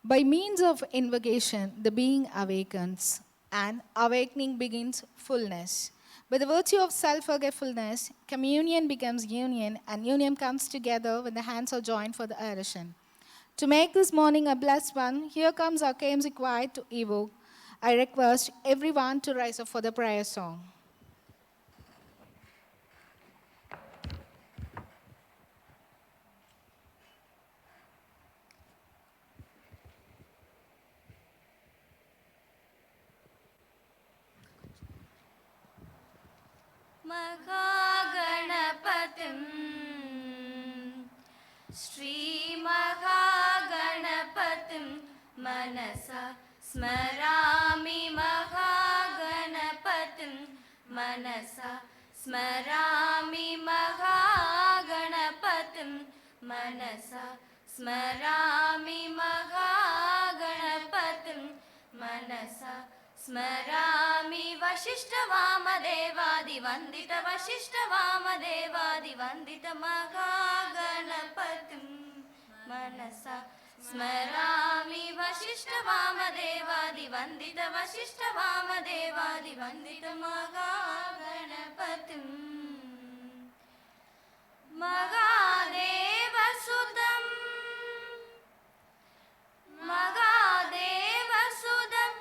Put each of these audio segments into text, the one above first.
By means of invocation, the being awakens, and awakening begins fullness. By the virtue of self forgetfulness, communion becomes union, and union comes together when the hands are joined for the oration. To make this morning a blessed one, here comes our hymns required to evoke. I request everyone to rise up for the prayer song. महागणपतिं श्रीमहागणपतिं मनसा स्मरामि महागणपतिं मनसा स्मरामि महागणपतिं मनसा स्मरामि महागणपतिं मनसा स्मरामि वसिष्ठवामदेवादिवन्दित वसिष्ठवामदेवादिवन्दित महागणपतिं मनसा स्मरामि वसिष्ठवामदेवादिवन्दित वसिष्ठवामदेवादिवन्दित महागणपतिं महादेवसुतं महादेवसुतं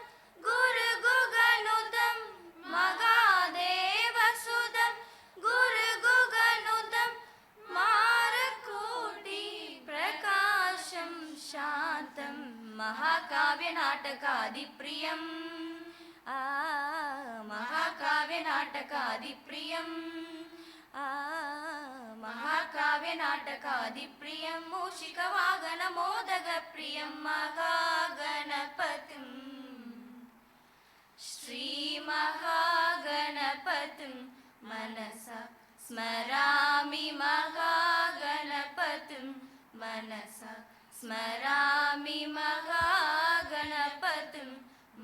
गुरुगुगनुतं महादेवसुतं गुरुगुगनुतं मारकोटि प्रकाशं शान्तं महाकाव्यनाटकादिप्रियं महाकाव्यनाटकादिप्रियं महाकाव्यनाटकादिप्रियं मूषिकवाहनमोदकप्रियं महागणपतिं श्रीमहागणपतिं मनसा स्मरामि महागणपतिं मनसा स्मरामि महागणपतिं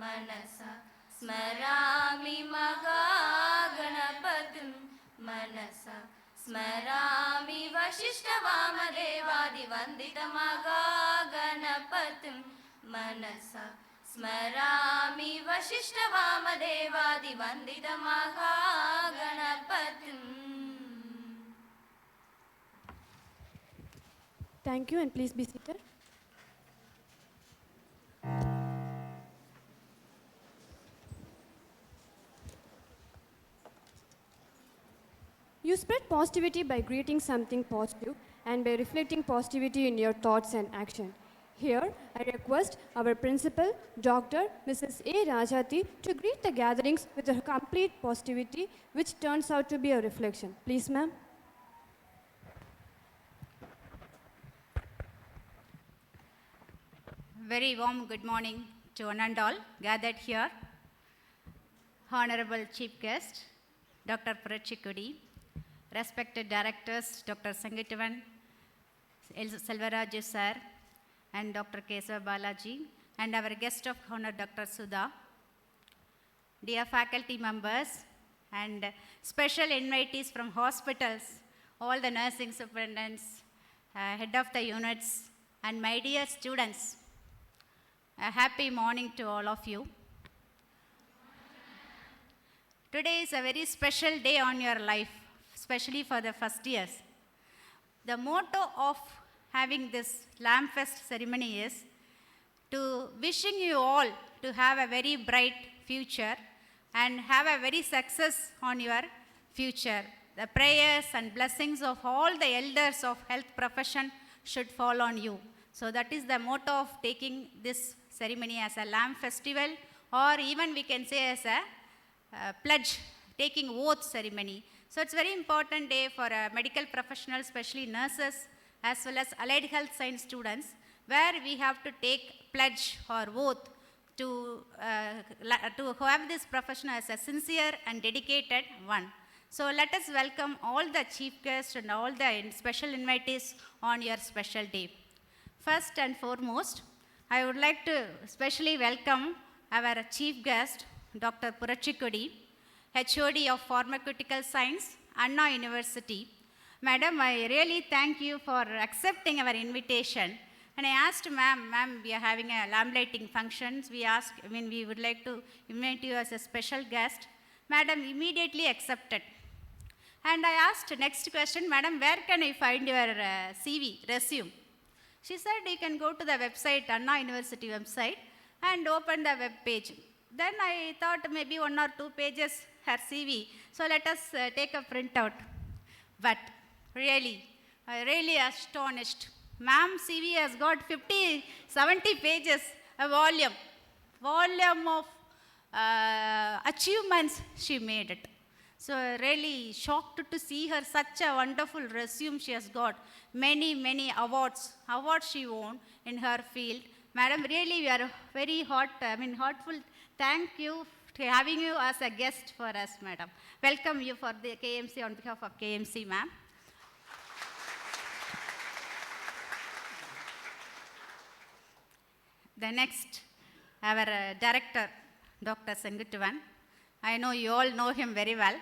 मनसा स्मरामि महागणपतिं मनसा स्मरामि वसिष्ठवामदेवादिवन्दित महागणपतिं मनसा स्मरामि वसिष्ठवामदेवादिवन्दित महागणपतिम्. Thank you, and please be seated. You spread positivity by greeting something positive and by reflecting positivity in your thoughts and action. Here, I request our principal, Dr. Mrs. A. Rajati, to greet the gatherings with a complete positivity, which turns out to be a reflection. Please, ma'am. Very warm good morning to one and all gathered here. Honorable Chief Guest, Dr. Purachikudi, respected directors, Dr. Sangitavan, Selvaraju sir, and Dr. Kesava Balaji, and our guest of honor, Dr. Sudha, dear faculty members, and special invitees from hospitals, all the nursing superintendents, head of the units, and my dear students. A happy morning to all of you. Today is a very special day on your life, especially for the first years. The motto of having this Lamb Fest ceremony is to wishing you all to have a very bright future and have a very success on your future. The prayers and blessings of all the elders of health profession should fall on you. So that is the motto of taking this ceremony as a Lamb Festival, or even we can say as a pledge, taking oath ceremony. So it's a very important day for medical professionals, especially nurses, as well as allied health science students, where we have to take pledge or oath to have this profession as a sincere and dedicated one. So let us welcome all the chief guests and all the special invitees on your special day. First and foremost, I would like to especially welcome our chief guest, Dr. Purachikudi, HOD of Pharmaceutical Science, Anna University. Madam, I really thank you for accepting our invitation. And I asked ma'am, we are having a lamp lighting functions. We would like to invite you as a special guest. Madam immediately accepted. And I asked next question, madam, where can I find your CV, resume? She said, you can go to the website, Anna University website, and open the web page. Then I thought maybe 1 or 2 pages her CV. So let us take a printout. But really, I really astonished. Ma'am CV has got 50, 70 pages, a volume of achievements she made it. So really shocked to see her, such a wonderful resume she has got. Many awards she won in her field. Madam, really we are very heartful. Thank you for having you as a guest for us, madam. Welcome you for the KMC on behalf of KMC, ma'am. The next, our director, Dr. Senguttuvan. I know you all know him very well.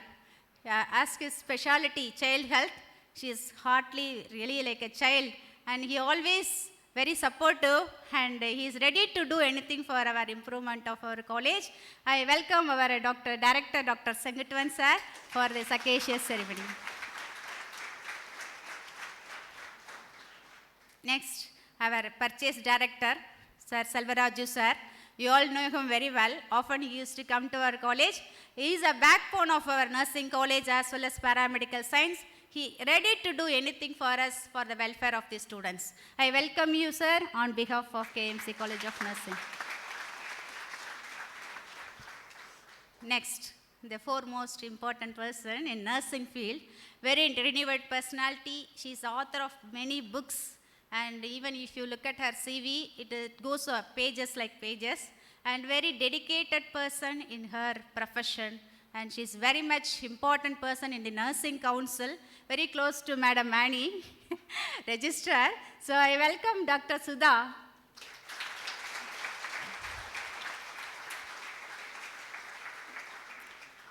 As his specialty, child health, she is hardly really like a child, and he always very supportive, and he is ready to do anything for our improvement of our college. I welcome our Director, Dr. Senguttuvan sir, for this auspicious ceremony. Next, our purchase director, Sir Selvaraju sir. You all know him very well. Often he used to come to our college. He is a backbone of our nursing college as well as paramedical science. He ready to do anything for us for the welfare of the students. I welcome you, sir, on behalf of KMC College of Nursing. Next, the foremost important person in nursing field, very renewed personality. She is author of many books. And even if you look at her CV, it goes pages like pages. And very dedicated person in her profession. And she's very much important person in the nursing council, very close to Madam Manny, registrar. So I welcome Dr. Sudha.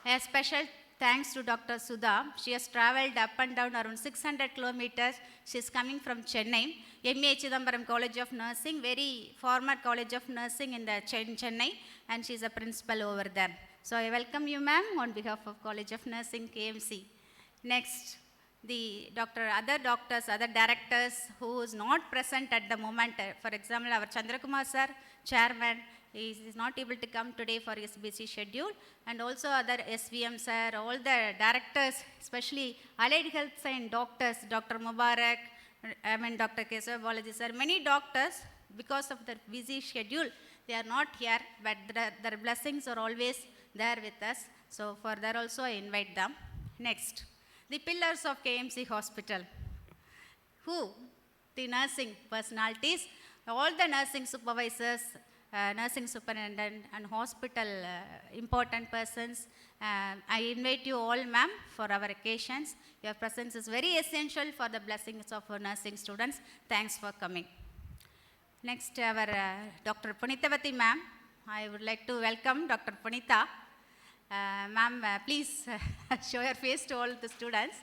A special thanks to Dr. Sudha. She has traveled up and down around 600 kilometers. She is coming from Chennai, M.A. Chidambaram College of Nursing, very former College of Nursing in the Chennai, and she is a principal over there. So I welcome you, ma'am, on behalf of College of Nursing, KMC. Next, other directors who is not present at the moment. For example, our Chandrakumar sir, chairman, he is not able to come today for his busy schedule. And also other SVM sir, all the directors, especially allied health science doctors, Dr. Mubarak, Dr. Kesava Balaji sir, many doctors, because of their busy schedule, they are not here, but their blessings are always there with us. So for that also I invite them. Next, the pillars of KMC Hospital. Who? The nursing personalities, all the nursing supervisors, nursing superintendent and hospital important persons. I invite you all, ma'am, for our occasions. Your presence is very essential for the blessings of our nursing students. Thanks for coming. Next, our Dr. Punitavati, ma'am. I would like to welcome Dr. Punita. Ma'am, please show your face to all the students.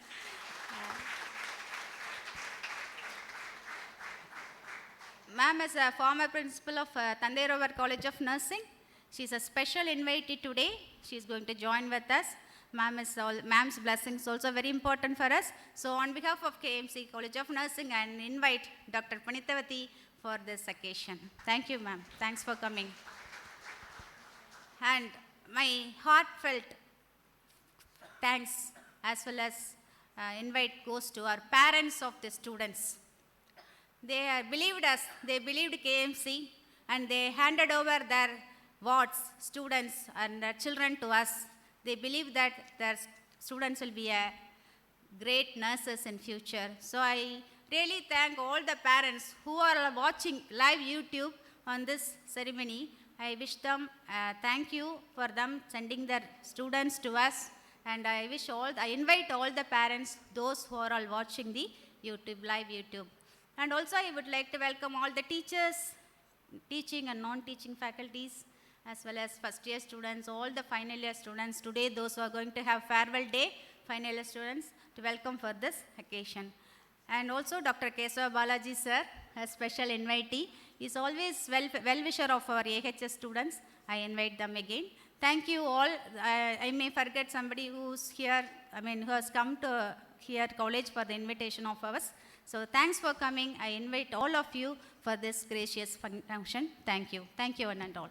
Ma'am is a former principal of Thandeirovar College of Nursing. She is a special invitee today. She is going to join with us. Ma'am's blessings also very important for us. So on behalf of KMC College of Nursing, I invite Dr. Punitavati for this occasion. Thank you, ma'am. Thanks for coming. And my heartfelt thanks as well as invite goes to our parents of the students. They believed us, they believed KMC, and they handed over their wards, students and their children to us. They believe that their students will be great nurses in future. So I really thank all the parents who are watching live YouTube on this ceremony. I wish them thank you for them sending their students to us, and I invite all the parents, those who are all watching the live YouTube. And also I would like to welcome all the teachers, teaching and non-teaching faculties, as well as first year students, all the final year students. Today, those who are going to have farewell day, final year students, to welcome for this occasion. And also Dr. Kesava Balaji sir, a special invitee. He's always well-wisher of our AHS students. I invite them again. Thank you all. I may forget somebody who's here, who has come to here college for the invitation of ours. So thanks for coming. I invite all of you for this gracious function. Thank you. Thank you one and all.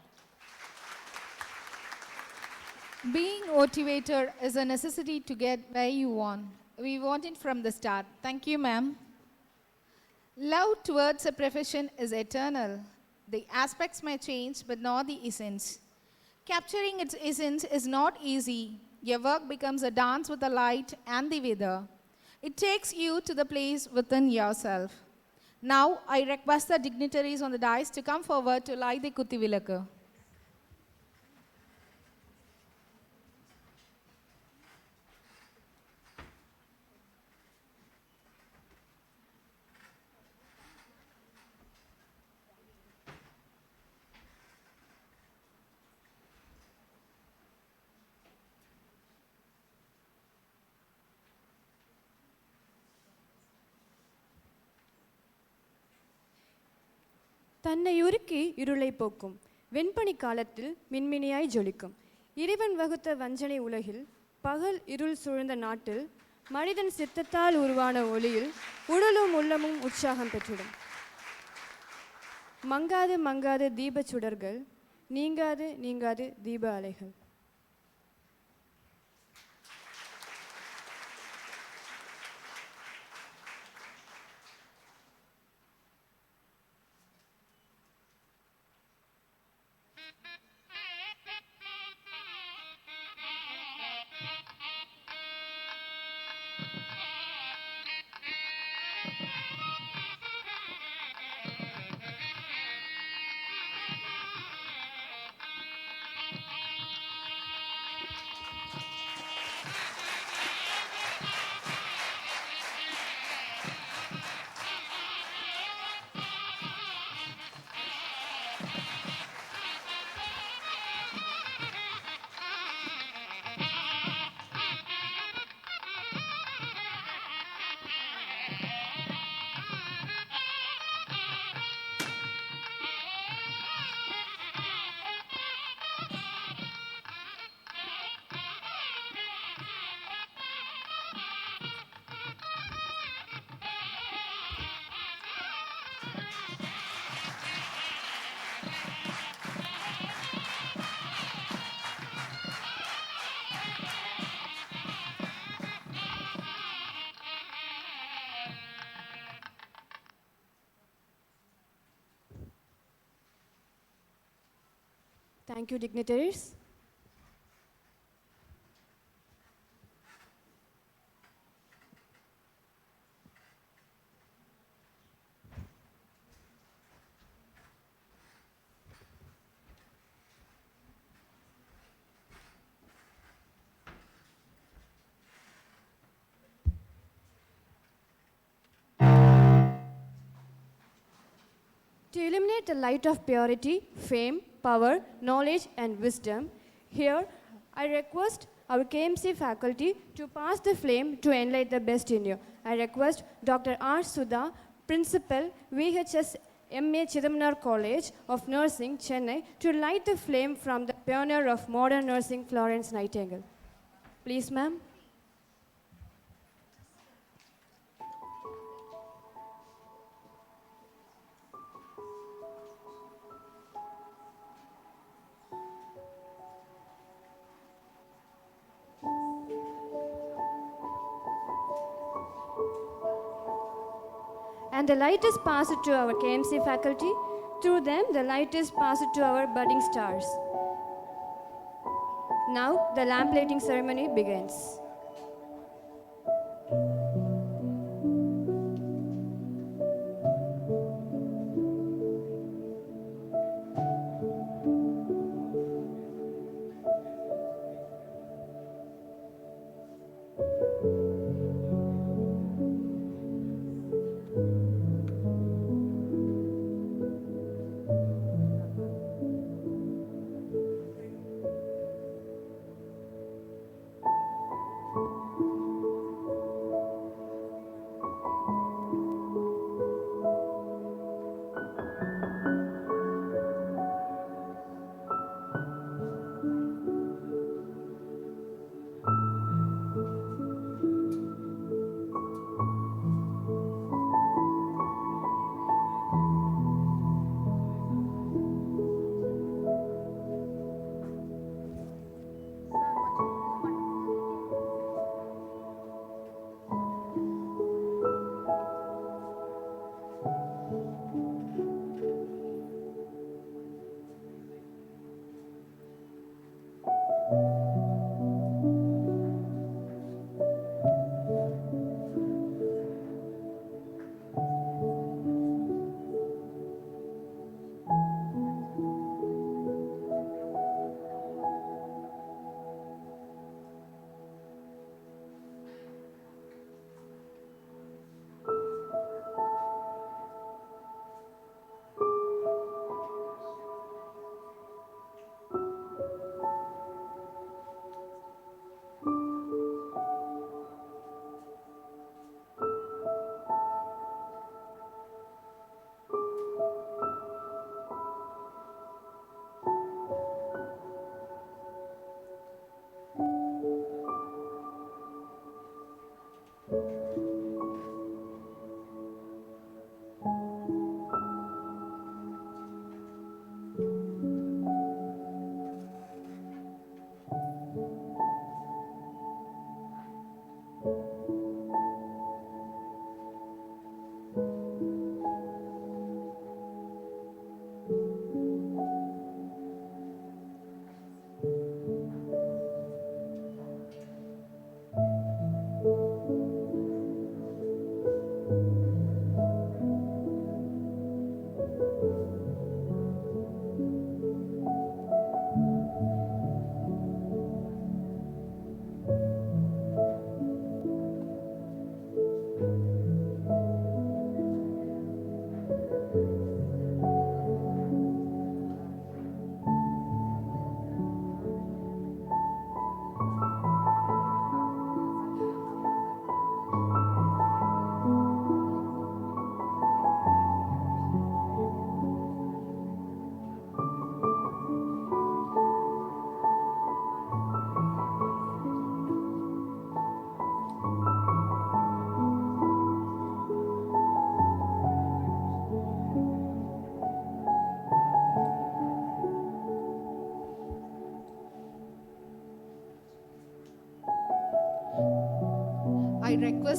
Being motivator is a necessity to get where you want. We want it from the start. Thank you, ma'am. Love towards a profession is eternal. The aspects may change, but not the essence. Capturing its essence is not easy. Your work becomes a dance with the light and the weather. It takes you to the place within yourself. Now, I request the dignitaries on the dais to come forward to light the Kuttivilakku. தன்னை உருக்கி இருளை போக்கும் வெண்பனி காலத்தில் மின்மினியாய் ஜொலிக்கும் இறைவன் வகுத்த வஞ்சனை உலகில் பகல் இருள் சூழ்ந்த நாட்டில் மனிதன் சித்தத்தால் உருவான ஒளியில் உடலும் உள்ளமும் உற்சாகம் பெற்றிடும். மங்காது மங்காது தீப சுடர்கள், நீங்காது நீங்காது தீப அலைகள். Thank you, dignitaries. To illuminate the light of purity, fame, power, knowledge, and wisdom, here I request our KMC faculty to pass the flame to enlight the best in you. I request Dr. R. Sudha, Principal, VHS MA Chidambar College of Nursing, Chennai, to light the flame from the pioneer of modern nursing, Florence Nightingale. Please, ma'am. And the light is passed to our KMC faculty. Through them, the light is passed to our budding stars. Now, the lamp lighting ceremony begins.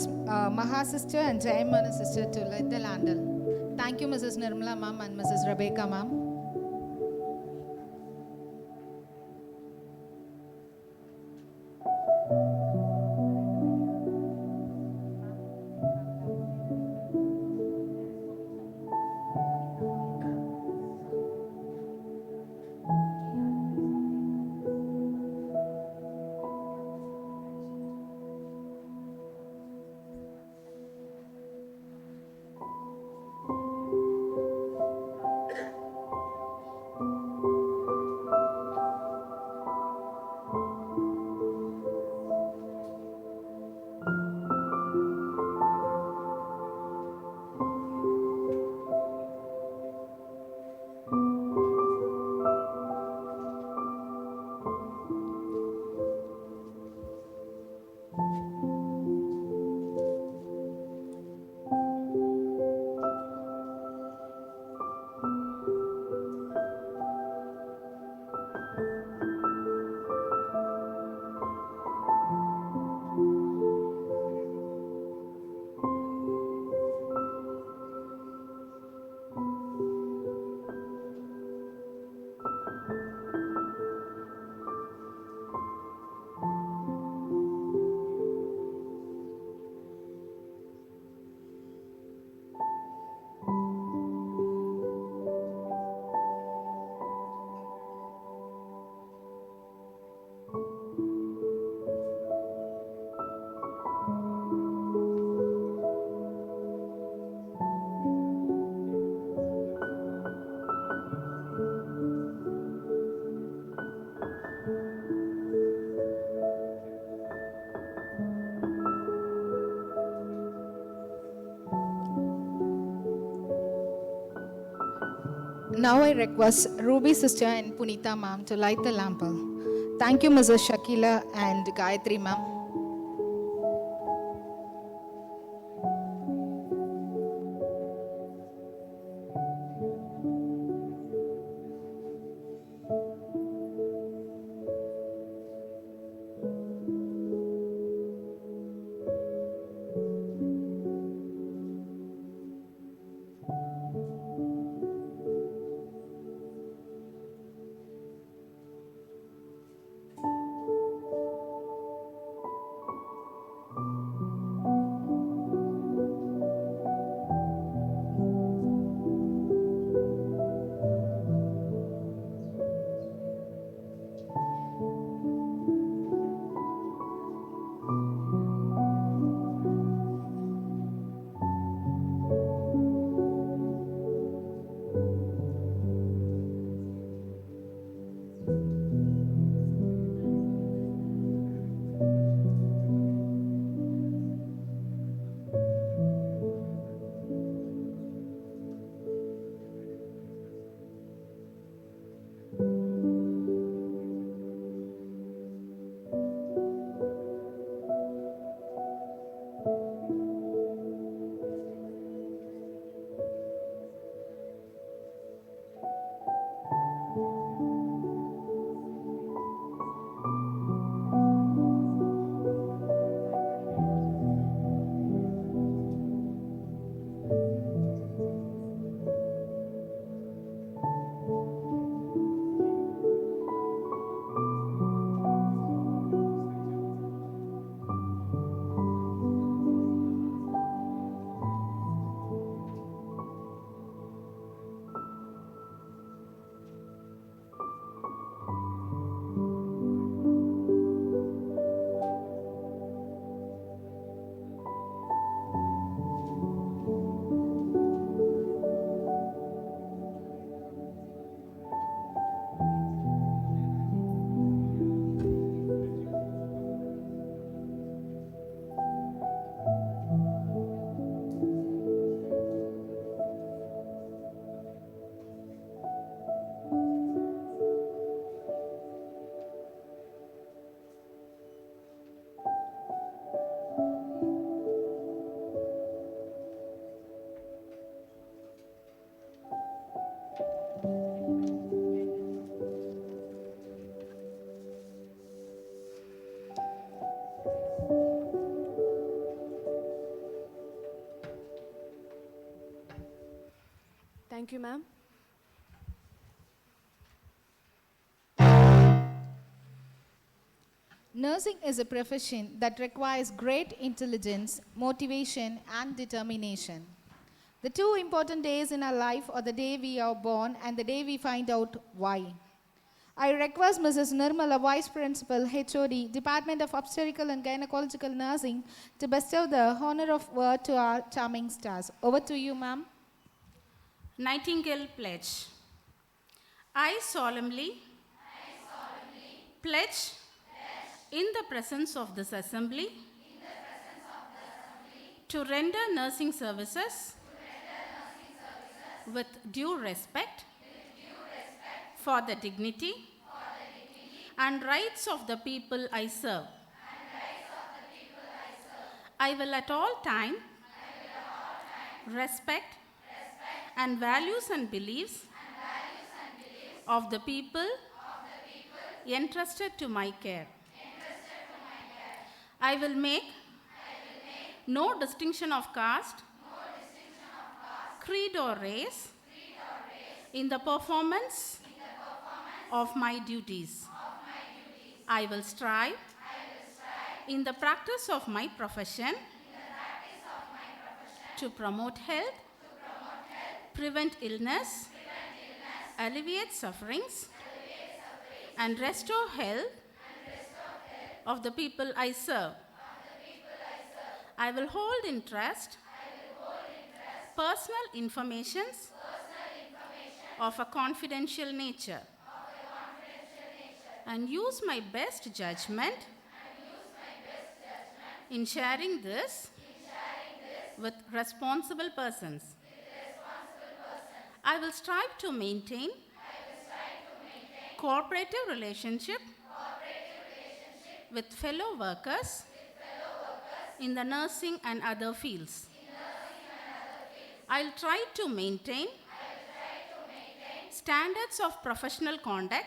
request Maha sister and Jayamana sister to light the candle. Thank you, Mrs. Nirmala ma'am and Mrs. Rebecca ma'am. Now I request Ruby sister and Punita ma'am to light the lamp. Thank you, Mrs. Shakila and Gayatri ma'am. Thank you, ma'am. Nursing is a profession that requires great intelligence, motivation, and determination. The two important days in our life are the day we are born and the day we find out why. I request Mrs. Nirmala, Vice Principal, HOD, Department of Obstetrical and Gynecological Nursing, to bestow the honor of word to our charming stars. Over to you, ma'am. Nightingale Pledge. I solemnly pledge in the presence of this assembly to render nursing services with due respect for the dignity and rights of the people I serve. I will at all time respect and values and beliefs of the people entrusted to my care. I will make no distinction of caste, creed or race in the performance of my duties. I will strive in the practice of my profession to promote health, prevent illness, alleviate sufferings, and restore health of the people I serve. I will hold in trust personal informations of a confidential nature and use my best judgment in sharing this with responsible persons. I will strive to maintain cooperative relationship with fellow workers in the nursing and other fields. I'll try to maintain standards of professional conduct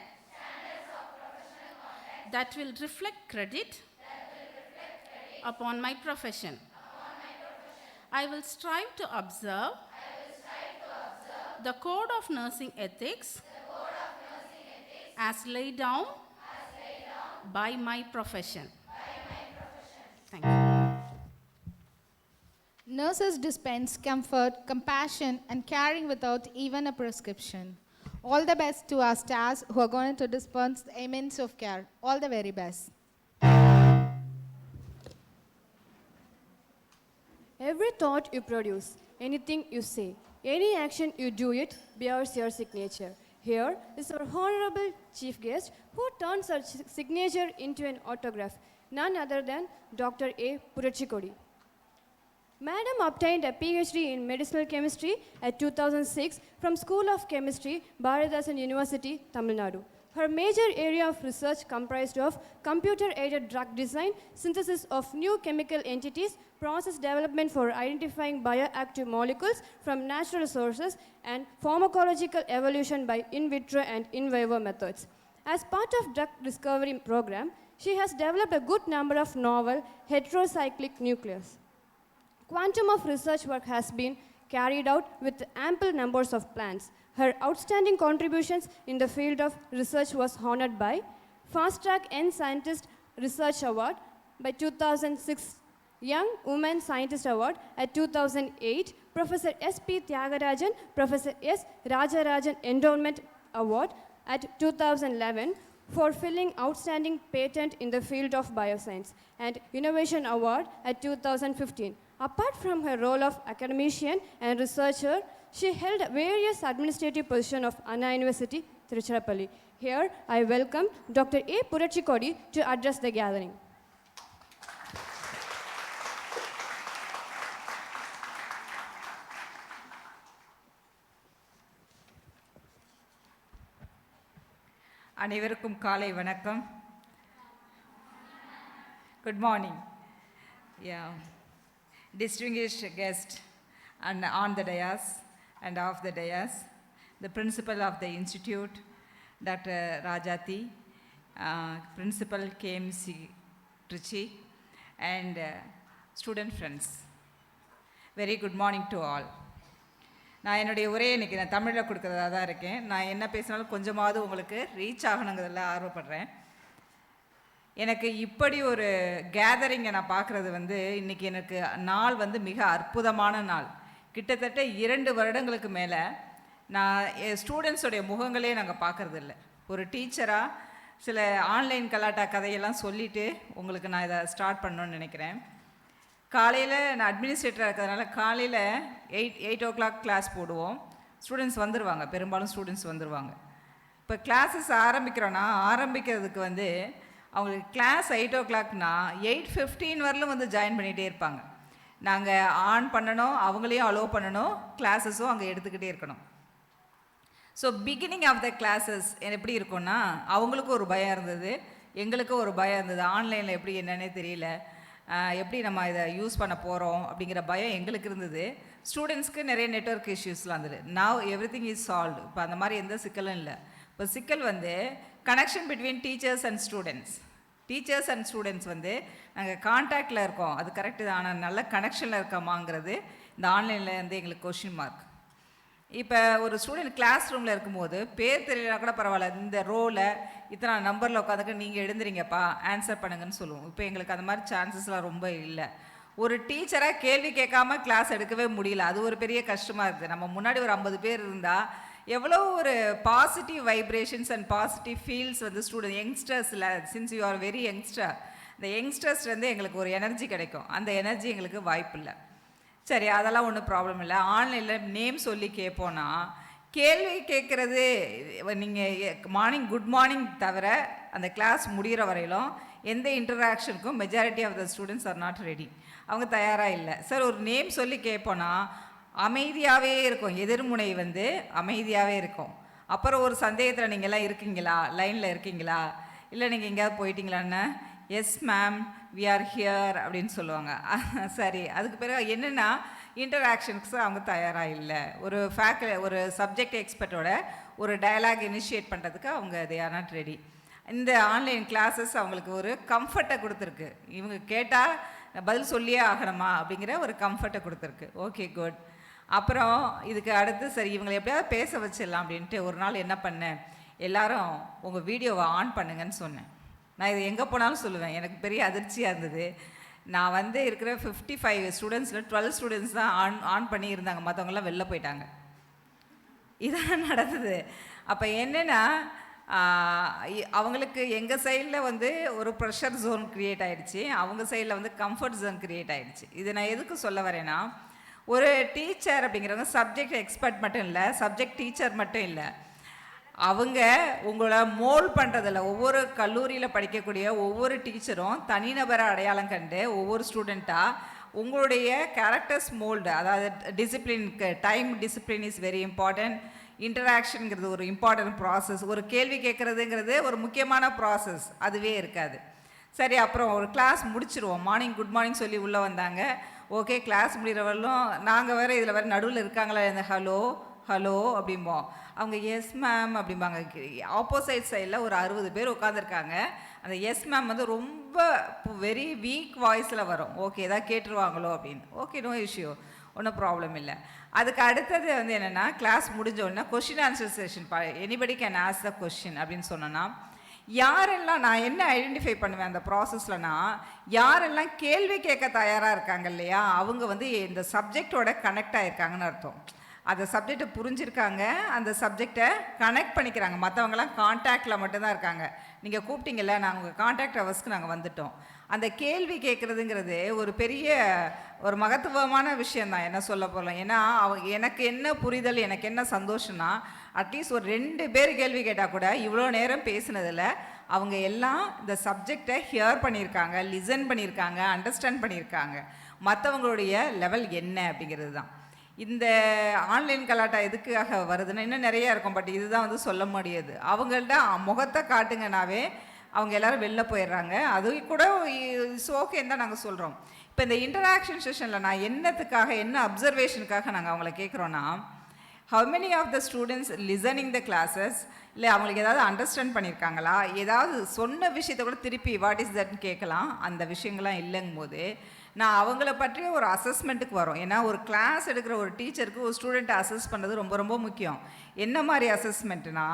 that will reflect credit upon my profession. I will strive to observe the code of nursing ethics as laid down by my profession. Thank you. Nurses dispense comfort, compassion, and caring without even a prescription. All the best to our stars who are going to dispense the immense of care. All the very best. Every thought you produce, anything you say, any action you do, it bears your signature. Here is our honorable chief guest who turns her signature into an autograph, none other than Dr. A. Purachikodi. Madam obtained a PhD in medicinal chemistry at 2006 from School of Chemistry, Bharathasan University, Tamil Nadu. Her major area of research comprised of computer-aided drug design, synthesis of new chemical entities, process development for identifying bioactive molecules from natural sources, and pharmacological evolution by in vitro and in vivo methods. As part of drug discovery program, she has developed a good number of novel heterocyclic nucleos. Quantum of research work has been carried out with ample numbers of plants. Her outstanding contributions in the field of research was honored by Fast Track Young Scientist Research Award by 2006, Young Woman Scientist Award at 2008, Professor S.P. Tyagarajan, Professor S. Rajarajan Endowment Award at 2011 for filing outstanding patent in the field of bioscience, and Innovation Award at 2015. Apart from her role of academician and researcher, she held various administrative positions of Anna University, Tiruchirappalli. Here, I welcome Dr. A. Purachikodi to address the gathering. அனைவருக்கும் காலை வணக்கம். Good morning. Yeah. Distinguished guests and on the dais and off the dais, the principal of the institute, Dr. Rajati, Principal KMC Trichy, and student friends. Very good morning to all. நான் என்னுடைய உரையை இன்றைக்கி நான் தமிழில் கொடுக்குறதா தான் இருக்கேன். நான் என்ன பேசினாலும் கொஞ்சமாவது உங்களுக்கு ரீச் ஆகணுங்கிறதுல ஆர்வப்படுறேன். எனக்கு இப்படி ஒரு கேதரிங்கை நான் பார்க்குறது வந்து இன்றைக்கி எனக்கு நாள் வந்து மிக அற்புதமான நாள். கிட்டத்தட்ட 2 வருடங்களுக்கு மேலே நான் ஸ்டூடெண்ட்ஸோடைய முகங்களே நாங்கள் பார்க்குறதில்ல. ஒரு டீச்சராக சில ஆன்லைன் கலாட்டா கதையெல்லாம் சொல்லிவிட்டு உங்களுக்கு நான் இதை ஸ்டார்ட் பண்ணணுன்னு நினைக்கிறேன். காலையில் நான் அட்மினிஸ்ட்ரேட்டராக இருக்கிறதுனால காலையில் 8 o'clock கிளாஸ் போடுவோம். ஸ்டூடெண்ட்ஸ் வந்துடுவாங்க, பெரும்பாலும் ஸ்டூடெண்ட்ஸ் வந்துடுவாங்க. இப்போ கிளாஸஸ் ஆரம்பிக்கிறதுக்கு வந்து அவங்களுக்கு கிளாஸ் 8 o'clockனா 8:15 வரலும் வந்து ஜாயின் பண்ணிகிட்டே இருப்பாங்க. நாங்கள் ஆன் பண்ணணும், அவங்களையும் அலோவ் பண்ணணும், கிளாஸஸும் அங்கே எடுத்துக்கிட்டே இருக்கணும். So beginning of the classes எப்படி இருக்கும்னா அவங்களுக்கும் ஒரு பயம் இருந்தது, எங்களுக்கும் ஒரு பயம் இருந்தது. ஆன்லைனில் எப்படி என்னன்னே தெரியல, எப்படி நம்ம இதை யூஸ் பண்ண போகிறோம் அப்படிங்கிற பயம் எங்களுக்கு இருந்தது. ஸ்டூடெண்ட்ஸ்க்கு நிறைய நெட்வொர்க் இஷ்யூஸ்லாம் இருந்தது. Now everything is solved. இப்போ அந்த மாதிரி எந்த சிக்கலும் இல்லை. இப்போ சிக்கல் வந்து connection between teachers and students வந்து நாங்கள் கான்டாக்டில் இருக்கோம், அது கரெக்டு தான், ஆனால் நல்ல கனெக்ஷனில் இருக்கோமாங்கிறது இந்த ஆன்லைனில் வந்து எங்களுக்கு கொஷின் மார்க். இப்போ ஒரு ஸ்டூடெண்ட் கிளாஸ் ரூமில் இருக்கும்போது பேர் தெரியலனா கூட பரவாயில்ல, இந்த ரோவில் இத்தனை நம்பரில் உட்காந்துக்கு நீங்கள் எழுந்துறீங்கப்பா ஆன்சர் பண்ணுங்கன்னு சொல்லுவோம். இப்போ எங்களுக்கு அந்த மாதிரி சான்சஸ்லாம் ரொம்ப இல்லை. ஒரு டீச்சராக கேள்வி கேட்காம கிளாஸ் எடுக்கவே முடியல, அது ஒரு பெரிய கஷ்டமாக இருக்குது. நம்ம முன்னாடி ஒரு 50 பேர் இருந்தால் எவ்வளோ ஒரு positive vibrations and positive feels வந்து ஸ்டூடெண்ட் யங்ஸ்டர்ஸில், since you are very youngster, இந்த யங்ஸ்டர்ஸ் வந்து எங்களுக்கு ஒரு எனர்ஜி கிடைக்கும். அந்த எனர்ஜி எங்களுக்கு வாய்ப்பு இல்லை. சரி, அதெல்லாம் ஒன்றும் ப்ராப்ளம் இல்லை. ஆன்லைனில் நேம் சொல்லி கேட்போன்னா கேள்வி கேட்குறது நீங்கள் மார்னிங் குட் மார்னிங் தவிர அந்த கிளாஸ் முடிகிற வரையிலும் எந்த இன்டராக்ஷனுக்கும் majority of the students are not ready. அவங்க தயாராக இல்லை. சார் ஒரு நேம் சொல்லி கேட்போன்னா அமைதியாகவே இருக்கும், எதிர்முனை வந்து அமைதியாகவே இருக்கும். அப்புறம் ஒரு சந்தேகத்தில் நீங்கள்லாம் இருக்கீங்களா, லைனில் இருக்கீங்களா, இல்லை நீங்கள் எங்கேயாவது போயிட்டீங்களான்னு, yes ma'am we are here அப்படின்னு சொல்லுவாங்க. சரி, அதுக்கு பிறகு என்னென்னா இன்டராக்ஷனுக்கு அவங்க தயாராக இல்லை. ஒரு சப்ஜெக்ட் எக்ஸ்பர்ட்டோட ஒரு டயலாக் இனிஷியேட் பண்ணுறதுக்கு அவங்க தே ஆர் நாட் ரெடி. இந்த ஆன்லைன் கிளாஸஸ் அவங்களுக்கு ஒரு கம்ஃபர்ட்டை கொடுத்துருக்கு. இவங்க கேட்டால் பதில் சொல்லியே ஆகணுமா அப்படிங்கிற ஒரு கம்ஃபர்ட்டை கொடுத்துருக்கு. Okay, good. அப்புறம் இதுக்கு அடுத்து சரி இவங்களை எப்படியாவது பேச வச்சிடலாம் அப்படின்ட்டு ஒரு நாள் என்ன பண்ணேன், எல்லாரும் உங்கள் வீடியோவை ஆன் பண்ணுங்கன்னு சொன்னேன். நான் இது எங்கே போனாலும் சொல்லுவேன். எனக்கு பெரிய அதிர்ச்சியாக இருந்தது. நான் வந்து இருக்கிற 55 ஸ்டூடெண்ட்ஸில் 12 ஸ்டூடெண்ட்ஸ் தான் ஆன் பண்ணி இருந்தாங்க, மற்றவங்களாம் வெளில போயிட்டாங்க. இதான் நடந்தது. அப்போ என்னென்னா அவங்களுக்கு எங்கள் சைடில் வந்து ஒரு ப்ரெஷர் ஜோன் க்ரியேட் ஆகிடுச்சு, அவங்க சைடில் வந்து கம்ஃபர்ட் ஜோன் க்ரியேட் ஆகிடுச்சு. இது நான் எதுக்கு சொல்ல வரேன்னா, ஒரு டீச்சர் அப்படிங்கிறவங்க சப்ஜெக்ட் எக்ஸ்பர்ட் மட்டும் இல்லை, சப்ஜெக்ட் டீச்சர் மட்டும் இல்லை, அவங்க உங்களை மோல்ட் பண்ணுறதில்ல. ஒவ்வொரு கல்லூரியில் படிக்கக்கூடிய ஒவ்வொரு டீச்சரும் தனிநபரை அடையாளம் கண்டு ஒவ்வொரு ஸ்டூடெண்ட்டாக உங்களுடைய கேரக்டர்ஸ் மோல்டு, அதாவது டிசிப்ளினுக்கு time discipline is very important. இன்டராக்ஷனுங்கிறது ஒரு இம்பார்ட்டன்ட் ப்ராசஸ். ஒரு கேள்வி கேட்குறதுங்கிறது ஒரு முக்கியமான ப்ராசஸ், அதுவே இருக்காது. சரி, அப்புறம் ஒரு கிளாஸ் முடிச்சிருவோம். மார்னிங் குட் மார்னிங் சொல்லி உள்ளே வந்தாங்க. ஓகே, கிளாஸ் முடிகிறவர்களும் நாங்கள் வேறு இதில் வேறு நடுவில் இருக்காங்களா, இந்த ஹலோ ஹலோ அப்படிம்போம். அவங்க எஸ் மேம் அப்படிம்பாங்க. ஆப்போசைட் சைடில் ஒரு 60 பேர் உட்காந்துருக்காங்க. அந்த எஸ் மேம் வந்து ரொம்ப வெரி வீக் வாய்ஸில் வரும். ஓகே, ஏதாவது கேட்டுருவாங்களோ அப்படின்னு. ஓகே, நோ இஷ்யூ, ஒன்றும் ப்ராப்ளம் இல்லை. அதுக்கு அடுத்தது வந்து என்னென்னா, கிளாஸ் முடிஞ்சோடனே question answer session, anybody can ask the question அப்படின்னு சொன்னோன்னா, யாரெல்லாம் நான் என்ன ஐடென்டிஃபை பண்ணுவேன் அந்த ப்ராசஸ்லனா, யாரெல்லாம் கேள்வி கேட்க தயாராக இருக்காங்க இல்லையா, அவங்க வந்து இந்த சப்ஜெக்டோட கனெக்ட் ஆகிருக்காங்கன்னு அர்த்தம். அந்த சப்ஜெக்டை புரிஞ்சிருக்காங்க, அந்த சப்ஜெக்டை கனெக்ட் பண்ணிக்கிறாங்க. மற்றவங்களாம் கான்டாக்டில் மட்டும்தான் இருக்காங்க. நீங்கள் கூப்பிட்டீங்கல்ல, நாங்கள் உங்கள் கான்டாக்ட் ஹவர்ஸ்க்கு நாங்கள் வந்துட்டோம். அந்த கேள்வி கேட்குறதுங்கிறது ஒரு பெரிய ஒரு மகத்துவமான விஷயந்தான், என்ன சொல்ல போகலாம். ஏன்னா எனக்கு என்ன புரிதல், எனக்கு என்ன சந்தோஷம்னா, அட்லீஸ்ட் ஒரு 2 பேர் கேள்வி கேட்டால் கூட இவ்வளோ நேரம் பேசினதில் அவங்க எல்லாம் இந்த சப்ஜெக்டை ஹியர் பண்ணியிருக்காங்க, லிசன் பண்ணியிருக்காங்க, அண்டர்ஸ்டாண்ட் பண்ணியிருக்காங்க. மற்றவங்களுடைய லெவல் என்ன அப்படிங்கிறது தான். இந்த ஆன்லைன் கலாட்டா எதுக்காக வருதுன்னா இன்னும் நிறையா இருக்கும், பட் இதுதான் வந்து சொல்ல முடியாது. அவங்கள்ட்ட முகத்தை காட்டுங்கனாவே அவங்க எல்லோரும் வெளில போயிடுறாங்க. அது கூட இட்ஸ் ஓகேன்னு தான் நாங்கள் சொல்கிறோம். இப்போ இந்த இன்டராக்ஷன் செஷனில் நான் என்னத்துக்காக, என்ன அப்சர்வேஷனுக்காக நாங்கள் அவங்கள கேட்குறோன்னா, how many of the students listening the classes, இல்லை அவங்களுக்கு ஏதாவது அண்டர்ஸ்டாண்ட் பண்ணியிருக்காங்களா, ஏதாவது சொன்ன விஷயத்தை கூட திருப்பி வாட் இஸ் தட்னு கேட்கலாம். அந்த விஷயங்கள்லாம் இல்லைங்கும் போது நான் அவங்கள பற்றிய ஒரு அசஸ்மெண்ட்டுக்கு வரோம். ஏன்னா ஒரு கிளாஸ் எடுக்கிற ஒரு டீச்சருக்கு ஒரு ஸ்டூடெண்ட்டை அசஸ் பண்ணுறது ரொம்ப ரொம்ப முக்கியம். என்ன மாதிரி அசஸ்மெண்ட்டுனா,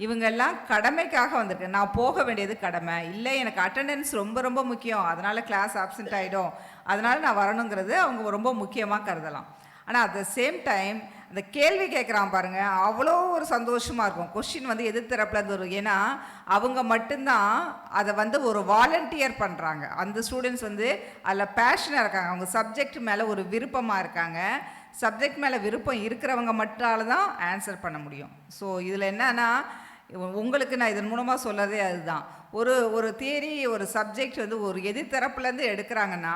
இவங்கெல்லாம் கடமைக்காக வந்திருக்கு, நான் போக வேண்டியது கடமை இல்லை, எனக்கு அட்டெண்டன்ஸ் ரொம்ப ரொம்ப முக்கியம், அதனால் கிளாஸ் ஆப்சென்ட் ஆகிடும், அதனால் நான் வரணுங்கிறது அவங்க ரொம்ப முக்கியமாக கருதலாம். ஆனால் அட் த சேம் டைம் அந்த கேள்வி கேட்குறான் பாருங்கள், அவ்வளோ ஒரு சந்தோஷமாக இருக்கும். கொஷின் வந்து எதிர்த்தரப்புலேருந்து வரும். ஏன்னா அவங்க மட்டும்தான் அதை வந்து ஒரு வாலண்டியர் பண்ணுறாங்க. அந்த ஸ்டூடெண்ட்ஸ் வந்து அதில் பேஷனாக இருக்காங்க, அவங்க சப்ஜெக்ட் மேலே ஒரு விருப்பமாக இருக்காங்க. சப்ஜெக்ட் மேலே விருப்பம் இருக்கிறவங்க மட்டால தான் ஆன்சர் பண்ண முடியும். ஸோ இதில் என்னன்னா, உங்களுக்கு நான் இதன் மூலமாக சொல்லதே அதுதான். ஒரு தியரி, ஒரு சப்ஜெக்ட் வந்து ஒரு எதிர்த்தரப்புலேருந்து எடுக்கிறாங்கன்னா,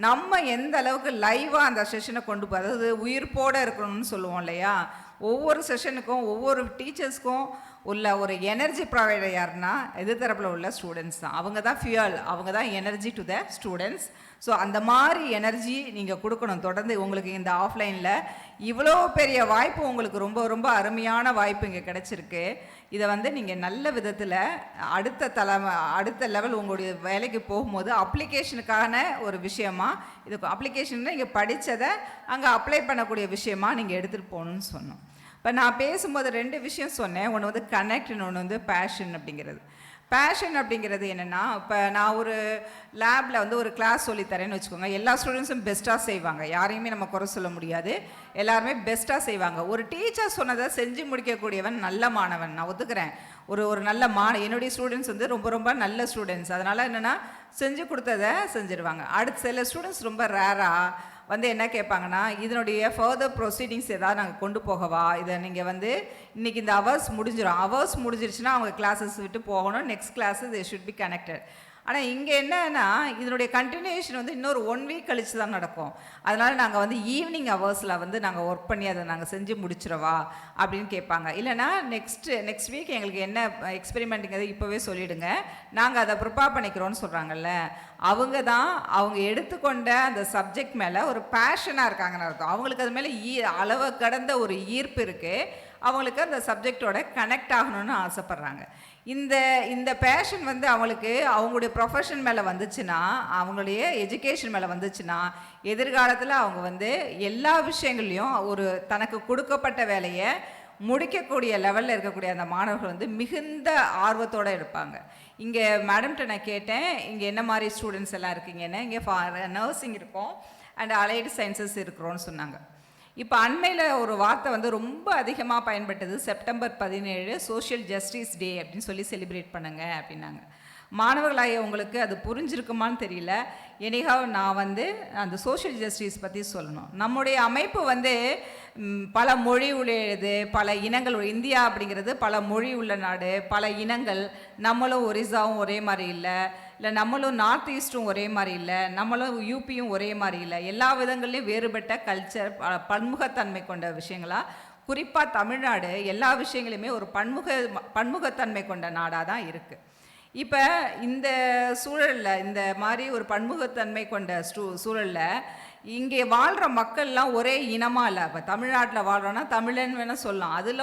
நம்ம எந்த அளவுக்கு லைவாக அந்த செஷனை கொண்டு போய், அதாவது உயிர்ப்போடு இருக்கணும்னு சொல்லுவோம் இல்லையா, ஒவ்வொரு செஷனுக்கும் ஒவ்வொரு டீச்சர்ஸ்க்கும் உள்ள ஒரு எனர்ஜி ப்ரொவைடர் யாருன்னா எதிர்த்தரப்பில் உள்ள ஸ்டூடெண்ட்ஸ் தான். அவங்க தான் ஃபியூயல், அவங்க தான் energy to the students. So அந்த மாதிரி எனர்ஜி நீங்கள் கொடுக்கணும் தொடர்ந்து. உங்களுக்கு இந்த ஆஃப்லைனில் இவ்வளோ பெரிய வாய்ப்பு, உங்களுக்கு ரொம்ப ரொம்ப அருமையான வாய்ப்பு இங்கே கிடச்சிருக்கு. இதை வந்து நீங்கள் நல்ல விதத்தில் அடுத்த லெவல் உங்களுடைய வேலைக்கு போகும்போது அப்ளிகேஷனுக்கான ஒரு விஷயமா, இது அப்ளிகேஷன் நீங்கள் படித்ததை அங்கே அப்ளை பண்ணக்கூடிய விஷயமா நீங்கள் எடுத்துகிட்டு போகணுன்னு சொன்னோம். இப்போ நான் பேசும்போது 2 விஷயம் சொன்னேன். ஒன்று வந்து கனெக்ட், இன்னொன்று வந்து பேஷன் அப்படிங்கிறது. பேஷன் அப்படிங்கிறது என்னென்னா, இப்போ நான் ஒரு லேபில் வந்து ஒரு கிளாஸ் சொல்லித்தரேன்னு வச்சுக்கோங்க. எல்லா ஸ்டூடெண்ட்ஸும் பெஸ்ட்டாக செய்வாங்க, யாரையுமே நம்ம குறை சொல்ல முடியாது, எல்லாருமே பெஸ்ட்டாக செய்வாங்க. ஒரு டீச்சர் சொன்னதை செஞ்சு முடிக்கக்கூடியவன் நல்ல மாணவன், நான் ஒத்துக்கிறேன். ஒரு நல்ல என்னுடைய ஸ்டூடெண்ட்ஸ் வந்து ரொம்ப ரொம்ப நல்ல ஸ்டூடெண்ட்ஸ். அதனால் என்னென்னா செஞ்சு கொடுத்ததை செஞ்சுருவாங்க. அடுத்து சில ஸ்டூடெண்ட்ஸ் ரொம்ப ரேராக வந்து என்ன கேட்பாங்கன்னா, இதனுடைய ஃபர்தர் ப்ரொசீடிங்ஸ் ஏதாவது நாங்கள் கொண்டு போகவா, இதை நீங்கள் வந்து இன்றைக்கி இந்த ஹவர்ஸ் முடிஞ்சிருச்சுன்னா அவங்க கிளாஸஸ் விட்டு போகணும், next classes they should be connected. ஆனால் இங்கே என்னன்னா, இதனுடைய கண்டினியூஷன் வந்து இன்னொரு 1 வீக் கழித்து தான் நடக்கும். அதனால் நாங்கள் வந்து ஈவினிங் ஹவர்ஸில் வந்து நாங்கள் ஒர்க் பண்ணி அதை நாங்கள் செஞ்சு முடிச்சிடவா அப்படின்னு கேட்பாங்க. இல்லைனா நெக்ஸ்ட் வீக் எங்களுக்கு என்ன எக்ஸ்பெரிமெண்ட்டுங்கிறது இப்போவே சொல்லிவிடுங்க, நாங்கள் அதை ப்ரிப்பேர் பண்ணிக்கிறோன்னு சொல்கிறாங்கல்ல, அவங்க எடுத்துக்கொண்ட அந்த சப்ஜெக்ட் மேலே ஒரு பேஷனாக இருக்காங்கன்னு அர்த்தம். அவங்களுக்கு அது மேலே அளவை கடந்த ஒரு ஈர்ப்பு இருக்குது, அவங்களுக்கு அந்த சப்ஜெக்டோட கனெக்ட் ஆகணும்னு ஆசைப்பட்றாங்க. இந்த பேஷன் வந்து அவங்களுடைய ப்ரொஃபஷன் மேலே வந்துச்சுன்னா, அவங்களுடைய எஜுகேஷன் மேலே வந்துச்சுன்னா, எதிர்காலத்தில் அவங்க வந்து எல்லா விஷயங்கள்லையும் ஒரு தனக்கு கொடுக்கப்பட்ட வேலையை முடிக்கக்கூடிய லெவலில் இருக்கக்கூடிய அந்த மாணவர்கள் வந்து மிகுந்த ஆர்வத்தோடு இருப்பாங்க. இங்கே மேடம்கிட்ட நான் கேட்டேன், இங்கே என்ன மாதிரி ஸ்டூடெண்ட்ஸ் எல்லாம் இருக்கீங்கன்னு. இங்கே நர்சிங் இருக்கோம் அண்ட் அலைடு சயின்சஸ் இருக்கிறோன்னு சொன்னாங்க. இப்போ அண்மையில் ஒரு வார்த்தை வந்து ரொம்ப அதிகமாக பயன்பட்டது, செப்டம்பர் 17 சோஷியல் ஜஸ்டிஸ் டே அப்படின்னு சொல்லி செலிப்ரேட் பண்ணுங்க அப்படின்னாங்க. மாணவர்களாகிய உங்களுக்கு அது புரிஞ்சிருக்குமான்னு தெரியல. எனிஹாவ் நான் வந்து அந்த சோஷியல் ஜஸ்டிஸ் பற்றி சொல்லணும். நம்முடைய அமைப்பு வந்து பல மொழி உடையது, பல இனங்கள். இந்தியா அப்படிங்கிறது பல மொழி உள்ள நாடு, பல இனங்கள். நம்மளும் ஒரிசாவும் ஒரே மாதிரி இல்லை, நம்மளும் நார்த் ஈஸ்ட்டும் ஒரே மாதிரி இல்லை, நம்மளும் யூபியும் ஒரே மாதிரி இல்லை. எல்லா விதங்கள்லையும் வேறுபட்ட கல்ச்சர், பன்முகத்தன்மை கொண்ட விஷயங்களாக, குறிப்பாக தமிழ்நாடு எல்லா விஷயங்களையுமே ஒரு பன்முகத்தன்மை கொண்ட நாடாக தான் இருக்குது. இப்போ இந்த சூழலில், இந்த மாதிரி ஒரு பன்முகத்தன்மை கொண்ட சூழலில் இங்கே வாழ்கிற மக்கள்லாம் ஒரே இனமாக இல்லை. இப்போ தமிழ்நாட்டில் வாழ்கிறோன்னா தமிழன் வேணால் சொல்லலாம். அதில்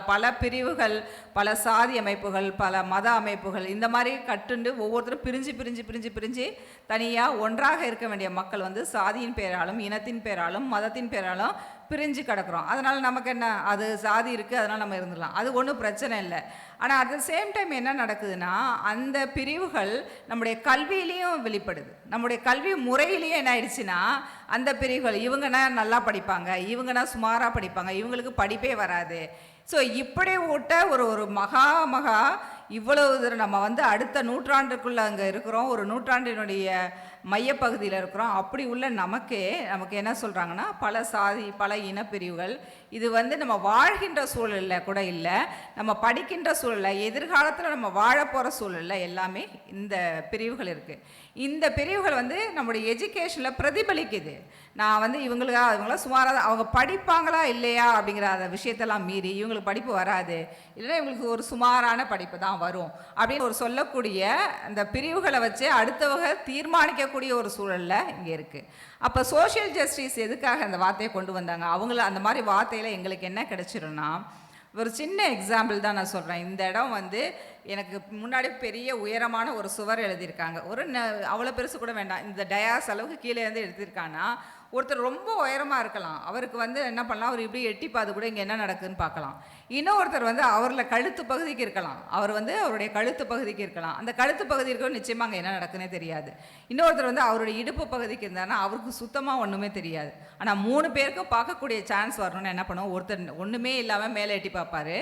பல பிரிவுகள், பல சாதி அமைப்புகள், பல மத அமைப்புகள், இந்த மாதிரி கட்டுண்டு ஒவ்வொருத்தரும் பிரிஞ்சு தனியாக ஒன்றாக இருக்க வேண்டிய மக்கள் வந்து சாதியின் பேராலும், இனத்தின் பேராலும், மதத்தின் பேராலும் பிரிஞ்சு கிடக்கிறோம். அதனால் நமக்கு என்ன, அது சாதி இருக்குது அதனால் நம்ம இருந்துடலாம், அது ஒன்றும் பிரச்சனை இல்லை. ஆனால் அட் த சேம் டைம் என்ன நடக்குதுன்னா, அந்த பிரிவுகள் நம்முடைய கல்வியிலையும் வெளிப்படுது. நம்முடைய கல்வி முறையிலையும் என்ன ஆயிடுச்சுன்னா, அந்த பிரிவுகள் இவங்கன்னா நல்லா படிப்பாங்க, இவங்கன்னா சுமாராக படிப்பாங்க, இவங்களுக்கு படிப்பே வராது. ஸோ இப்படி விட்ட ஒரு மகா இவ்வளவு நம்ம வந்து அடுத்த நூற்றாண்டுக்குள்ளே அங்கே இருக்கிறோம், ஒரு நூற்றாண்டினுடைய மையப்பகுதியில் இருக்கிறோம். அப்படி உள்ள நமக்கு என்ன சொல்கிறாங்கன்னா, பல சாதி, பல இனப்பிரிவுகள். இது வந்து நம்ம வாழ்கின்ற சூழலில் கூட இல்லை, நம்ம படிக்கின்ற சூழலில், எதிர்காலத்தில் நம்ம வாழப்போகிற சூழலில் எல்லாமே இந்த பிரிவுகள் இருக்குது. இந்த பிரிவுகள் வந்து நம்முடைய எஜுகேஷனில் பிரதிபலிக்குது. நான் வந்து இவங்களாம் சுமாராக அவங்க படிப்பாங்களா இல்லையா அப்படிங்கிற அந்த விஷயத்தெல்லாம் மீறி இவங்களுக்கு படிப்பு வராது, இல்லைன்னா இவங்களுக்கு ஒரு சுமாரான படிப்பு தான் வரும் அப்படின்னு ஒரு சொல்லக்கூடிய அந்த பிரிவுகளை வச்சு அடுத்தவங்க தீர்மானிக்கக்கூடிய ஒரு சூழலில் இங்கே இருக்குது. அப்போ சோஷியல் ஜஸ்டிஸ் எதுக்காக அந்த வார்த்தையை கொண்டு வந்தாங்க? அவங்கள அந்த மாதிரி வார்த்தையில் எங்களுக்கு என்ன கிடைச்சிரும்னா, ஒரு சின்ன எக்ஸாம்பிள் தான் நான் சொல்கிறேன். இந்த இடம் வந்து எனக்கு முன்னாடி பெரிய உயரமான ஒரு சுவர் எழுதியிருக்காங்க. அவ்வளோ பெருசு கூட வேண்டாம், இந்த டயாஸ் அளவுக்கு கீழே இருந்து எழுதியிருக்காங்கன்னா ஒருத்தர் ரொம்ப உயரமாக இருக்கலாம், அவருக்கு வந்து என்ன பண்ணலாம், அவர் இப்படி எட்டி பார்த்து கூட இங்கே என்ன நடக்குதுன்னு பார்க்கலாம். இன்னொருத்தர் வந்து அவரில் கழுத்து பகுதிக்கு இருக்கலாம், அவர் வந்து அவருடைய கழுத்து பகுதிக்கு இருக்கலாம், அந்த கழுத்து பகுதி இருக்க நிச்சயமாக அங்கே என்ன நடக்குன்னே தெரியாது. இன்னொருத்தர் வந்து அவருடைய இடுப்பு பகுதிக்கு இருந்தாருன்னா அவருக்கு சுத்தமாக ஒன்றுமே தெரியாது. ஆனால் 3 பேருக்கும் பார்க்கக்கூடிய சான்ஸ் வரணும்னு என்ன பண்ணுவோம், ஒருத்தர் ஒன்றுமே இல்லாமல் மேலே எட்டி பார்ப்பாரு,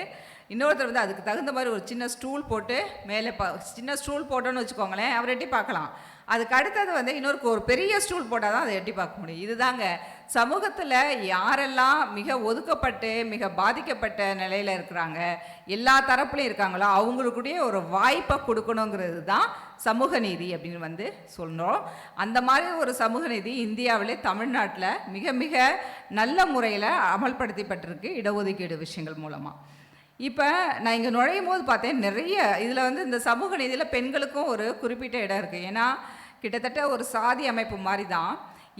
இன்னொருத்தர் வந்து அதுக்கு தகுந்த மாதிரி ஒரு சின்ன ஸ்டூல் போட்டு மேலே சின்ன ஸ்டூல் போட்டோன்னு வச்சுக்கோங்களேன், அவர் எட்டி பார்க்கலாம். அதுக்கு அடுத்தது வந்து இன்னொருக்கு ஒரு பெரிய ஸ்டூல் போட்டால் தான் அதை எட்டி பார்க்க முடியும். இதுதாங்க சமூகத்தில் யாரெல்லாம் மிக ஒதுக்கப்பட்டு மிக பாதிக்கப்பட்ட நிலையில் இருக்கிறாங்க, எல்லா தரப்புலையும் இருக்காங்களோ அவங்களுக்குடைய ஒரு வாய்ப்பை கொடுக்கணுங்கிறது தான் சமூக நீதி அப்படின்னு வந்து சொல்கிறோம். அந்த மாதிரி ஒரு சமூக நீதி இந்தியாவிலே தமிழ்நாட்டில் மிக மிக நல்ல முறையில் அமல்படுத்தப்பட்டிருக்கு இடஒதுக்கீடு விஷயங்கள் மூலமாக. இப்போ நான் இங்கே நுழையும் போது பார்த்தேன், நிறைய இதில் வந்து இந்த சமூக நீதியில் பெண்களுக்கும் ஒரு குறிப்பிட்ட இடம் இருக்குது. ஏன்னா கிட்டத்தட்ட ஒரு சாதி அமைப்பு மாதிரி தான்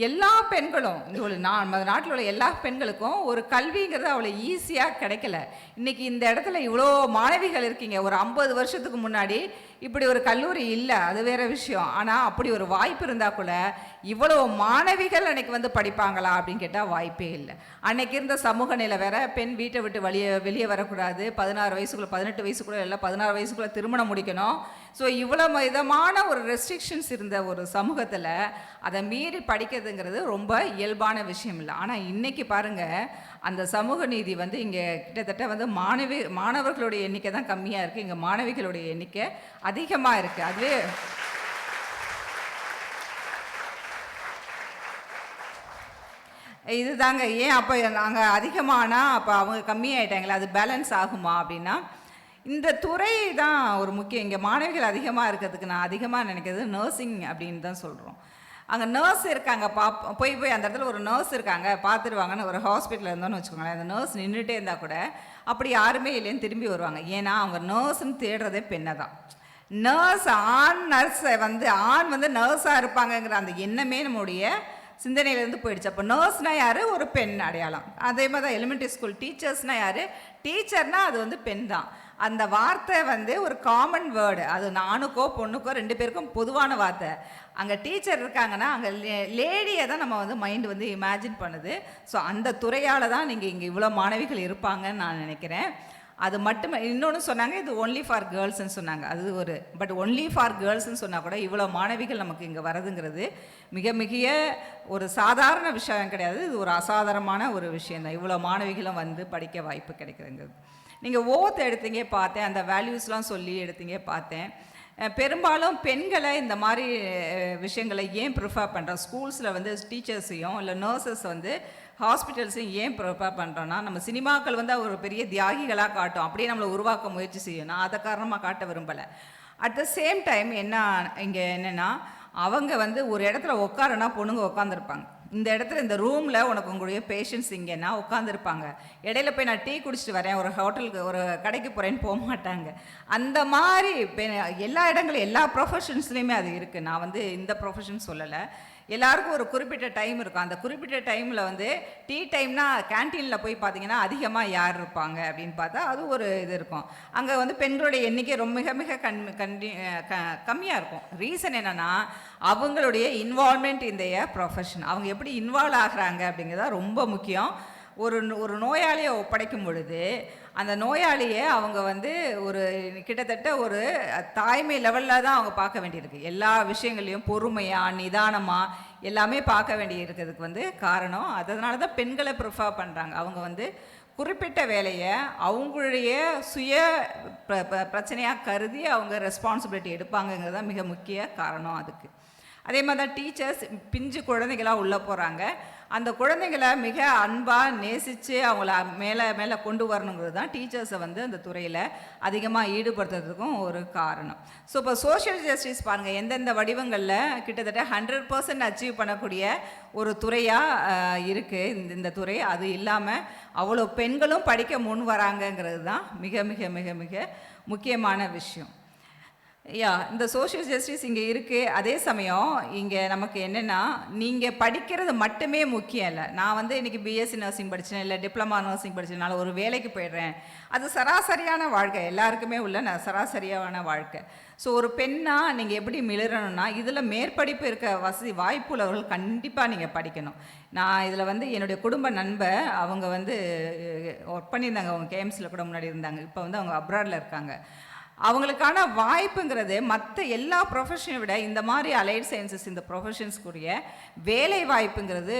எல்லா பெண்களும் நம்ம நாட்டில் உள்ள எல்லா பெண்களுக்கும் ஒரு கல்விங்கிறது அவ்வளோ ஈஸியாக கிடைக்கல. இன்றைக்கி இந்த இடத்துல இவ்வளோ மாணவிகள் இருக்கீங்க. ஒரு 50 வருஷத்துக்கு முன்னாடி இப்படி ஒரு கல்லூரி இல்லை, அது வேறு விஷயம். ஆனால் அப்படி ஒரு வாய்ப்பு இருந்தால் கூட இவ்வளோ மாணவிகள் அன்றைக்கி வந்து படிப்பாங்களா அப்படின்னு கேட்டால் வாய்ப்பே இல்லை. அன்றைக்கி இருந்த சமூக நிலை வேற, பெண் வீட்டை விட்டு வெளியே வரக்கூடாது, 16 வயசுக்குள்ளே 18 வயசுக்குள்ளே இல்லை 16 வயசுக்குள்ளே திருமணம் முடிக்கணும். ஸோ இவ்வளோ விதமான ஒரு ரெஸ்ட்ரிக்ஷன்ஸ் இருந்த ஒரு சமூகத்தில் அதை மீறி படிக்கிறதுங்கிறது ரொம்ப இயல்பான விஷயம் இல்லை. ஆனால் இன்றைக்கி பாருங்கள், அந்த சமூக நீதி வந்து இங்கே கிட்டத்தட்ட வந்து மாணவர்களுடைய எண்ணிக்கை தான் கம்மியாக இருக்குது, இங்கே மாணவிகளுடைய எண்ணிக்கை அதிகமாக இருக்குது. அதுவே இதுதாங்க ஏன் அப்போ நாங்கள் அதிகமானால் அப்போ அவங்க கம்மியாயிட்டாங்களே, அது பேலன்ஸ் ஆகுமா அப்படின்னா இந்த துறை தான் ஒரு முக்கியம். இங்கே மாணவிகள் அதிகமாக இருக்கிறதுக்கு நான் அதிகமாக நினைக்கிறது நர்சிங் அப்படின்னு தான் சொல்கிறோம். அங்கே நர்ஸ் இருக்காங்க, போய் அந்த இடத்துல ஒரு நர்ஸ் இருக்காங்க பார்த்துருவாங்கன்னு ஒரு ஹாஸ்பிட்டலில் இருந்தோன்னு வச்சுக்கோங்களேன், அந்த நர்ஸ் நின்றுட்டே இருந்தால் கூட அப்படி யாருமே இல்லைன்னு திரும்பி வருவாங்க. ஏன்னா அவங்க நர்ஸ்ன்னு தேடுறதே பெண்ணை தான். நர்ஸ் ஆண் வந்து நர்ஸாக இருப்பாங்கங்கிற அந்த எண்ணமே நம்முடைய சிந்தனையிலேருந்து போயிடுச்சு. அப்போ நர்ஸ்னால் யார், ஒரு பெண் அடையாளம். அதே மாதிரி தான் எலிமெண்ட்ரி ஸ்கூல் டீச்சர்ஸ்னால் யார், டீச்சர்னால் அது வந்து பெண் தான். அந்த வார்த்தை வந்து ஒரு காமன் வேர்டு, அது ஆணுக்கோ பொண்ணுக்கோ 2 பேருக்கும் பொதுவான வார்த்தை. அங்கே டீச்சர் இருக்காங்கன்னா அங்கே லேடியை தான் நம்ம வந்து மைண்டு வந்து இமேஜின் பண்ணுது. ஸோ அந்த துறையால் தான் நீங்கள் இங்கே இவ்வளோ மாணவிகள் இருப்பாங்கன்னு நான் நினைக்கிறேன். அது மட்டுமே இன்னொன்று சொன்னாங்க, இது ஒன்லி ஃபார் கேர்ள்ஸ்ன்னு சொன்னாங்க. அது ஒரு பட் ஒன்லி ஃபார் கேர்ள்ஸ்ன்னு சொன்னால் கூட இவ்வளோ மாணவிகள் நமக்கு இங்கே வரதுங்கிறது மிக மிக ஒரு சாதாரண விஷயம் கிடையாது, இது ஒரு அசாதாரணமான ஒரு விஷயந்தான். இவ்வளோ மாணவிகளும் வந்து படிக்க வாய்ப்பு கிடைக்குதுங்கிறது. நீங்கள் ஓத் எடுத்தீங்க பார்த்தேன், அந்த வேல்யூஸ்லாம் சொல்லி எடுத்தீங்க பார்த்தேன். பெரும்பாலும் பெண்களை இந்த மாதிரி விஷயங்களை ஏன் ப்ரிஃபர் பண்ணுறோம், ஸ்கூல்ஸில் வந்து டீச்சர்ஸையும் இல்லை நர்சஸ் வந்து ஹாஸ்பிட்டல்ஸையும் ஏன் ப்ரிஃபர் பண்ணுறோன்னா, நம்ம சினிமாக்கள் வந்து ஒரு பெரிய தியாகிகளாக காட்டும், அப்படியே நம்மளை உருவாக்க முயற்சி செய்யும். நான் அதை காரணமாக காட்ட விரும்பலை. அட் த சேம் டைம் இங்கே என்னென்னா, அவங்க வந்து ஒரு இடத்துல உட்காரனா பொண்ணுங்க உட்காந்துருப்பாங்க. இந்த இடத்துல இந்த ரூமில் உனக்கு உங்களுடைய பேஷண்ட்ஸ் இங்கேன்னா உட்காந்துருப்பாங்க. இடையில போய் நான் டீ குடிச்சிட்டு வரேன், ஒரு ஹோட்டலுக்கு ஒரு கடைக்கு போகிறேன்னு போக மாட்டாங்க. அந்த மாதிரி எல்லா இடங்களும் எல்லா ப்ரொஃபஷன்ஸ்லேயுமே அது இருக்குது. நான் வந்து இந்த ப்ரொஃபஷன் சொல்லலை, எல்லாருக்கும் ஒரு குறிப்பிட்ட டைம் இருக்கும். அந்த குறிப்பிட்ட டைமில் வந்து டீ டைம்னா கேன்டீனில் போய் பார்த்தீங்கன்னா அதிகமாக யார் இருப்பாங்க அப்படின்னு பார்த்தா அது ஒரு இது இருக்கும். அங்கே வந்து பெண்களுடைய எண்ணிக்கை ரொம்ப மிக மிக கம்மியாக இருக்கும். ரீசன் என்னென்னா, அவங்களுடைய இன்வால்மெண்ட் இந்த ப்ரொஃபஷன், அவங்க எப்படி இன்வால்வ் ஆகிறாங்க அப்படிங்கிறதா ரொம்ப முக்கியம். ஒரு நோயாளியை ஒப்படைக்கும் பொழுது அந்த நோயாளியை அவங்க வந்து ஒரு கிட்டத்தட்ட ஒரு தாய்மை லெவலில் தான் அவங்க பார்க்க வேண்டியிருக்கு. எல்லா விஷயங்களையும் பொறுமையாக நிதானமாக எல்லாமே பார்க்க வேண்டி இருக்கிறதுக்கு வந்து காரணம் அதனால தான் பெண்களை ப்ரிஃபர் பண்ணுறாங்க. அவங்க வந்து குறிப்பிட்ட வேலையை அவங்களுடைய சுய பிரச்சனையாக கருதி அவங்க ரெஸ்பான்சிபிலிட்டி எடுப்பாங்கங்கிறது தான் மிக முக்கிய காரணம் அதுக்கு. அதே மாதிரி தான் டீச்சர்ஸ் பிஞ்சு குழந்தைகளாக உள்ளே போகிறாங்க. அந்த குழந்தைங்களை மிக அன்பாக நேசித்து அவங்கள மேலே கொண்டு வரணுங்கிறது தான் டீச்சர்ஸை வந்து அந்த துறையில் அதிகமாக ஈடுபடுத்துறதுக்கும் ஒரு காரணம். ஸோ இப்போ சோஷியல் ஜஸ்டிஸ் பாருங்கள், எந்தெந்த வடிவங்களில் கிட்டத்தட்ட 100% அச்சீவ் பண்ணக்கூடிய ஒரு துறையாக இருக்குது இந்த துறை. அது இல்லாமல் அவ்வளோ பெண்களும் படிக்க முன் வராங்கங்கிறது தான் மிக மிக மிக மிக முக்கியமான விஷயம். இந்த சோஷியல் ஜஸ்டிஸ் இங்கே இருக்குது. அதே சமயம் இங்கே நமக்கு என்னென்னா, நீங்கள் படிக்கிறது மட்டுமே முக்கியம் இல்லை. நான் வந்து இன்றைக்கி பிஎஸ்சி நர்சிங் படித்தேன், இல்லை டிப்ளமா நர்சிங் படித்ததுனால ஒரு வேலைக்கு போயிடுறேன். அது சராசரியான வாழ்க்கை, எல்லாருக்குமே உள்ள சராசரியான வாழ்க்கை. ஸோ ஒரு பெண்ணாக நீங்கள் எப்படி மிளறணும்னா, இதில் மேற்படிப்பு இருக்க வாய்ப்பு உள்ளவர்கள் கண்டிப்பாக நீங்கள் படிக்கணும். நான் இதில் வந்து என்னுடைய குடும்ப நண்பர் அவங்க வந்து ஒர்க் பண்ணியிருந்தாங்க, அவங்க கேஎம்ஸில் கூட முன்னாடி இருந்தாங்க. இப்போ வந்து அவங்க அப்ராடில் இருக்காங்க. அவங்களுக்கான வாய்ப்புங்கிறது மற்ற எல்லா ப்ரொஃபஷனை விட இந்த மாதிரி அலைட் சயின்சஸ் இந்த ப்ரொஃபஷன்ஸ்க்குரிய வேலை வாய்ப்புங்கிறது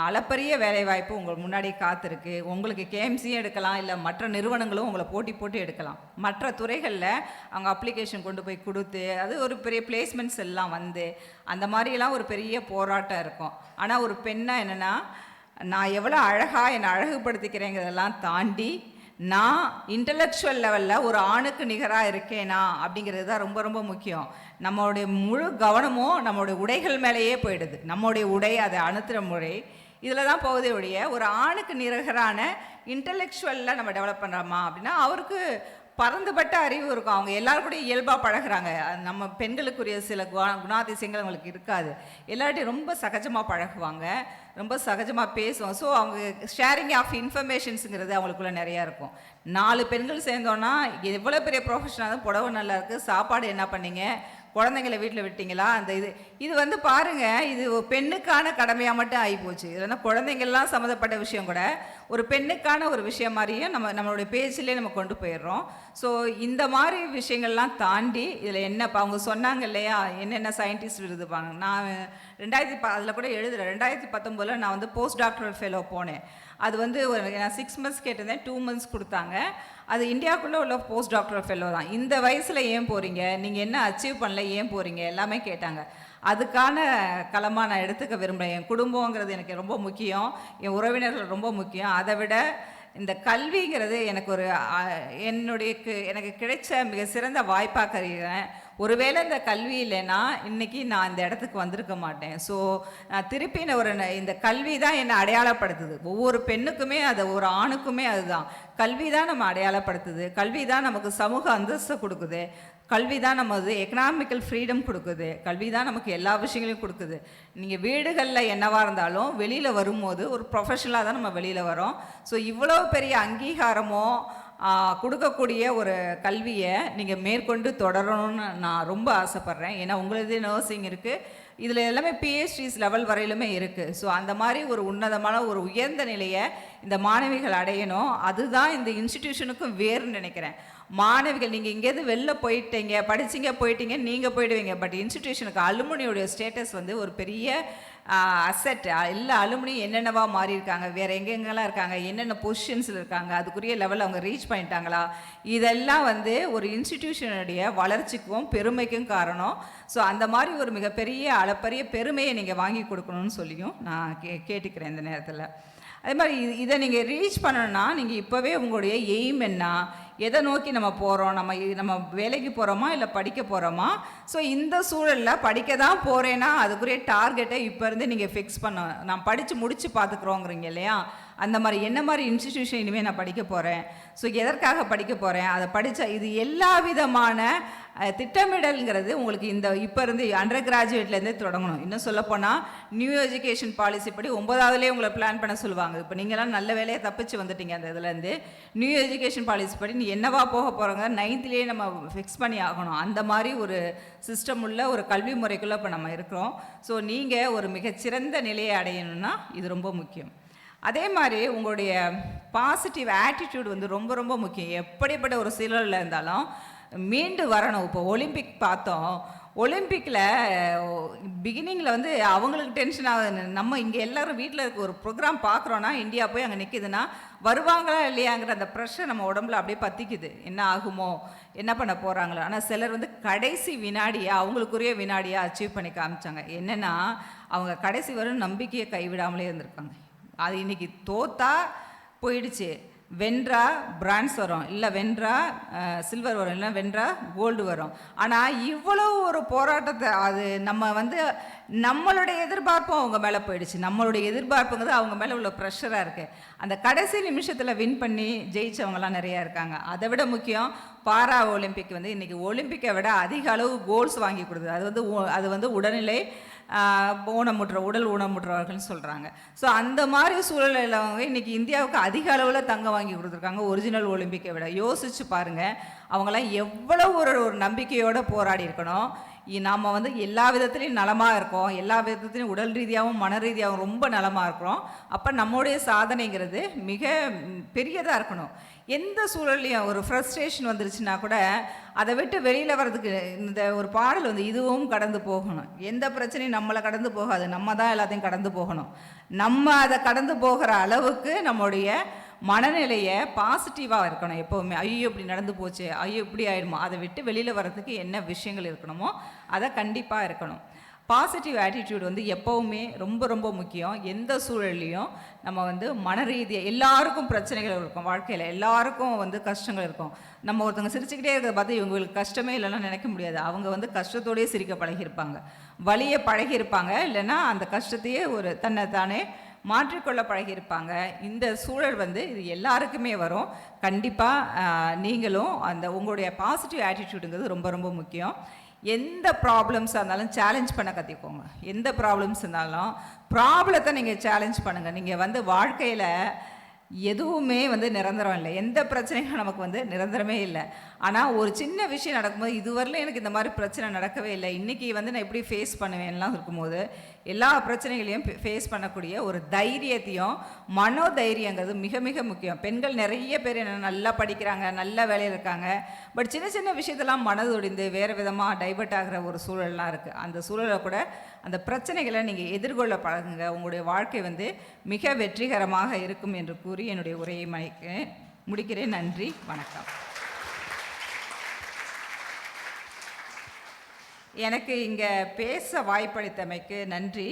அளப்பரிய வேலை வாய்ப்பு உங்கள் முன்னாடி காத்திருக்கு. உங்களுக்கு கேஎம்சியும் எடுக்கலாம், இல்லை மற்ற நிறுவனங்களும் உங்களை போட்டு எடுக்கலாம். மற்ற துறைகளில் அவங்க அப்ளிகேஷன் கொண்டு போய் கொடுத்து அது ஒரு பெரிய பிளேஸ்மெண்ட்ஸ் எல்லாம் வந்து அந்த மாதிரிலாம் ஒரு பெரிய போராட்டம் இருக்கும். ஆனால் ஒரு பெண்ணாக என்னென்னா, நான் எவ்வளோ அழகாக என்னை அழகுபடுத்திக்கிறேங்கிறதெல்லாம் தாண்டி நான் இன்டலெக்சுவல் லெவலில் ஒரு ஆணுக்கு நிகராக இருக்கேனா அப்படிங்கிறது தான் ரொம்ப ரொம்ப முக்கியம். நம்மளுடைய முழு கவனமும் நம்மளுடைய உடைகள் மேலேயே போயிடுது. நம்மளுடைய உடை, அதை அணுத்துகிற முறை இதில் தான் போகுதே ஒழிய ஒரு ஆணுக்கு நிகரான இன்டலெக்சுவலில் நம்ம டெவலப் பண்ணுறோமா அப்படின்னா அவருக்கு பரந்துபட்ட அறிவு இருக்கும். அவங்க எல்லாரும் கூட இயல்பாக பழகுறாங்க. நம்ம பெண்களுக்குரிய சில குணாதிசயங்கள் அவங்களுக்கு இருக்காது. எல்லார்ட்டையும் ரொம்ப சகஜமாக பழகுவாங்க, ரொம்ப சகஜமாக பேசுவோம். ஸோ அவங்க ஷேரிங் ஆஃப் இன்ஃபர்மேஷன்ஸுங்கிறது அவங்களுக்குள்ள நிறையா இருக்கும். 4 பெண்கள் சேர்ந்தோன்னா எவ்வளோ பெரிய ப்ரொஃபஷனாக புடவை நல்லா இருக்குது, சாப்பாடு என்ன பண்ணீங்க, குழந்தைங்களை வீட்டில் விட்டீங்களா, அந்த இது வந்து பாருங்கள், இது பெண்ணுக்கான கடமையாக மட்டும் ஆகிப்போச்சு. இல்லைன்னா குழந்தைங்கள்லாம் சம்மந்தப்பட்ட விஷயம் கூட ஒரு பெண்ணுக்கான ஒரு விஷயம் மாதிரியும் நம்மளுடைய பேச்சிலே நம்ம கொண்டு போயிடுறோம். ஸோ இந்த மாதிரி விஷயங்கள்லாம் தாண்டி இதில் என்னப்பா அவங்க சொன்னாங்க இல்லையா, என்னென்ன சயின்டிஸ்ட் விருதுப்பாங்க. நான் அதில் கூட எழுதுகிறேன், 2019 நான் வந்து போஸ்ட் டாக்டரல் ஃபெலோ போனேன். அது வந்து நான் 6 months கேட்டிருந்தேன், 2 months கொடுத்தாங்க. அது இந்தியாவுக்குள்ளே உள்ள போஸ்ட் டாக்டரல் ஃபெலோ தான். இந்த வயசில் ஏன் போகிறீங்க, நீங்கள் என்ன அச்சீவ் பண்ணல, ஏன் போகிறீங்க, எல்லாமே கேட்டாங்க. அதுக்கான களமாக நான் எடுத்துக்க விரும்புகிறேன். என் குடும்பங்கிறது எனக்கு ரொம்ப முக்கியம், என் உறவினர்கள் ரொம்ப முக்கியம். அதை விட இந்த கல்விங்கிறது எனக்கு எனக்கு கிடைச்ச மிக சிறந்த வாய்ப்பாக கருதுகிறேன். ஒருவேளை இந்த கல்வி இல்லைன்னா இன்றைக்கி நான் இந்த இடத்துக்கு வந்திருக்க மாட்டேன். ஸோ நான் திருப்பி இந்த கல்வி தான் என்னை அடையாளப்படுத்துது. ஒவ்வொரு பெண்ணுக்குமே அது, ஒரு ஆணுக்குமே அதுதான். கல்வி தான் நம்ம அடையாளப்படுத்துது. கல்வி தான் நமக்கு சமூக அந்தஸ்து கொடுக்குது. கல்வி தான் நமது எக்கனாமிக்கல் ஃப்ரீடம் கொடுக்குது. கல்வி தான் நமக்கு எல்லா விஷயங்களையும் கொடுக்குது. நீங்கள் வீடுகளில் என்னவாக இருந்தாலும் வெளியில் வரும்போது ஒரு ப்ரொஃபஷனலாக தான் நம்ம வெளியில் வரோம். ஸோ இவ்வளோ பெரிய அங்கீகாரமோ கொடுக்கக்கூடிய ஒரு கல்வியை நீங்கள் மேற்கொண்டு தொடரணும்னு நான் ரொம்ப ஆசைப்பட்றேன். ஏன்னா உங்களது நர்சிங் இருக்குது, இதில் எல்லாமே பிஹெச்டிஸ் லெவல் வரையிலுமே இருக்குது. ஸோ அந்த மாதிரி ஒரு உன்னதமான ஒரு உயர்ந்த நிலையை இந்த மாணவிகள் அடையணும். அதுதான் இந்த இன்ஸ்டிடியூஷனுக்கும் வேறுன்னு நினைக்கிறேன். மாணவிகள் நீங்கள் இங்கேருந்து வெளில போயிட்டீங்க, போயிட்டீங்க, நீங்கள் போயிடுவீங்க. பட் இன்ஸ்டிடியூஷனுக்கு அலுமினியோடைய ஸ்டேட்டஸ் வந்து ஒரு பெரிய அசெட். எல்லா அலுமினியும் என்னென்னவா மாறி இருக்காங்க, வேறு எங்கெங்கெல்லாம் இருக்காங்க, என்னென்ன பொசிஷன்ஸில் இருக்காங்க, அதுக்குரிய லெவலில் அவங்க ரீச் பண்ணிட்டாங்களா, இதெல்லாம் வந்து ஒரு இன்ஸ்டிடியூஷனுடைய வளர்ச்சிக்கும் பெருமைக்கும் காரணம். ஸோ அந்த மாதிரி ஒரு மிகப்பெரிய அளப்பரிய பெருமையை நீங்கள் வாங்கி கொடுக்கணும்னு சொல்லியும் நான் கேட்டுக்கிறேன் இந்த நேரத்தில். அதே மாதிரி இதை நீங்கள் ரீச் பண்ணணும்னா நீங்கள் இப்போவே உங்களுடைய எய்ம் என்ன, எதை நோக்கி நம்ம போகிறோம், நம்ம வேலைக்கு போகிறோமா இல்லை படிக்க போகிறோமா. ஸோ இந்த சூழலில் படிக்க தான் போகிறேன்னா அதுக்குரிய டார்கெட்டை இப்போ இருந்து நீங்கள் ஃபிக்ஸ் பண்ணணும். நான் படித்து முடித்து பார்த்துக்குறோங்கிறீங்க இல்லையா, அந்த மாதிரி என்ன மாதிரி இன்ஸ்டிடியூஷன் இனிமேல் நான் படிக்க போகிறேன், ஸோ எதற்காக படிக்க போகிறேன், அதை படித்தா இது எல்லா விதமான திட்டமிடல்ங்கிறது உங்களுக்கு இந்த இப்போ இருந்து அண்டர் கிராஜுவேட்லேருந்தே தொடங்கணும். இன்னும் சொல்லப்போனால் நியூ எஜுகேஷன் பாலிசி படி 9ஆவதுலேயே உங்களை பிளான் பண்ண சொல்லுவாங்க. இப்போ நீங்களாம் நல்ல வேலையை தப்பிச்சு வந்துட்டீங்க. அந்த இதுலேருந்து நியூ எஜுகேஷன் பாலிசி படி நீ என்னவா போக போகிறோங்க 9th நம்ம ஃபிக்ஸ் பண்ணி ஆகணும். அந்த மாதிரி ஒரு சிஸ்டம் உள்ள ஒரு கல்வி முறைக்குள்ளே இப்போ நம்ம இருக்கிறோம். ஸோ நீங்கள் ஒரு மிகச்சிறந்த நிலையை அடையணும்னா இது ரொம்ப முக்கியம். அதே மாதிரி உங்களுடைய பாசிட்டிவ் ஆட்டிடியூட் வந்து ரொம்ப ரொம்ப முக்கியம். எப்படிப்பட்ட ஒரு சூழலில் இருந்தாலும் மீண்டு வரணும். இப்போ ஒலிம்பிக் பார்த்தோம், ஒலிம்பிக்கில் பிகினிங்கில் வந்து அவங்களுக்கு டென்ஷன் ஆகுது. நம்ம இங்கே எல்லோரும் வீட்டில் இருக்க ஒரு ப்ரோக்ராம் பார்க்குறோன்னா இந்தியா போய் அங்கே நிற்கிதுன்னா வருவாங்களா இல்லையாங்கிற அந்த ப்ரெஷர் நம்ம உடம்புல அப்படியே பற்றிக்குது. என்ன ஆகுமோ, என்ன பண்ண போகிறாங்களோ. ஆனால் சிலர் வந்து கடைசி வினாடியாக அவங்களுக்குரிய வினாடியாக அச்சீவ் பண்ணி காமிச்சாங்க. என்னென்னா அவங்க கடைசி வரும் நம்பிக்கையை கைவிடாமலே இருந்திருக்காங்க. அது இன்றைக்கி தோத்தா போயிடுச்சு, வென்றா பிரான்ஸ் வரும், இல்லை வென்றா சில்வர் வரும், இல்லை வென்றா கோல்டு வரும். ஆனால் இவ்வளோ ஒரு போராட்டத்தை அது நம்ம வந்து நம்மளுடைய எதிர்பார்ப்பும் அவங்க மேலே போயிடுச்சு. நம்மளுடைய எதிர்பார்ப்புங்கிறது அவங்க மேலே உள்ள ப்ரெஷராக இருக்குது. அந்த கடைசி நிமிஷத்தில் வின் பண்ணி ஜெயித்தவங்கலாம் நிறையா இருக்காங்க. அதை விட முக்கியம் பாரா ஒலிம்பிக் வந்து இன்றைக்கி ஒலிம்பிக்கை விட அதிக அளவு கோல்ஸ் வாங்கி கொடுக்குது. அது வந்து உடல்நிலை உடல் ஊனமுற்றவர்கள்னு சொல்கிறாங்க. ஸோ அந்த மாதிரி சூழலில் அவங்க இன்றைக்கி இந்தியாவுக்கு அதிக அளவில் தங்கம் வாங்கி கொடுத்துருக்காங்க ஒரிஜினல் ஒலிம்பிக்கை விட. யோசிச்சு பாருங்கள், அவங்களாம் எவ்வளோ ஒரு நம்பிக்கையோடு போராடி இருக்கணும். நாம் வந்து எல்லா விதத்துலேயும் நலமாக இருக்கோம், எல்லா விதத்துலேயும் உடல் ரீதியாகவும் மன ரீதியாகவும் ரொம்ப நலமாக இருக்கிறோம். அப்போ நம்முடைய சாதனைங்கிறது மிக பெரியதாக இருக்கணும். எந்த சூழல்லையும் ஒரு ஃப்ரஸ்ட்ரேஷன் வந்துருச்சுன்னா கூட அதை விட்டு வெளியில் வர்றதுக்கு இந்த ஒரு பாடல் வந்து இதுவும் கடந்து போகணும். எந்த பிரச்சனையும் நம்மளை கடந்து போகாது, நம்ம தான் எல்லாத்தையும் கடந்து போகணும். நம்ம அதை கடந்து போகிற அளவுக்கு நம்முடைய மனநிலையை பாசிட்டிவாக இருக்கணும் எப்போவுமே. ஐயோ இப்படி நடந்து போச்சு, ஐயோ இப்படி ஆயிடுமோ, அதை விட்டு வெளியில் வர்றதுக்கு என்ன விஷயங்கள் இருக்கணுமோ அதை கண்டிப்பாக இருக்கணும். பாசிட்டிவ் ஆட்டிடியூட் வந்து எப்போவுமே ரொம்ப ரொம்ப முக்கியம். எந்த சூழல்லையும் நம்ம வந்து மன ரீதியாக எல்லாருக்கும் பிரச்சனைகள் இருக்கும், வாழ்க்கையில் எல்லாருக்கும் வந்து கஷ்டங்கள் இருக்கும். நம்ம ஒருத்தவங்க சிரிச்சுக்கிட்டே இருக்கிறத பார்த்து இவங்களுக்கு கஷ்டமே இல்லைன்னா நினைக்க முடியாது. அவங்க வந்து கஷ்டத்தோடையே சிரிக்க பழகியிருப்பாங்க, வலியை பழகியிருப்பாங்க, இல்லைன்னா அந்த கஷ்டத்தையே ஒரு தன்னை தானே மாற்றிக்கொள்ள பழகியிருப்பாங்க. இந்த சூழல் வந்து இது எல்லாருக்குமே வரும். கண்டிப்பாக நீங்களும் அந்த உங்களுடைய பாசிட்டிவ் ஆட்டிடியூடுங்கிறது ரொம்ப ரொம்ப முக்கியம். எந்த ப்ராப்ளம்ஸாக இருந்தாலும் சேலஞ்ச் பண்ண கற்றுக்கோங்க. எந்த ப்ராப்ளம்ஸ் இருந்தாலும் ப்ராப்ளத்தை நீங்கள் சேலஞ்ச் பண்ணுங்கள். நீங்கள் வந்து வாழ்க்கையில் எதுவுமே வந்து நிரந்தரம் இல்லை, எந்த பிரச்சனையும் நமக்கு வந்து நிரந்தரமே இல்லை. ஆனால் ஒரு சின்ன விஷயம் நடக்கும்போது இதுவரையிலும் எனக்கு இந்த மாதிரி பிரச்சனை நடக்கவே இல்லை, இன்றைக்கி வந்து நான் எப்படி ஃபேஸ் பண்ணுவேன்லாம் இருக்கும்போது எல்லா பிரச்சனைகளையும் ஃபேஸ் பண்ணக்கூடிய ஒரு தைரியத்தையும் மனோதைரியங்கிறது மிக மிக முக்கியம். பெண்கள் நிறைய பேர் என்ன நல்லா படிக்கிறாங்க, நல்ல வேலையில் இருக்காங்க, பட் சின்ன சின்ன விஷயத்தெல்லாம் மனதொடிந்து வேறு விதமாக டைவர்ட் ஆகிற ஒரு சூழல்லாம் இருக்குது. அந்த சூழலை கூட அந்த பிரச்சனைகளை நீங்கள் எதிர்கொள்ள பழகுங்க. உங்களுடைய வாழ்க்கை வந்து மிக வெற்றிகரமாக இருக்கும் என்று கூறி என்னுடைய உரையை முடிக்கிறேன். நன்றி, வணக்கம். எனக்கு இங்கே பேச வாய்ப்பளித்தமைக்கு நன்றி.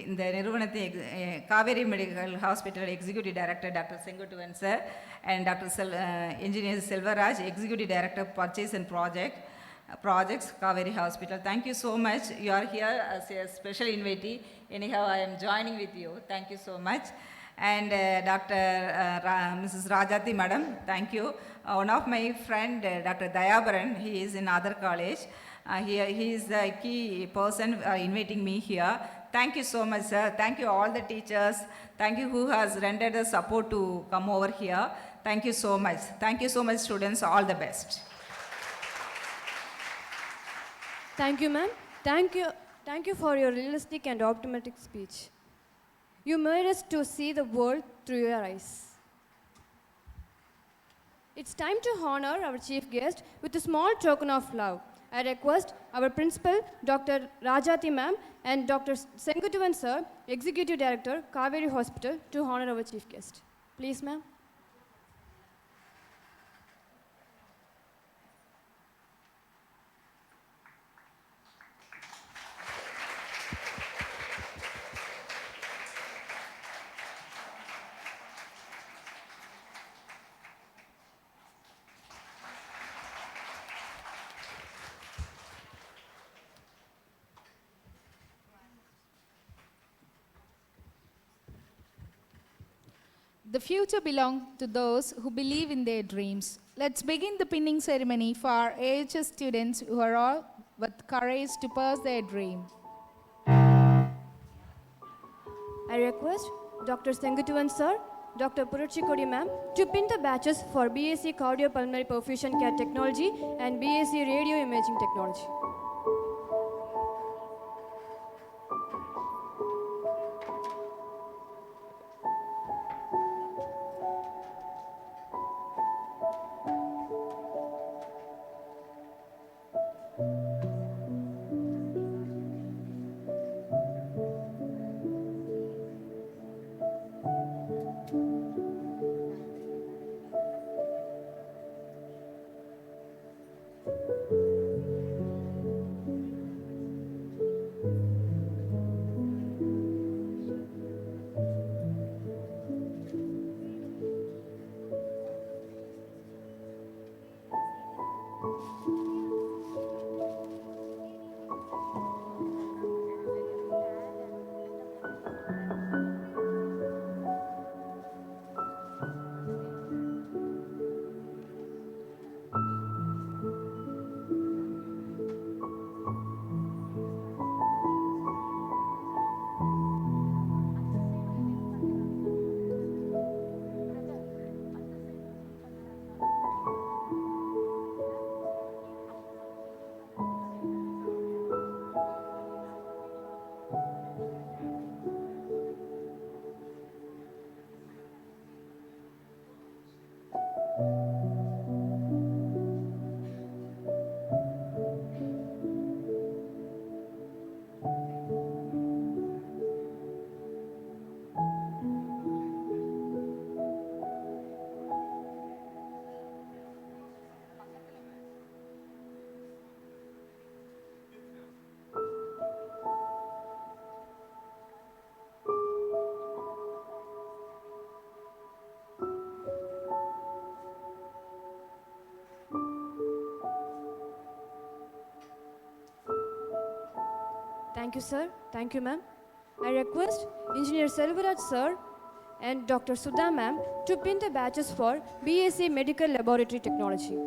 இந்த நிறுவனத்தை Kaveri medical hospital executive director doctor Senguttuvan sir and doctor engineer Selvaraj, executive director purchase and projects Kaveri Hospital. Thank you so much. You are here as a special invitee. Anyhow, I am joining with you. Thank you so much. And Mrs. Rajati Madam, thank you. One of my friend, Dr. Dayabaran, he is in other college. He is the key person inviting me here. Thank you so much, sir. Thank you all the teachers. Thank you who has rendered the support to come over here. Thank you so much. Thank you so much, students. All the best. Thank you, ma'am. Thank you for your realistic and optimistic speech. You made us to see the world through your eyes. It's time to honor our chief guest with a small token of love. I request our principal, Dr. Rajati ma'am, and Dr. Sengutuvan sir, Executive Director, Kaveri Hospital, to honor our chief guest. Please, ma'am. The future belongs to those who believe in their dreams. Let's begin the pinning ceremony for our AHS students who are all with courage to pursue their dream. I request Dr. Sengutuvan sir, Dr. Puruchikodi ma'am, to pin the batches for BSc Cardiopulmonary Perfusion Care Technology and BSc Radio Imaging Technology. Thank you, sir. Thank you, ma'am. I request Engineer Selvaraj, sir, and Dr. Sudha, ma'am, to pin the badges for BSc Medical Laboratory Technology.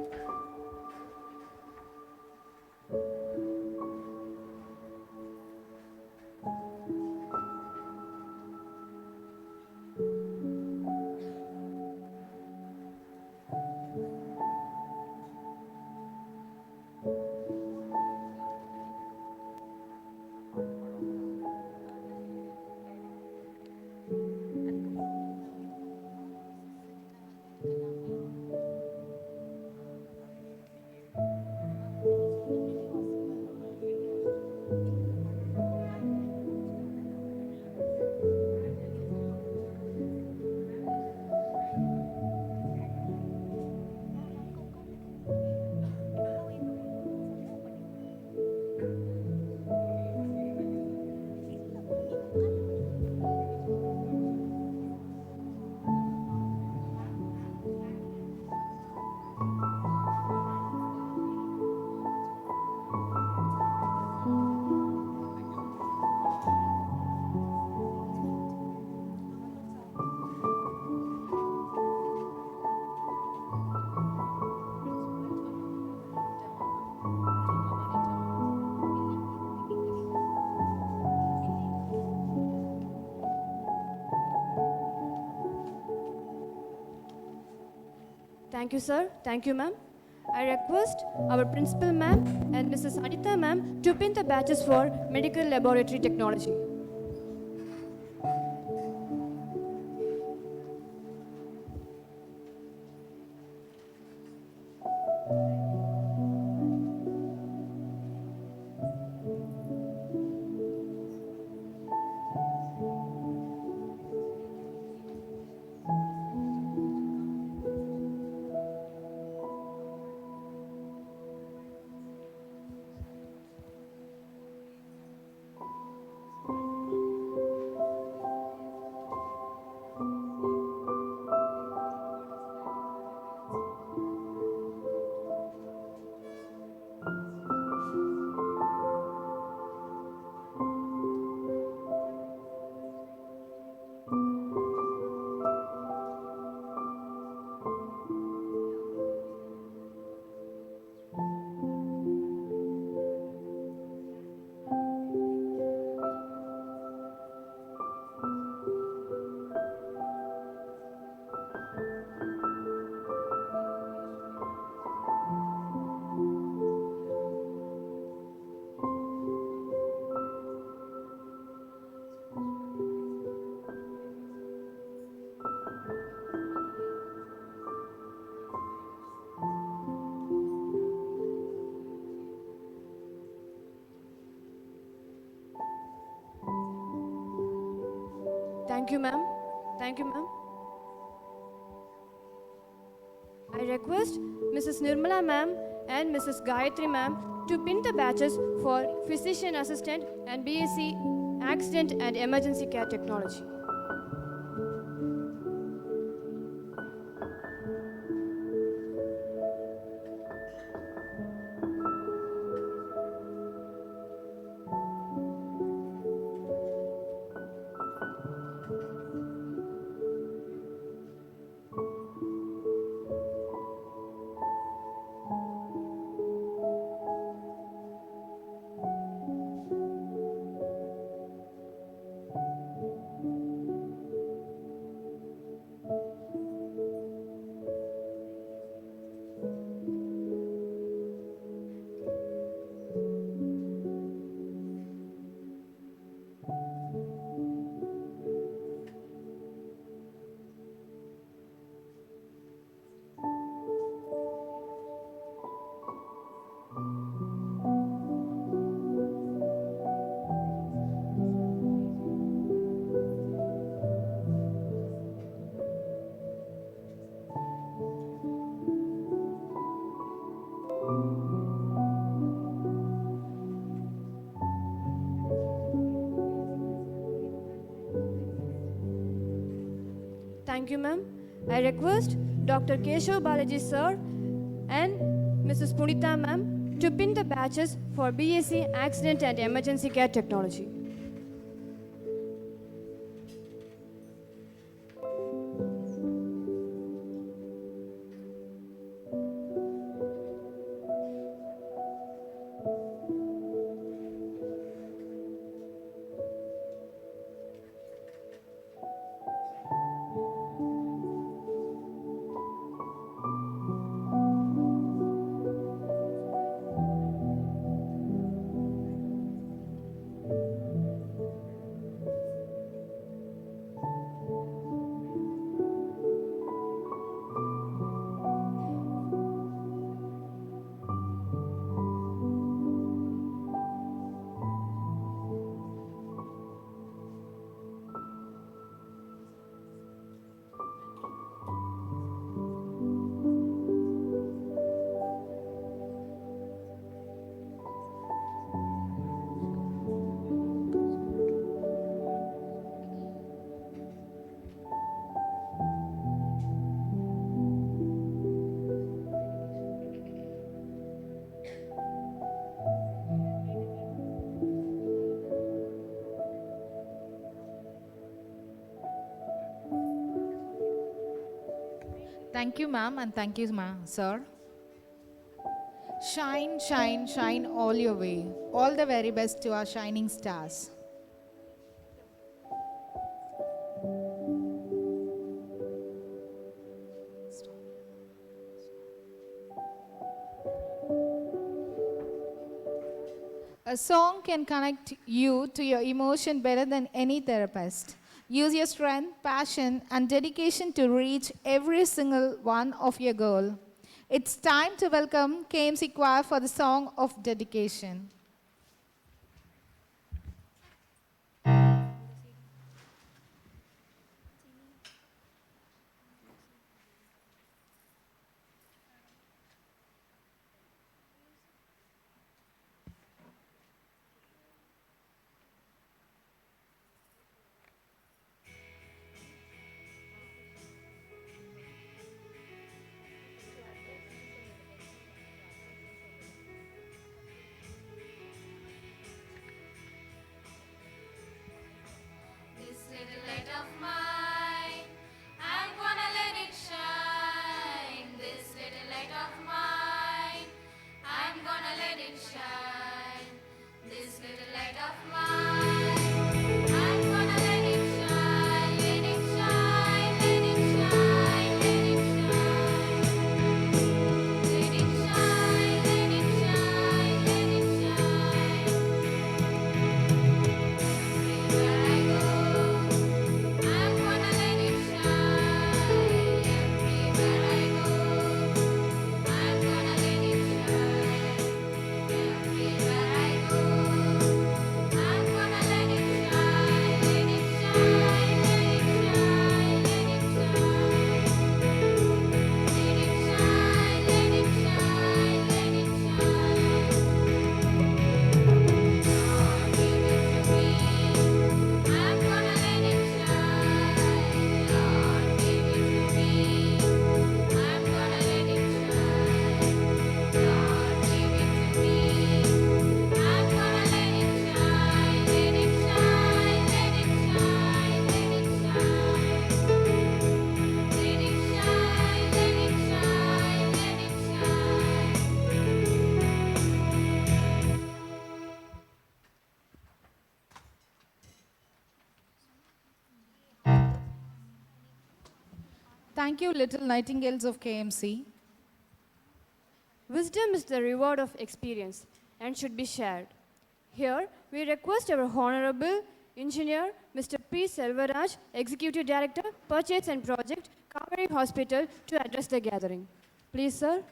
Thank you, sir. Thank you, ma'am. I request our principal, ma'am, and Mrs. Anita, ma'am, to pin the badges for Medical Laboratory Technology. Thank you, ma'am. Thank you, ma'am. I request Mrs. Nirmala, ma'am, and Mrs. Gayatri, ma'am, to pin the badges for Physician Assistant and BSc Accident and Emergency Care Technology. Thank you, ma'am. I request Dr. Keshav Balaji, sir, and Mrs. Punita, ma'am, to pin the badges for BSc Accident and Emergency Care Technology. Thank you, ma'am, and thank you, sir. Shine, shine, shine all your way. All the very best to our shining stars. A song can connect you to your emotion better than any therapist. Use your strength, passion, and dedication to reach every single one of your goal. It's time to welcome KMC Choir for the song of dedication. This little light of mine, I'm gonna let it shine. This little light of mine, I'm gonna let it shine. This little light of mine, I'm gonna let it shine. Let it shine, let it shine, let it shine. Let it shine, let it shine, let it shine. Everywhere I go, I'm gonna let it shine. Everywhere I go, I'm gonna let it shine. Everywhere I go, I'm gonna let it shine. Let it shine, let it shine, let it shine. Let it shine, let it shine, let it shine. Lord, give it to me. I'm gonna let it shine. Lord, give it to me. I'm gonna let it shine. Lord, give it to me. I'm gonna let it shine. Let it shine, let it shine, let it shine. Let it shine, let it shine, let it shine. Thank you, little nightingales of KMC. Wisdom is the reward of experience and should be shared. Here, we request our Honorable Engineer, Mr. P. Selvaraj, Executive Director, Purchase and Project, Kaveri Hospital, to address the gathering. Please, sir.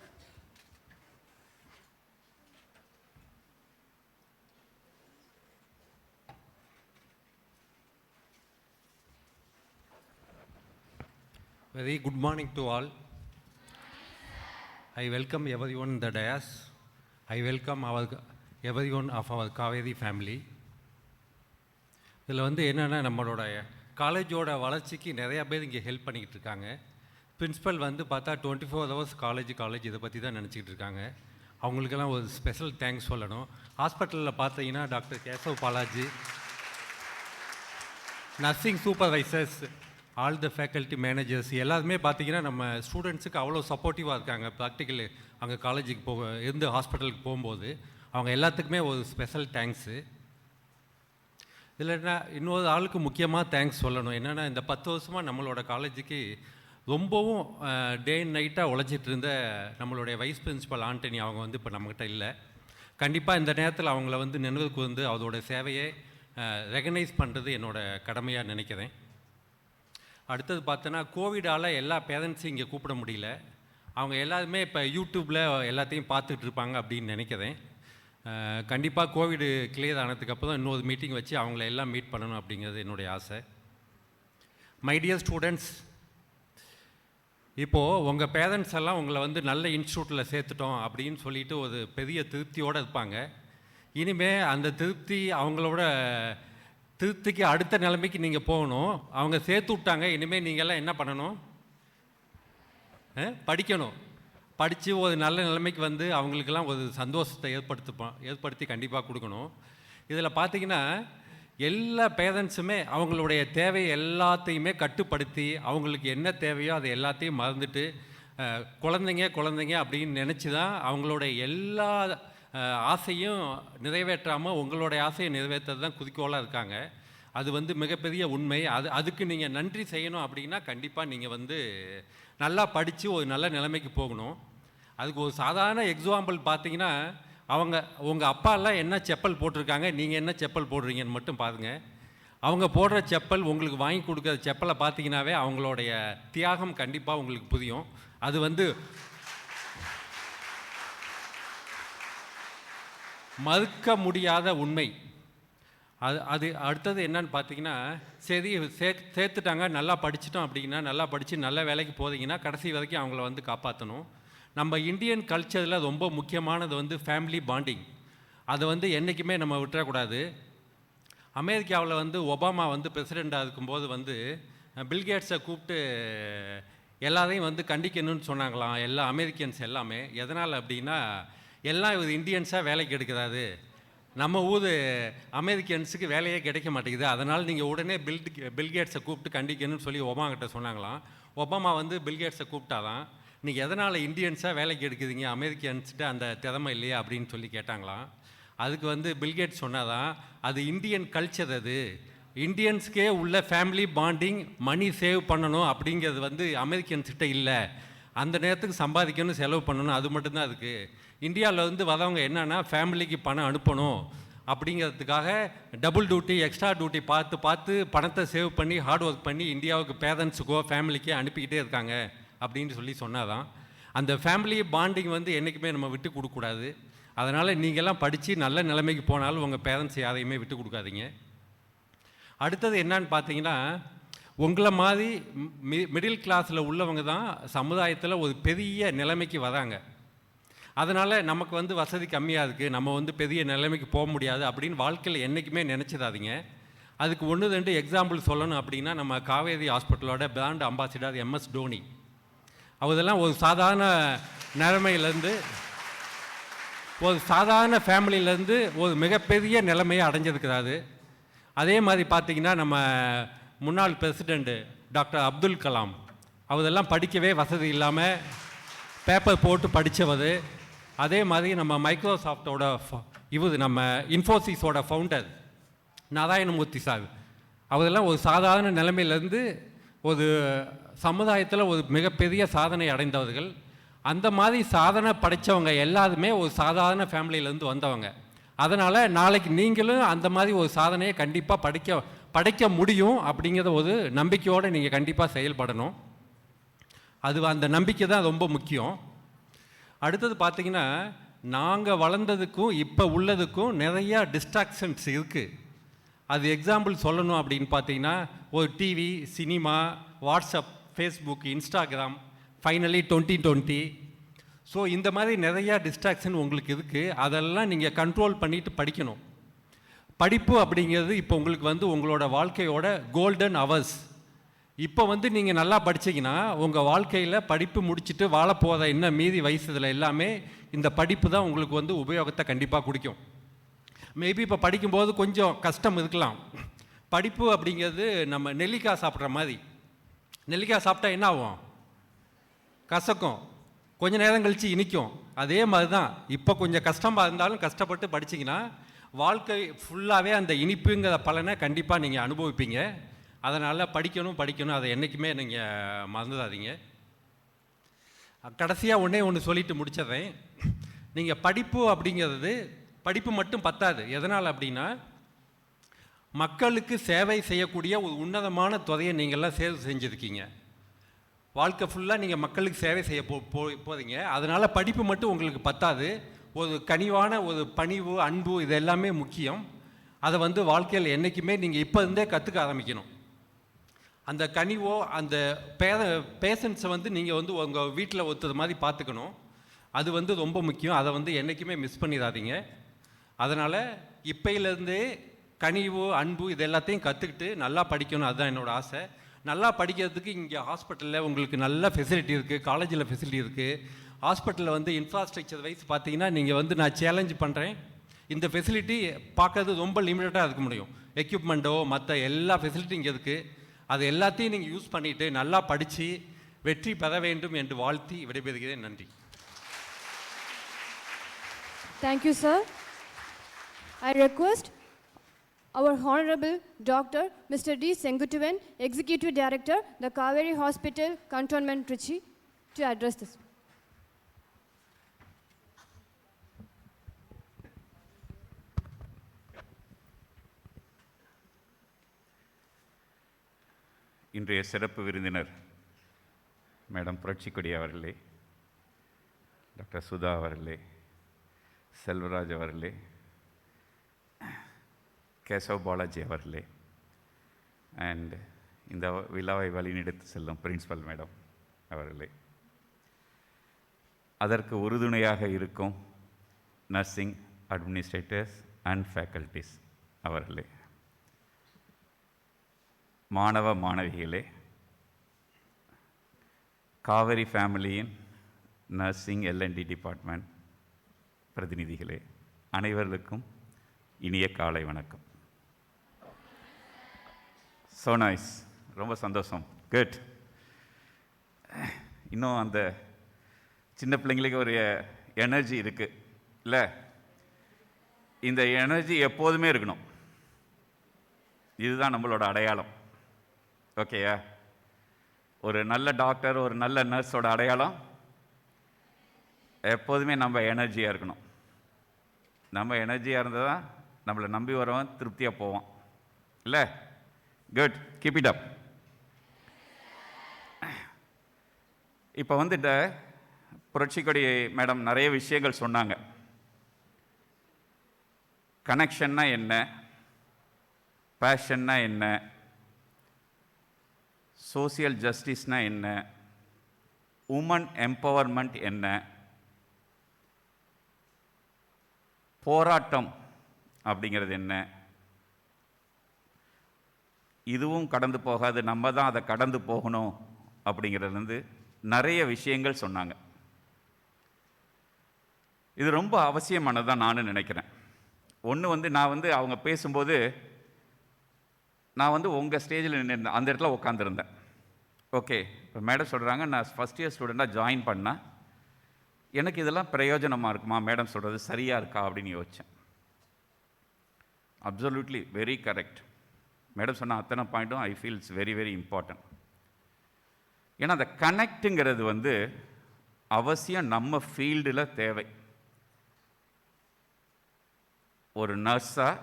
Very good morning to all. I welcome everyone in the dais. I welcome everyone of our Kaveri family. இதில் வந்து என்னென்னா நம்மளோட காலேஜோட வளர்ச்சிக்கு நிறையா பேர் இங்கே help பண்ணிக்கிட்டு இருக்காங்க. பிரின்ஸிபல் வந்து பார்த்தா 24 ஹவர்ஸ் காலேஜ் இதை பற்றி தான் நினச்சிக்கிட்டு இருக்காங்க. அவங்களுக்கெல்லாம் ஒரு ஸ்பெஷல் தேங்க்ஸ் சொல்லணும். ஹாஸ்பிட்டலில் பார்த்தீங்கன்னா doctor Keshav Balaji, nursing supervisors, all the faculty managers எல்லாருமே பார்த்தீங்கன்னா நம்ம ஸ்டூடெண்ட்ஸுக்கு அவ்வளோ சப்போர்ட்டிவாக இருக்காங்க. ப்ராக்டிக்கல் அங்கே காலேஜுக்கு இருந்து ஹாஸ்பிட்டலுக்கு போகும்போது அவங்க எல்லாத்துக்குமே ஒரு ஸ்பெஷல் தேங்க்ஸு. இல்லைன்னா இன்னொரு ஆளுக்கு முக்கியமாக தேங்க்ஸ் சொல்லணும். என்னென்னா இந்த 10 வருஷமாக நம்மளோட காலேஜுக்கு ரொம்பவும் டே அண்ட் நைட்டாக உழைச்சிட்டு இருந்த நம்மளுடைய வைஸ் பிரின்சிபல் ஆண்டனி அவங்க வந்து இப்போ நம்மக்கிட்ட இல்லை. கண்டிப்பாக இந்த நேரத்தில் அவங்கள வந்து நினைவுக்கு வந்து அதோட சேவையை ரெகனைஸ் பண்ணுறது என்னோடய கடமையாக நினைக்கிறேன். அடுத்தது பார்த்தோன்னா கோவிடால் எல்லா பேரண்ட்ஸையும் இங்கே கூப்பிட முடியல. அவங்க எல்லாருமே இப்போ யூடியூப்பில் எல்லாத்தையும் பார்த்துட்டு இருப்பாங்க அப்படின்னு நினைக்கிறேன். கண்டிப்பாக கோவிடு கிளியர் ஆனதுக்கப்புறம் இன்னொரு மீட்டிங் வச்சு அவங்கள எல்லாம் மீட் பண்ணணும் அப்படிங்கிறது என்னுடைய ஆசை. மை டியர் ஸ்டூடெண்ட்ஸ், இப்போது உங்கள் பேரண்ட்ஸ் எல்லாம் உங்களை வந்து நல்ல இன்ஸ்டியூட்டில் சேர்த்துட்டோம் அப்படின்னு சொல்லிட்டு ஒரு பெரிய திருப்தியோடு இருப்பாங்க. இனிமேல் அந்த அவங்களோட திருப்திக்கு அடுத்த நிலைமைக்கு நீங்கள் போகணும். அவங்க சேர்த்து விட்டாங்க, இனிமேல் நீங்கள்லாம் என்ன பண்ணணும்? படிக்கணும். படித்து ஒரு நல்ல நிலைமைக்கு வந்து அவங்களுக்கெல்லாம் ஒரு சந்தோஷத்தை ஏற்படுத்தி கண்டிப்பாக கொடுக்கணும். இதில் பார்த்திங்கன்னா எல்லா பேரண்ட்ஸுமே அவங்களுடைய தேவை எல்லாத்தையுமே கட்டுப்படுத்தி அவங்களுக்கு என்ன தேவையோ அதை எல்லாத்தையும் மறந்துட்டு குழந்தைங்க அப்படின்னு நினச்சி தான் அவங்களோட எல்லா ஆசையும் நிறைவேற்றாமல் உங்களுடைய ஆசையை நிறைவேற்றது தான் குறிக்கோளாக இருக்காங்க. அது வந்து மிகப்பெரிய உண்மை. அதுக்கு நீங்கள் நன்றி செய்யணும். அப்படின்னா கண்டிப்பாக நீங்கள் வந்து நல்லா படித்து ஒரு நல்ல நிலைமைக்கு போகணும். அதுக்கு ஒரு சாதாரண எக்ஸாம்பிள் பார்த்தீங்கன்னா, உங்கள் அப்பாலாம் என்ன செப்பல் போட்டிருக்காங்க, நீங்கள் என்ன செப்பல் போடுறீங்கன்னு மட்டும் பாருங்கள். அவங்க போடுற செப்பல், உங்களுக்கு வாங்கி கொடுக்குற செப்பலை பார்த்தீங்கன்னாவே அவங்களுடைய தியாகம் கண்டிப்பாக உங்களுக்கு புரியும். அது வந்து மறுக்க முடியாத உண்மை. அது அடுத்தது என்னன்னு பார்த்தீங்கன்னா, சரி சேர்த்துட்டாங்க, நல்லா படிச்சிட்டோம் அப்படின்னா, நல்லா படித்து நல்ல வேலைக்கு போதீங்கன்னா கடைசி வரைக்கும் அவங்கள வந்து காப்பாற்றணும். நம்ம இந்தியன் கல்ச்சரில் ரொம்ப முக்கியமானது வந்து ஃபேமிலி பாண்டிங். அதை வந்து என்றைக்குமே நம்ம விட்டுறக்கூடாது. அமெரிக்காவில் வந்து ஒபாமா வந்து பிரசிடெண்ட்டாக இருக்கும்போது வந்து பில்கேட்ஸை கூப்பிட்டு எல்லாரையும் வந்து கண்டிக்கணும்னு சொன்னாங்களாம், எல்லா அமெரிக்கன்ஸ் எல்லாமே. எதனால் அப்படின்னா, எல்லாம் இது இந்தியன்ஸாக வேலைக்கு எடுக்கிறாரு, நம்ம ஊர் அமெரிக்கன்ஸுக்கு வேலையே கிடைக்க மாட்டேங்குது, அதனால் நீங்கள் உடனே பில்கேட்ஸை கூப்பிட்டு கண்டிக்கணும்னு சொல்லி ஒபாமா கிட்ட சொன்னாங்களாம். ஒபாமா வந்து பில்கேட்ஸை கூப்பிட்டாதான், நீங்கள் எதனால் இந்தியன்ஸாக வேலைக்கு எடுக்குதுங்க, அமெரிக்கன்ஸ்கிட்ட அந்த திறமை இல்லையா அப்படின்னு சொல்லி கேட்டாங்களாம். அதுக்கு வந்து பில்கேட்ஸ் சொன்னாதான், அது இந்தியன் கல்ச்சர், அது இந்தியன்ஸ்க்கே உள்ள ஃபேமிலி பாண்டிங், மணி சேவ் பண்ணணும் அப்படிங்கிறது வந்து அமெரிக்கன்ஸ்கிட்ட இல்லை. அந்த நேரத்துக்கு சம்பாதிக்கணும், செலவு பண்ணணும், அது மட்டும்தான் இருக்குது. இந்தியாவில் வந்து வரவங்க என்னென்னா ஃபேமிலிக்கு பணம் அனுப்பணும் அப்படிங்கிறதுக்காக டபுள் டியூட்டி, எக்ஸ்ட்ரா டியூட்டி பார்த்து பணத்தை சேவ் பண்ணி ஹார்ட் ஒர்க் பண்ணி இந்தியாவுக்கு பேரண்ட்ஸுக்கோ ஃபேமிலிக்கே அனுப்பிக்கிட்டே இருக்காங்க அப்படின்னு சொல்லி சொன்னாதான். அந்த ஃபேமிலி பாண்டிங் வந்து என்றைக்குமே நம்ம விட்டு கொடுக்கக்கூடாது. அதனால் நீங்கள்லாம் படித்து நல்ல நிலைமைக்கு போனாலும் உங்கள் பேரண்ட்ஸ் யாரையுமே விட்டு கொடுக்காதீங்க. அடுத்தது என்னன்னு பார்த்தீங்கன்னா, உங்களை மாதிரி மிடில் கிளாஸில் உள்ளவங்க தான் சமுதாயத்தில் ஒரு பெரிய நிலைமைக்கு வராங்க. அதனால் நமக்கு வந்து வசதி கம்மியாக இருக்குது, நம்ம வந்து பெரிய நிலைமைக்கு போக முடியாது அப்படின்னு வாழ்க்கையில் என்றைக்குமே நினச்சிடாதீங்க. அதுக்கு 1-2 எக்ஸாம்பிள் சொல்லணும் அப்படின்னா, நம்ம காவேரி ஹாஸ்பிட்டலோட பிராண்ட் அம்பாசிடர் MS டோனி, அவதெல்லாம் ஒரு சாதாரண நிலைமையிலேருந்து, ஒரு சாதாரண ஃபேமிலியிலேருந்து ஒரு மிகப்பெரிய நிலைமையை அடைஞ்சிருக்கிறாரு. அதே மாதிரி பார்த்திங்கன்னா, நம்ம முன்னாள் பிரசிடெண்ட்டு டாக்டர் அப்துல் கலாம், அவதெல்லாம் படிக்கவே வசதி இல்லாமல் பேப்பர் போட்டு படித்தவர். அதே மாதிரி நம்ம மைக்ரோசாஃப்டோட நம்ம இன்ஃபோசிஸோட ஃபவுண்டர் நாராயணமூர்த்தி சார், அவதெல்லாம் ஒரு சாதாரண நிலைமையிலேருந்து ஒரு சமுதாயத்தில் ஒரு மிகப்பெரிய சாதனை அடைந்தவர்கள். அந்த மாதிரி சாதனை படைத்தவங்க எல்லாருமே ஒரு சாதாரண ஃபேமிலியிலேருந்து வந்தவங்க. அதனால் நாளைக்கு நீங்களும் அந்த மாதிரி ஒரு சாதனையை கண்டிப்பாக படைக்க முடியும் அப்படிங்கிற ஒரு நம்பிக்கையோடு நீங்கள் கண்டிப்பாக செயல்படணும். அந்த நம்பிக்கை தான் ரொம்ப முக்கியம். அடுத்தது பார்த்திங்கன்னா, நாங்கள் வளர்ந்ததுக்கும் இப்போ உள்ளதுக்கும் நிறையா டிஸ்ட்ராக்ஷன்ஸ் இருக்குது. அது எக்ஸாம்பிள் சொல்லணும் அப்படின்னு பார்த்தீங்கன்னா, ஒரு TV, cinema, WhatsApp, Facebook, Instagram, finally 2020. So இந்த மாதிரி நிறையா டிஸ்ட்ராக்ஷன் உங்களுக்கு இருக்குது. அதெல்லாம் நீங்கள் கண்ட்ரோல் பண்ணிவிட்டு படிக்கணும். படிப்பு அப்படிங்கிறது இப்போ உங்களுக்கு வந்து உங்களோட வாழ்க்கையோட கோல்டன் ஹவர்ஸ். இப்போ வந்து நீங்கள் நல்லா படிச்சீங்கன்னா உங்கள் வாழ்க்கையில் படிப்பு முடிச்சுட்டு வாழப்போகிற இன்னும் மீதி வயசுல எல்லாமே இந்த படிப்பு தான் உங்களுக்கு வந்து உபயோகத்தை கண்டிப்பாக கொடுக்கும். மேபி இப்போ படிக்கும்போது கொஞ்சம் கஷ்டம் இருக்கலாம். படிப்பு அப்படிங்கிறது நம்ம நெல்லிக்காய் சாப்பிட்ற மாதிரி. நெல்லிக்காய் சாப்பிட்டா என்ன ஆகும்? கசக்கும், கொஞ்ச நேரம் கழித்து இனிக்கும். அதே மாதிரி தான் இப்போ கொஞ்சம் கஷ்டமாக இருந்தாலும் கஷ்டப்பட்டு படிச்சிங்கன்னா வாழ்க்கை ஃபுல்லாகவே அந்த இனிப்புங்கிற பலனை கண்டிப்பாக நீங்கள் அனுபவிப்பீங்க. அதனால் படிக்கணும், அதை என்றைக்குமே நீங்கள் மறந்துடாதீங்க. கடைசியாக ஒன்று சொல்லிட்டு முடிச்சிடுறேன். நீங்கள் படிப்பு அப்படிங்கிறது படிப்பு மட்டும் பத்தாது. எதனால் அப்படின்னா, மக்களுக்கு சேவை செய்யக்கூடிய ஒரு உன்னதமான துறையை நீங்கள்லாம் சேர்வு செஞ்சுருக்கீங்க. வாழ்க்கை ஃபுல்லாக நீங்கள் மக்களுக்கு சேவை செய்ய போகிறீங்க. அதனால் படிப்பு மட்டும் உங்களுக்கு பத்தாது. ஒரு கனிவான ஒரு பணிவு, அன்பு, இது எல்லாமே முக்கியம். அதை வந்து வாழ்க்கையில் என்றைக்குமே நீங்கள் இப்போ இருந்தே கற்றுக்க ஆரம்பிக்கணும். அந்த கனிவோ அந்த பேஷன்ஸை வந்து நீங்கள் வந்து உங்கள் வீட்டில் ஒருத்தர் மாதிரி பார்த்துக்கணும். அது வந்து ரொம்ப முக்கியம். அதை வந்து என்றைக்குமே மிஸ் பண்ணிடாதீங்க. அதனால் இப்போலேருந்தே கனிவு, அன்பு இது எல்லாத்தையும் கற்றுக்கிட்டு நல்லா படிக்கணும். அதுதான் என்னோடய ஆசை. நல்லா படிக்கிறதுக்கு இங்கே ஹாஸ்பிட்டலில் உங்களுக்கு நல்ல ஃபெசிலிட்டி இருக்குது, காலேஜில் ஃபெசிலிட்டி இருக்குது. ஹாஸ்பிட்டலில் வந்து இன்ஃப்ராஸ்ட்ரக்சர் வைஸ் பார்த்தீங்கன்னா நீங்கள் வந்து நான் சேலஞ்ச் பண்ணுறேன், இந்த ஃபெசிலிட்டி பார்க்கறது ரொம்ப லிமிட்டடாக இருக்க முடியும். எக்யூப்மெண்ட்டோ மற்ற எல்லா ஃபெசிலிட்டி இங்கே இருக்குது. அது எல்லாத்தையும் நீங்கள் யூஸ் பண்ணிவிட்டு நல்லா படித்து வெற்றி பெற வேண்டும் என்று வாழ்த்தி விடைபெறுகிறேன். நன்றி. Thank you, sir. I request our Honorable Dr. Mr. D. Sengutuvan, Executive Director, the Kaveri Hospital, Cantonment, Trichy, to address this. இன்றைய சிறப்பு விருந்தினர் மேடம் புரட்சிக்கொடி அவர்களே, டாக்டர் சுதா அவர்களே, செல்வராஜ் அவர்களே, கேசவ் பாலாஜி அவர்களே, அண்ட் இந்த விழாவை வழிநடத்தி செல்லும் பிரின்சிபல் மேடம் அவர்களே, அதற்கு உறுதுணையாக இருக்கும் நர்சிங் அட்மினிஸ்ட்ரேட்டர்ஸ் அண்ட் ஃபேக்கல்டிஸ் அவர்களே, மாணவ மாணவிகளே, காவேரி ஃபேமிலியின் நர்சிங் எல்என்டி டிபார்ட்மெண்ட் பிரதிநிதிகளே, அனைவர்களுக்கும் இனிய காலை வணக்கம். ஸோ நைஸ், ரொம்ப சந்தோஷம், குட். இன்னும் அந்த சின்ன பிள்ளைங்களுக்கு ஒரு எனர்ஜி இருக்குது இல்லை? இந்த எனர்ஜி எப்போதுமே இருக்கணும். இதுதான் நம்மளோட அடையாளம். ஓகேயா? ஒரு நல்ல டாக்டர், ஒரு நல்ல நர்ஸோட அடையாளம் எப்போதுமே நம்ம எனர்ஜியாக இருக்கணும். நம்ம எனர்ஜியாக இருந்தால் தான் நம்மளை நம்பி வரவன் திருப்தியாக போவான் இல்லை? Good, keep it up. இப்போ வந்து இந்த புரட்சிக்கொடி மேடம் நிறைய விஷயங்கள் சொன்னாங்க. கனெக்ஷன்னா என்ன, பேஷன்னா என்ன, சோசியல் ஜஸ்டிஸ்னா என்ன, உமன் எம்பவர்மெண்ட் என்ன, போராட்டம் அப்படிங்கிறது என்ன, இதுவும் கடந்து போகாது, நம்ம தான் அதை கடந்து போகணும் அப்படிங்கிறது வந்து நிறைய விஷயங்கள் சொன்னாங்க. இது ரொம்ப அவசியமானதான் நான் நினைக்கிறேன். ஒன்று வந்து நான் வந்து அவங்க பேசும்போது நான் வந்து உங்கள் ஸ்டேஜில் நின்று அந்த இடத்துல உட்காந்துருந்தேன். ஓகே, இப்போ மேடம் சொல்கிறாங்க நான் ஃபஸ்ட் இயர் ஸ்டூடெண்ட்டாக ஜாயின் பண்ணேன், எனக்கு இதெல்லாம் பிரயோஜனமாக இருக்குமா, மேடம் சொல்கிறது சரியாக இருக்கா அப்படின்னு யோசித்தேன். Absolutely very correct. மேடம் சொன்ன அத்தனை பாயிண்ட்டும் I feel it's very very important. ஏன்னா அந்த கனெக்ட்டுங்கிறது வந்து அவசியம் நம்ம ஃபீல்டில் தேவை. ஒரு நர்ஸாக,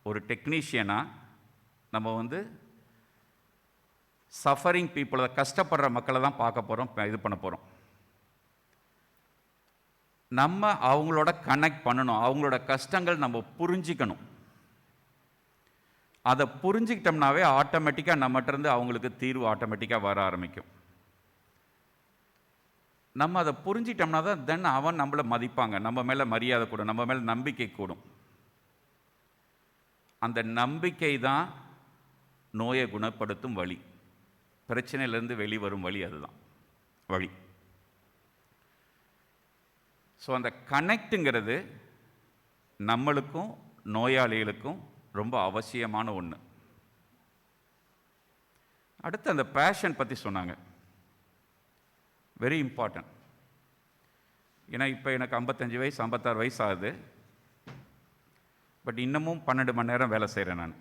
ஒரு டெக்னீஷியனாக நம்ம வந்து சஃபரிங் பீப்புளை, கஷ்டப்படுற மக்களை தான் பார்க்க போகிறோம், இது பண்ண போகிறோம். நம்ம அவங்களோட கனெக்ட் பண்ணணும், அவங்களோட கஷ்டங்கள் நம்ம புரிஞ்சிக்கணும். அதை புரிஞ்சிக்கிட்டோம்னாவே ஆட்டோமேட்டிக்காக நம்மகிட்டருந்து அவங்களுக்கு தீர்வு ஆட்டோமேட்டிக்காக வர ஆரம்பிக்கும். நம்ம அதை புரிஞ்சிட்டோம்னா தான் தென் அவன் நம்மளை மதிப்பாங்க, நம்ம மேலே மரியாதை கூடும், நம்ம மேலே நம்பிக்கை கூடும். அந்த நம்பிக்கை தான் நோயை குணப்படுத்தும் வழி. பிரச்சனையிலேருந்து வெளிவரும் வழி அதுதான் வழி. ஸோ அந்த கனெக்ட்டுங்கிறது நம்மளுக்கும் நோயாளிகளுக்கும் ரொம்ப அவசியமான ஒன்று. அடுத்து அந்த பேஷன் பற்றி சொன்னாங்க, வெரி இம்பார்ட்டன்ட். ஏன்னா இப்போ எனக்கு 55 வயசு 56 வயசு ஆகுது, பட் இன்னமும் 12 மணி நேரம் வேலை செய்கிறேன் நான்.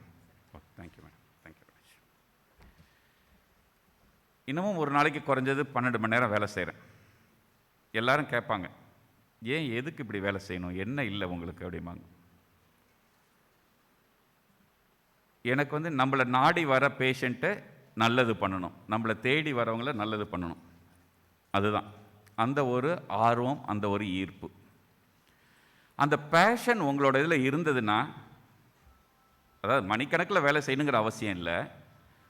Thank you madam, thank you very much. இன்னமும் ஒரு நாளைக்கு குறைஞ்சது 12 மணி நேரம் வேலை செய்கிறேன். எல்லாரும் கேட்பாங்க, ஏன் எதுக்கு இப்படி வேலை செய்யணும், என்ன இல்லை உங்களுக்கு அப்படிம்பாங்க. எனக்கு வந்து நம்மளை நாடி வர பேஷண்ட்டை நல்லது பண்ணணும், நம்மளை தேடி வரவங்கள நல்லது பண்ணணும், அதுதான் அந்த ஒரு ஆர்வம், அந்த ஒரு ஈர்ப்பு. அந்த பேஷன் உங்களோட இதில் இருந்ததுன்னா, அதாவது மணிக்கணக்கில் வேலை செய்யணுங்கிற அவசியம் இல்லை,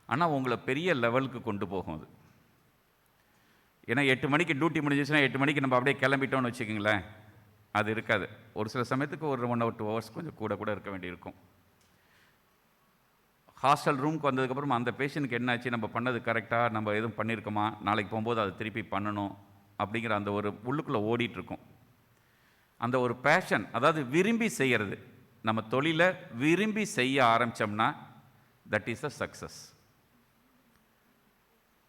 ஆனால் உங்களை பெரிய லெவலுக்கு கொண்டு போகும் அது. ஏன்னா 8 மணிக்கு டியூட்டி முடிஞ்சிச்சுன்னா 8 மணிக்கு நம்ம அப்படியே கிளம்பிட்டோம்னு வச்சுக்கோங்களேன், அது இருக்காது. ஒரு சில சமயத்துக்கு ஒரு 1 or 2 hours கொஞ்சம் கூட இருக்க வேண்டியிருக்கும். ஹாஸ்டல் ரூமுக்கு வந்ததுக்கப்புறம் அந்த பேஷண்ட்டுக்கு என்னாச்சு, நம்ம பண்ணது கரெக்டாக, நம்ம எதுவும் பண்ணியிருக்கோமா, நாளைக்கு போகும்போது அதை திருப்பி பண்ணணும் அப்படிங்கிற அந்த ஒரு உள்ளுக்குள்ளே ஓடிட்டுருக்கும். அந்த ஒரு பேஷன், அதாவது விரும்பி செய்கிறது, நம்ம தொழிலை விரும்பி செய்ய ஆரம்பித்தோம்னா தட் இஸ் அ சக்ஸஸ்.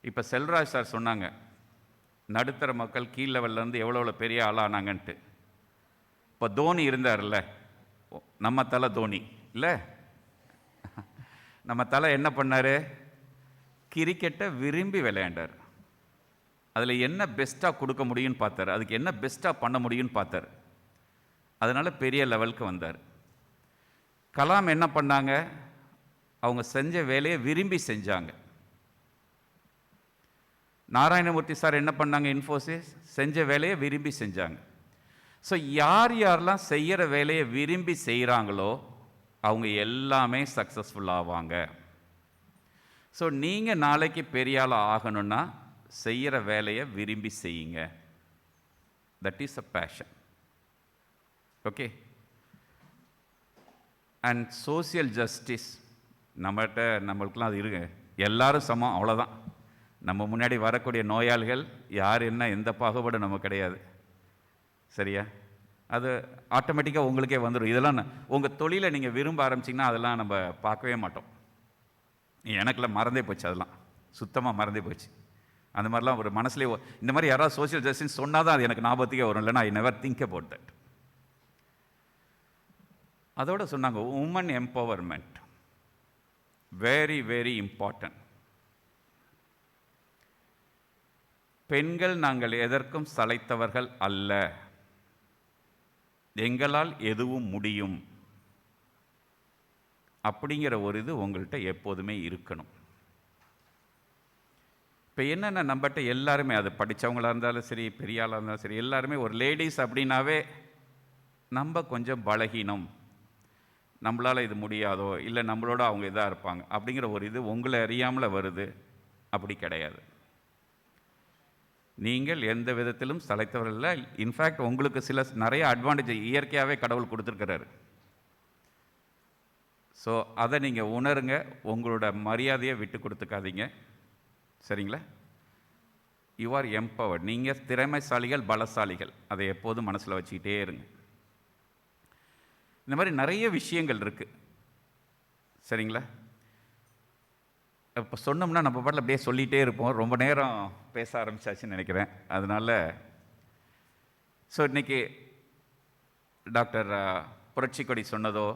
இப்போ செல்வராஜ் சார் சொன்னாங்க, நடுத்தர மக்கள் கீழ் லெவல்லேருந்து எவ்வளோ பெரிய ஆளானாங்கன்ட்டு. இப்போ தோனி இருந்தார்ல, நம்ம தலை தோனி இல்லை, நம்ம தலை என்ன பண்ணார், கிரிக்கெட்டை விரும்பி விளையாண்டார். அதில் என்ன பெஸ்ட்டாக கொடுக்க முடியும்னு பார்த்தார், அதுக்கு என்ன பெஸ்ட்டாக பண்ண முடியும்னு பார்த்தார், அதனால் பெரிய லெவலுக்கு வந்தார். கலாம் என்ன பண்ணாங்க, அவங்க செஞ்ச வேலையை விரும்பி செஞ்சாங்க. நாராயணமூர்த்தி சார் என்ன பண்ணாங்க, இன்ஃபோசிஸ் செஞ்ச வேலையை விரும்பி செஞ்சாங்க. ஸோ யார் யாரெல்லாம் செய்கிற வேலையை விரும்பி செய்கிறாங்களோ அவங்க எல்லாமே சக்ஸஸ்ஃபுல் ஆவாங்க. ஸோ நீங்கள் நாளைக்கு பெரிய ஆள் ஆகணும்னா செய்கிற வேலையை விரும்பி செய்யுங்க. That is a fashion. Okay. And social justice நம்மளுக்கெல்லாம் அது இருக்கு, எல்லாரும் சமம், அவ்வளோதான். நம்ம முன்னாடி வரக்கூடிய நோயாளிகள் யார் என்ன எந்த பாகுபாடும் நமக்கு கிடையாது, சரியா? அது ஆட்டோமேட்டிக்காக உங்களுக்கே வந்துடும். இதெல்லாம் உங்கள் தொழிலை நீங்கள் விரும்ப ஆரம்பிச்சிங்கன்னா அதெல்லாம் நம்ம பார்க்கவே மாட்டோம். எனக்குலாம் மறந்தே போச்சு, அதெல்லாம் சுத்தமாக மறந்தே போச்சு. அந்த மாதிரிலாம் ஒரு மனசுலேயே இந்த மாதிரி யாராவது சோஷியல் ஜஸ்டிஸ் சொன்னால் தான் அது எனக்கு ஞாபகத்துக்கே வரும், இல்லைன்னா I never think about that. அதோட சொன்னாங்க women empowerment, very very important. பெண்கள் நாங்கள் எதற்கும் சளைத்தவர்கள் அல்ல, எங்களால் எதுவும் முடியும் அப்படிங்கிற ஒரு இது உங்கள்கிட்ட எப்போதுமே இருக்கணும். இப்போ என்னென்ன நம்மகிட்ட எல்லாருமே, அது படித்தவங்களாக இருந்தாலும் சரி, பெரிய ஆளாக இருந்தாலும் சரி, எல்லாருமே ஒரு லேடிஸ் அப்படின்னாவே நம்ம கொஞ்சம் பலகீனம், நம்மளால் இது முடியாதோ, இல்லை நம்மளோட அவங்க இதாக இருப்பாங்க அப்படிங்கிற ஒரு இது உங்களை அறியாமல் வருது. அப்படி கிடையாது. நீங்கள் எந்த விதத்திலும் சளைத்தவர்கள் இல்லை. இன்ஃபேக்ட் உங்களுக்கு நிறைய அட்வான்டேஜ் இயற்கையாகவே கடவுள் கொடுத்துருக்கிறாரு. ஸோ அதை நீங்கள் உணருங்க, உங்களோட மரியாதையை விட்டு கொடுத்துக்காதீங்க, சரிங்களா? You are empowered. நீங்கள் திறமைசாலிகள், பலசாலிகள், அதை எப்போதும் மனசில் வச்சுக்கிட்டே இருங்க. இந்த மாதிரி நிறைய விஷயங்கள் இருக்குது, சரிங்களா? இப்போ சொன்னோம்னா நம்ம பாட்டில் அப்படியே சொல்லிகிட்டே இருப்போம், ரொம்ப நேரம் பேச ஆரம்பிச்சாச்சுன்னு நினைக்கிறேன். அதனால் ஸோ இன்றைக்கி டாக்டர் புரட்சிக்கொடி சொன்னதோ,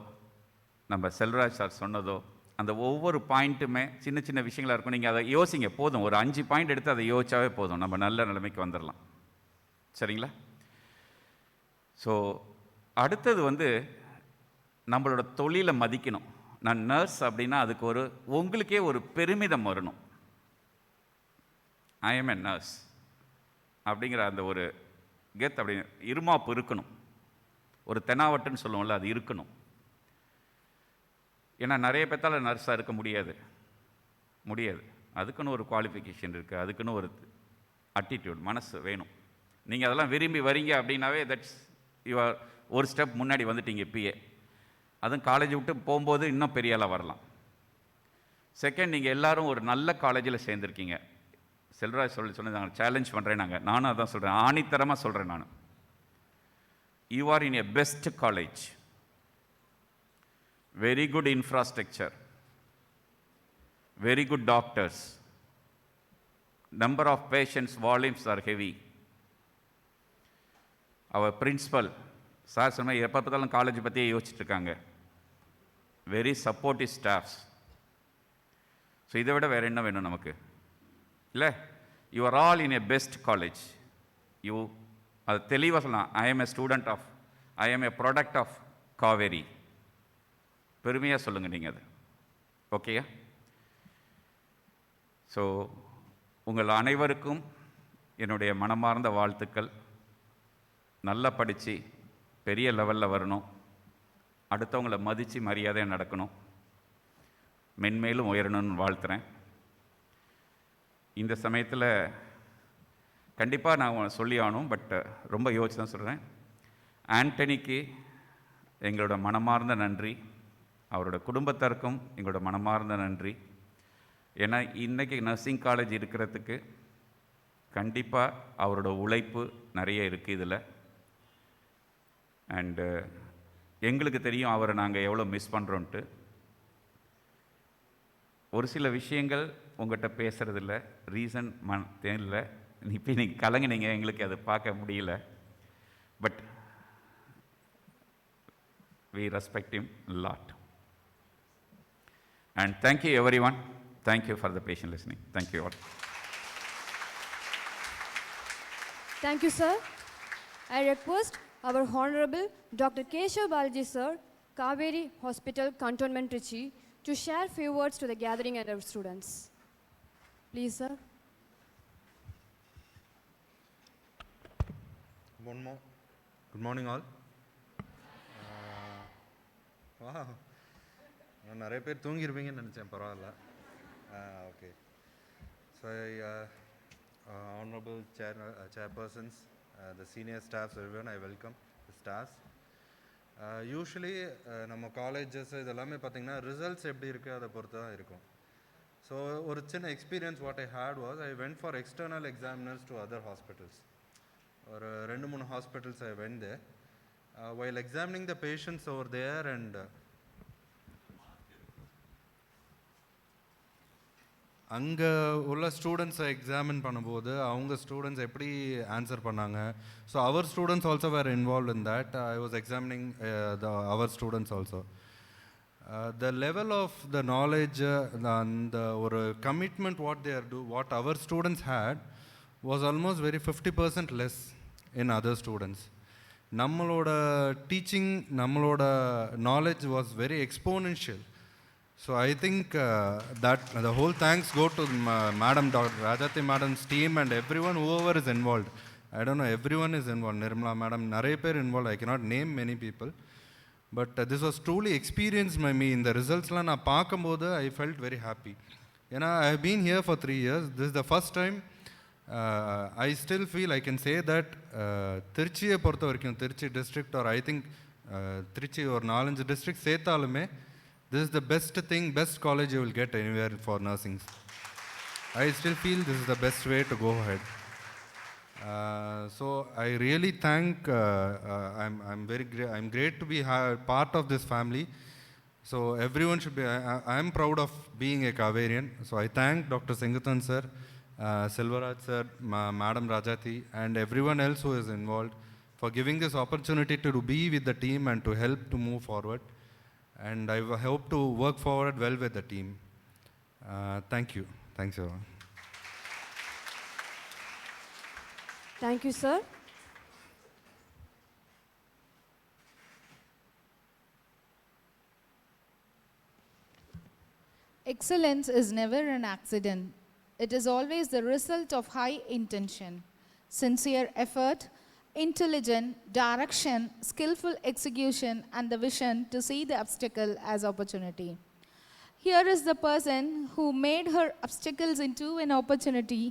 நம்ம செல்வராஜ் சார் சொன்னதோ, அந்த ஒவ்வொரு பாயிண்ட்டுமே சின்ன சின்ன விஷயங்களாக இருக்கும். நீங்கள் அதை யோசிங்க, போதும் ஒரு 5 பாயிண்ட் எடுத்து அதை யோசிச்சாவே போதும், நம்ம நல்ல நிலைமைக்கு வந்துடலாம், சரிங்களா? ஸோ அடுத்தது நம்மளோட தொழிலை மதிக்கணும். நான் நர்ஸ் அப்படின்னா அதுக்கு உங்களுக்கே ஒரு பெருமிதம் வரணும். ஐ எம் எ நர்ஸ் அப்படிங்கிற அந்த ஒரு கெத், அப்படி இருமாப்பு இருக்கணும், ஒரு தெனாவட்டுன்னு சொல்லுவோம்ல, அது இருக்கணும். ஏன்னா நிறைய பேர்த்தால் நர்ஸாக இருக்க முடியாது, அதுக்குன்னு ஒரு குவாலிஃபிகேஷன் இருக்குது, அதுக்குன்னு ஒரு அட்டிடியூட், மனசு வேணும். நீங்கள் அதெல்லாம் விரும்பி வரீங்க அப்படின்னாவே தட்ஸ் யுவர் ஒரு ஸ்டெப் முன்னாடி வந்துட்டீங்க. இப்பயே அதுவும் காலேஜ் விட்டு போகும்போது இன்னும் பெரிய ஆளாக வரலாம். செகண்ட், நீங்கள் எல்லாரும் ஒரு நல்ல காலேஜில் சேர்ந்துருக்கீங்க. செல்வராஜ் சொன்னது நாங்கள் சேலஞ்ச் பண்ணுறேன். நானும் அதான் சொல்கிறேன், ஆணித்தரமாக சொல்கிறேன் நான். You are in a best college, very good infrastructure, very good doctors, number of patients volumes are heavy. Our principal sir சொன்ன எப்போ பார்த்தாலும் காலேஜ் பற்றியே யோசிச்சுட்டு இருக்காங்க. Very supportive staffs. ஸோ இதை விட வேறு என்ன வேணும் நமக்கு இல்லை? You are all in a best college. You அது தெளிவாக சொல்லலாம், I am a student of, I am a product of Kaveri. பெருமையாக சொல்லுங்கள் நீங்கள் அது. ஓகேயா? ஸோ உங்கள் அனைவருக்கும் என்னுடைய மனமார்ந்த வாழ்த்துக்கள். நல்லா படித்து பெரிய லெவலில் வரணும், அடுத்தவங்களை மதித்து மரியாதையாக நடக்கணும், மென்மேலும் உயரணும்னு வாழ்த்துறேன். இந்த சமயத்தில் கண்டிப்பாக நான் சொல்லி ஆகணும், பட் ரொம்ப யோசிச்சு தான் சொல்கிறேன். ஆண்டனிக்கு எங்களோட மனமார்ந்த நன்றி, அவரோட குடும்பத்தாருக்கும் எங்களோட மனமார்ந்த நன்றி. ஏன்னா இன்றைக்கி நர்சிங் காலேஜ் இருக்கிறதுக்கு கண்டிப்பாக அவரோட உழைப்பு நிறைய இருக்குது இதில். அண்டு எங்களுக்கு தெரியும் அவரை நாங்கள் எவ்வளோ மிஸ் பண்ணுறோன்ட்டு. ஒரு சில விஷயங்கள் உங்கள்கிட்ட பேசுகிறதில்ல, ரீசன் தெரியல. இப்போ நீங்கள் கலங்குனீங்க, எங்களுக்கு அதை பார்க்க முடியல. But we respect him a lot. And thank you everyone. Thank you for the patient listening. Thank you all. Thank you, sir. I request our Honorable Dr. Keshav Balaji, sir, Kaveri Hospital, Cantonment, Trichy, to share few words to the gathering and our students. Please, sir. One more. Good morning, all. Wow. நான் நிறைய பேர் தூங்கியிருப்பீங்கன்னு நினச்சேன், பரவாயில்ல. Okay. So honorable chairpersons, the senior staffs, everyone, I welcome the staffs. Usually நம்ம colleges இதெல்லாமே பார்த்திங்கன்னா results எப்படி இருக்குது அதை பொறுத்து தான் இருக்கும். ஸோ ஒரு சின்ன experience what I had was, I went for external examiners to other hospitals. ஒரு 2-3 hospitals I went there. While examining the patients over there and அங்கே உள்ள ஸ்டூடெண்ட்ஸை எக்ஸாமின் பண்ணும்போது அவங்க ஸ்டூடெண்ட்ஸ் எப்படி ஆன்சர் பண்ணாங்க. So our students also were involve in that. I was examining our students also. The level of the knowledge அந்த ஒரு commitment what our students had was almost very 50% less in other students. நம்மளோட teaching, நம்மளோட knowledge was very exponential. So I think that the whole thanks go to Madam Dr. Rajati Madam's team and everyone, whoever is involved. I don't know, everyone is involved. Nirmala Madam, நிறைய பேர் involved. I cannot name many people. But this was truly experienced by me. In the results-லாம் நான் பார்க்கும்போது I felt very happy. ஏன்னா I have been here for 3 years. This is the first time I still feel I can say that திருச்சியை பொறுத்த வரைக்கும், Trichy district or I think Trichy ஒரு 4-5 district சேர்த்தாலுமே this is the best thing, best college you will get anywhere for nursing. I still feel this is the best way to go ahead. So I really thank, I'm great to be part of this family. So everyone should be, I am proud of being a Kaverian. So I thank Dr. Singhathan sir, Selvaraj sir, Madam Rajati and everyone else who is involved for giving this opportunity to be with the team and to help to move forward. And I hope to work forward well with the team. Thank you. Thanks, everyone. Thank you, sir. Excellence is never an accident. It is always the result of high intention, sincere effort, intelligent direction, skillful execution, and the vision to see the obstacle as opportunity. Here is the person who made her obstacles into an opportunity,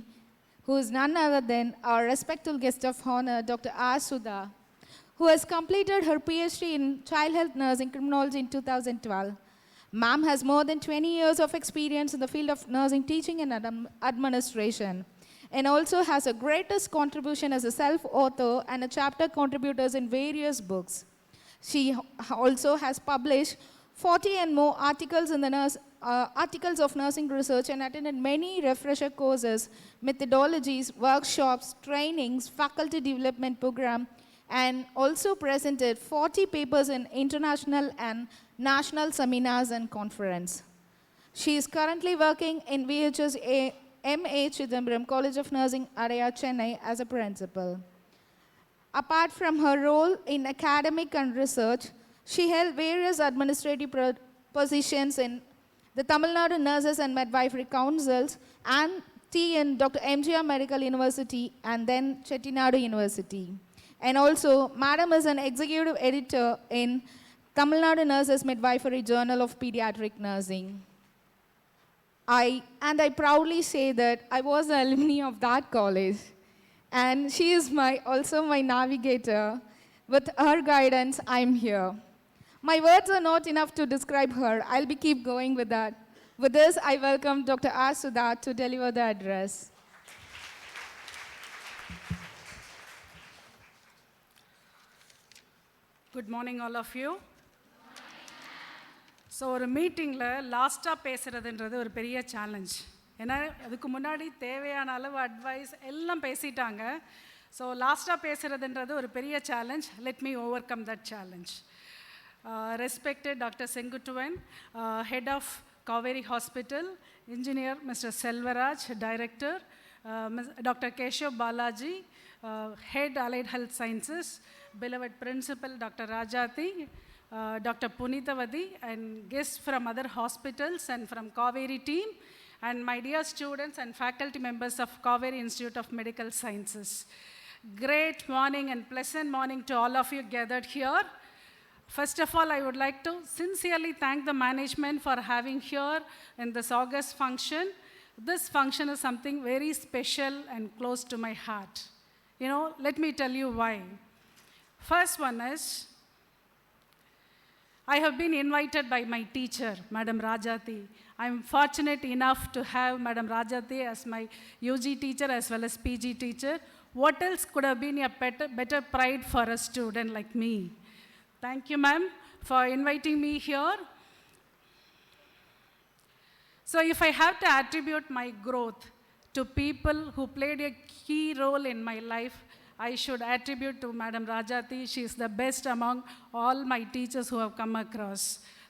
who is none other than our respectful guest of honor, Dr. R. Sudha, who has completed her PhD in Child Health Nursing Criminology in 2012. Ma'am has more than 20 years of experience in the field of nursing, teaching, and administration, and also has a greatest contribution as a self-author and a chapter contributors in various books. She also has published 40 and more articles in the articles of nursing research and attended many refresher courses, methodologies, workshops, trainings, faculty development program, and also presented 40 papers in international and national seminars and conference. She is currently working in VHS M.A. Chidambaram College of Nursing, Adaya, Chennai as a principal. Apart from her role in academic and research, she held various administrative positions in the Tamil Nadu Nurses and Midwifery Councils and in Dr. MGR Medical University and then Chettinadu University. And also, Madam is an executive editor in Tamil Nadu Nurses Midwifery Journal of Pediatric Nursing. I proudly say that I was an alumni of that college. And she is also my navigator. With her guidance, I'm here. My words are not enough to describe her. I'll keep going with that. With this, I welcome Dr. R. Sudha to deliver the address. Good morning, all of you. So ஒரு மீட்டிங்கில் லாஸ்ட்டாக பேசுகிறதுன்றது ஒரு பெரிய challenge. ஏன்னா அதுக்கு முன்னாடி தேவையான அளவு அட்வைஸ் எல்லாம் பேசிட்டாங்க. ஸோ லாஸ்ட்டாக பேசுகிறதுன்றது ஒரு பெரிய challenge. Let me over come that challenge. Respected Dr. Sengutuvan, Head of Kaveri Hospital, Engineer Mr. Selvaraj, Director, Dr. Keshav Balaji, Head Allied Health Sciences, beloved Principal Dr. Rajati, Dr. Punitavadi, and guests from other hospitals and from Kaveri team, and my dear students and faculty members of Kaveri Institute of Medical Sciences. Great morning and pleasant morning to all of you gathered here. First of all, I would like to sincerely thank the management for having here in this August function. This function is something very special and close to my heart. You know, let me tell you why. First one is, I have been invited by my teacher, Madam Rajati. I'm fortunate enough to have Madam Rajati as my UG teacher as well as PG teacher. What else could have been a better pride for a student like me? Thank you, ma'am, for inviting me here. So if I have to attribute my growth to people who played a key role in my life, I should attribute to Madam Rajati. She is the best among all my teachers who have come across.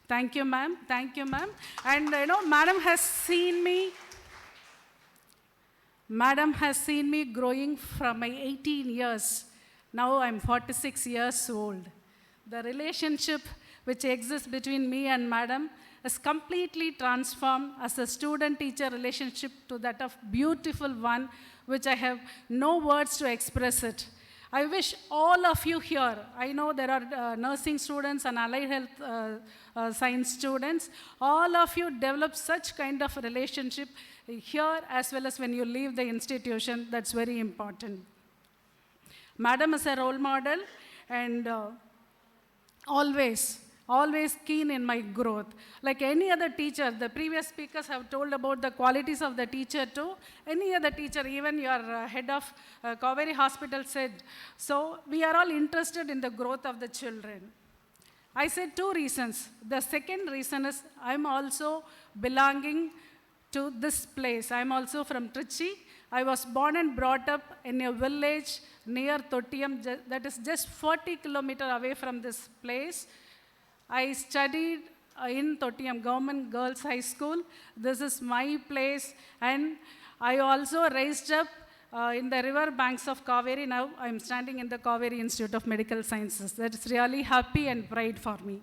Thank you, ma'am. Thank you, ma'am. And you know, Madam has seen me growing from my 18 years. Now I'm 46 years old. The relationship which exists between me and Madam is completely transformed as a student-teacher relationship to that of beautiful one, which I have no words to express it. I wish all of you here, I know there are nursing students and allied health science students, all of you develop such kind of relationship here as well as when you leave the institution. That's very important. Madam is a role model and always keen in my growth. Like any other teacher, the previous speakers have told about the qualities of the teacher too. Any other teacher, even your head of Kaveri Hospital said. So we are all interested in the growth of the children. I said two reasons. The second reason is I'm also belonging to this place. I'm also from Trichy. I was born and brought up in a village near Tottiyam, that is just 40 kilometers away from this place. I studied in Tottiyam Government Girls High School. This is my place. And I also raised up in the river banks of Kaveri. Now I'm standing in the Kaveri Institute of Medical Sciences. That's really happy and pride for me.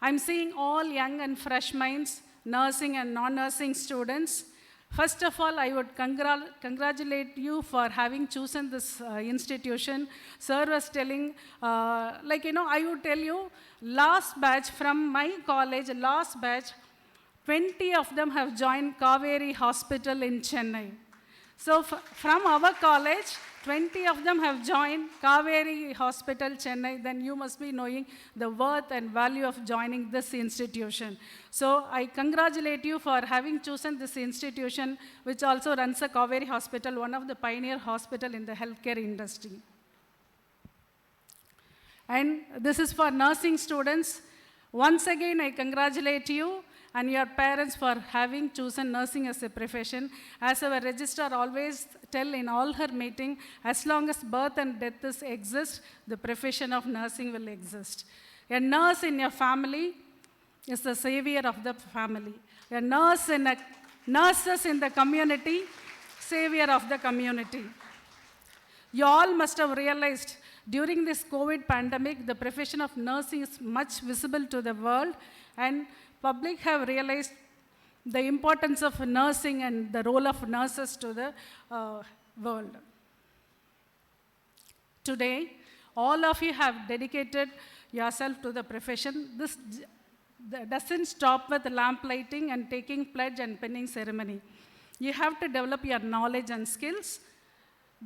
I'm seeing all young and fresh minds, nursing and non-nursing students. First of all, I would congratulate you for having chosen this institution. Sir was telling, I would tell you, last batch from my college, 20 of them have joined Kaveri Hospital in Chennai. So from our college, 20 of them have joined Kaveri Hospital, Chennai, then you must be knowing the worth and value of joining this institution. So I congratulate you for having chosen this institution, which also runs a Kaveri Hospital, one of the pioneer hospital in the healthcare industry. And this is for nursing students. Once again, I congratulate you and your parents for having chosen nursing as a profession. As our registrar always tell in all her meeting, as long as birth and death exist, the profession of nursing will exist. A nurse in your family is the savior of the family. A nurse nurses in the community, savior of the community. You all must have realized during this COVID pandemic, the profession of nursing is much visible to the world, and public have realized the importance of nursing and the role of nurses to the world. Today, all of you have dedicated yourself to the profession. This doesn't stop with lamp lighting and taking pledge and penning ceremony. You have to develop your knowledge and skills.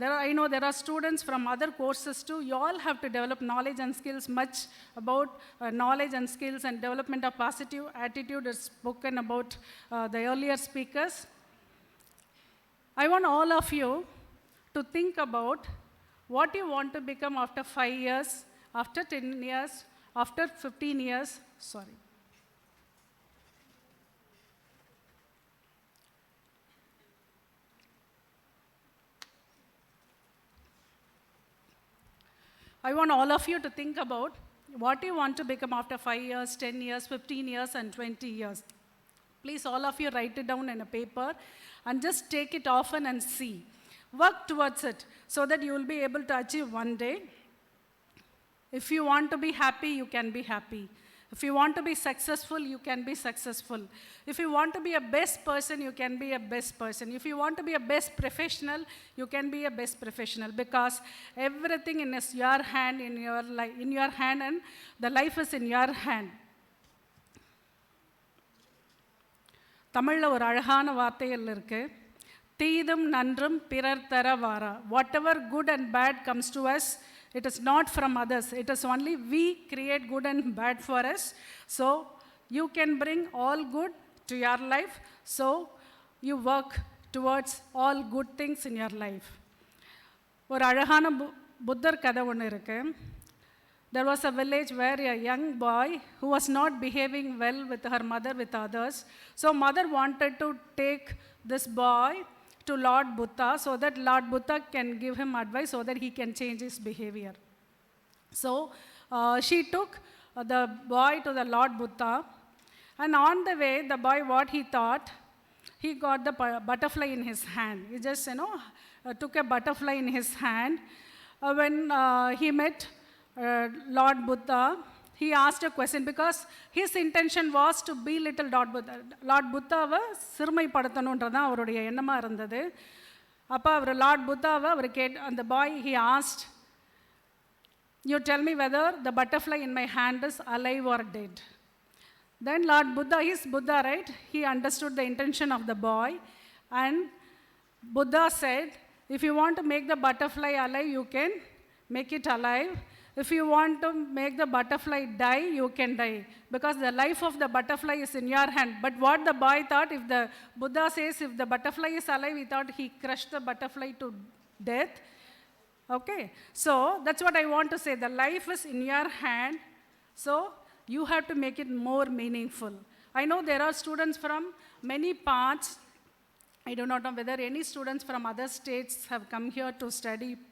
I know there are students from other courses too. You all have to develop knowledge and skills. Much about knowledge and skills and development of positive attitude is spoken about the earlier speakers. I want all of you to think about what you want to become after 5 years, after 10 years, after 15 years, I want all of you to think about what you want to become after 5 years, 10 years, 15 years, and 20 years. Please, all of you write it down in a paper and just take it often and see. Work towards it so that you will be able to achieve one day. If you want to be happy, you can be happy. If you want to be successful, you can be successful. If you want to be a best person, you can be a best person. If you want to be a best professional, you can be a best professional, because everything in your hand, in your hand, and the life is in your hand. தமிழில் ஒரு அழகான வார்த்தைகள் இருக்கு. தீதும் நன்றும் பிறர் தர வாரா. Whatever good and bad comes to us, it is not from others. It is only we create good and bad for us. So you can bring all good to your life. So you work towards all good things in your life. ஒரு அழகான புத்தர் கதை ஒன்று இருக்கு. There was a village where a young boy who was not behaving well with her mother, with others. So mother wanted to take this boy to Lord Buddha so that Lord Buddha can give him advice so that he can change his behavior. So she took the boy to the Lord Buddha, and on the way, the boy, what he thought, he got the butterfly in his hand. He just, took a butterfly in his hand. When he met Lord Buddha, he asked a question, because his intention was to belittle Lord Buddha. Lord Buddhaவை சிறுமைப்படுத்தணுன்றதான் அவருடைய எண்ணமாக இருந்தது. அப்போ அவர் Lord புத்தாவை அவர் அந்த பாய், he asked, you tell me whether the butterfly in my hand is alive or dead. Then Lord Buddha is Buddha, right? He understood the intention of the boy, and Buddha said, if you want to make the butterfly alive, you can make it alive. If you want to make the butterfly die, you can die, because the life of the butterfly is in your hand. But what the boy thought, if the Buddha says if the butterfly is alive, he thought he crushed the butterfly to death. Okay, so that's what I want to say. The life is in your hand, so you have to make it more meaningful. I know there are students from many parts. I do not know whether any students from other states have come here to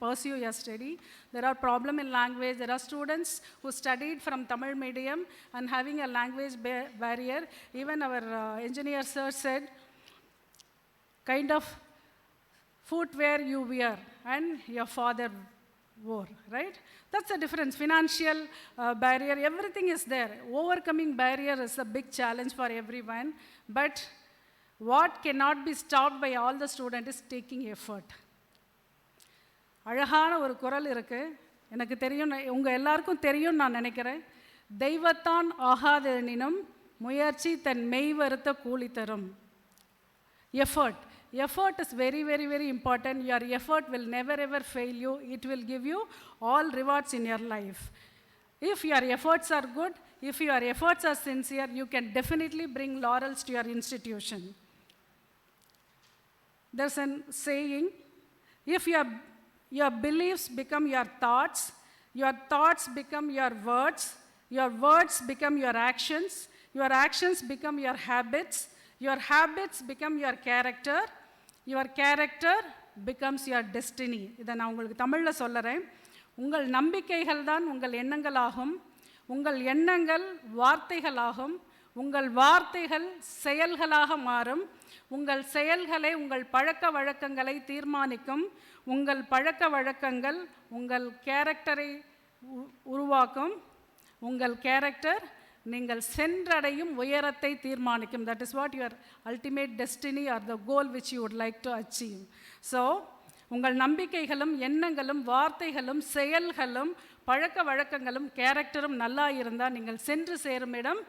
pursue your study. There are problems in language. There are students who studied from Tamil medium and having a language barrier. Even our engineer sir said, kind of footwear you wear and your father wore, right? That's the difference. Financial barrier, everything is there. Overcoming barrier is a big challenge for everyone, but what cannot be stopped by all the students is taking effort. அழகான ஒரு குறள் இருக்கு, எனக்கு தெரியும், உங்க எல்லாருக்கும் தெரியும் நான் நினைக்கிறேன். தெய்வத்தான் ஆகாதெனினும் முயற்சி தன் மெய் வருத்த கூலி தரும். Effort, effort is very, very, very important. Your effort will never ever fail you. It will give you all rewards in your life. If your efforts are good, if your efforts are sincere, you can definitely bring laurels to your institution. There's a saying, if your beliefs become your thoughts become your words become your actions become your habits become your character becomes your destiny. இதை நான் உங்களுக்கு தமிழில் சொல்லுறேன். உங்கள் நம்பிக்கைகள் தான் உங்கள் எண்ணங்களாகும், உங்கள் எண்ணங்கள் வார்த்தைகளாகும், உங்கள் வார்த்தைகள் செயல்களாக மாறும், உங்கள் செயல்களை உங்கள் பழக்க வழக்கங்களை தீர்மானிக்கும், உங்கள் பழக்க வழக்கங்கள் உங்கள் கேரக்டரை உருவாக்கும், உங்கள் கேரக்டர் நீங்கள் சென்றடையும் உயரத்தை தீர்மானிக்கும். That is what your ultimate destiny or the goal which you would like to achieve. So உங்கள் நம்பிக்கைகளும் எண்ணங்களும் வார்த்தைகளும் செயல்களும் பழக்க வழக்கங்களும் கேரக்டரும் நல்லா இருந்தால் நீங்கள் சென்று சேரும் இடம்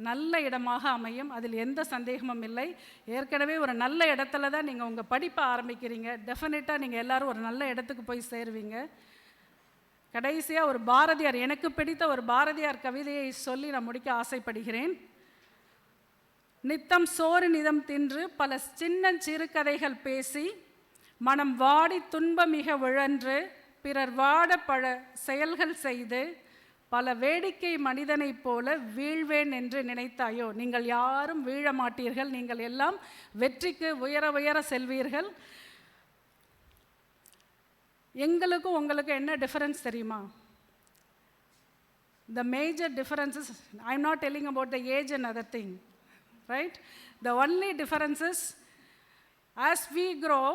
நல்ல இடமாக அமையும். அதில் எந்த சந்தேகமும் இல்லை. ஏற்கனவே ஒரு நல்ல இடத்துல தான் நீங்கள் உங்கள் படிப்பை ஆரம்பிக்கிறீங்க. டெஃபினட்டாக நீங்கள் எல்லோரும் ஒரு நல்ல இடத்துக்கு போய் சேருவீங்க. கடைசியாக ஒரு பாரதியார், எனக்கு பிடித்த ஒரு பாரதியார் கவிதையை சொல்லி நான் முடிக்க ஆசைப்படுகிறேன். நித்தம் சோறு நிதம் தின்று பல சின்ன சிறுகதைகள் பேசி மனம் வாடி துன்பமிக விழன்று பிறர் வாட பல செயல்கள் செய்து பல வேடிக்கை மனிதனைப் போல வீழ்வேன் என்று நினைத்தாயோ. நீங்கள் யாரும் வீழ மாட்டீர்கள். நீங்கள் எல்லாம் வெற்றிக்கு உயர உயர செல்வீர்கள். எங்களுக்கும் உங்களுக்கு என்ன டிஃபரன்ஸ் தெரியுமா? The major difference is, I'm not telling about the age and other thing, right? The only difference is, as we grow,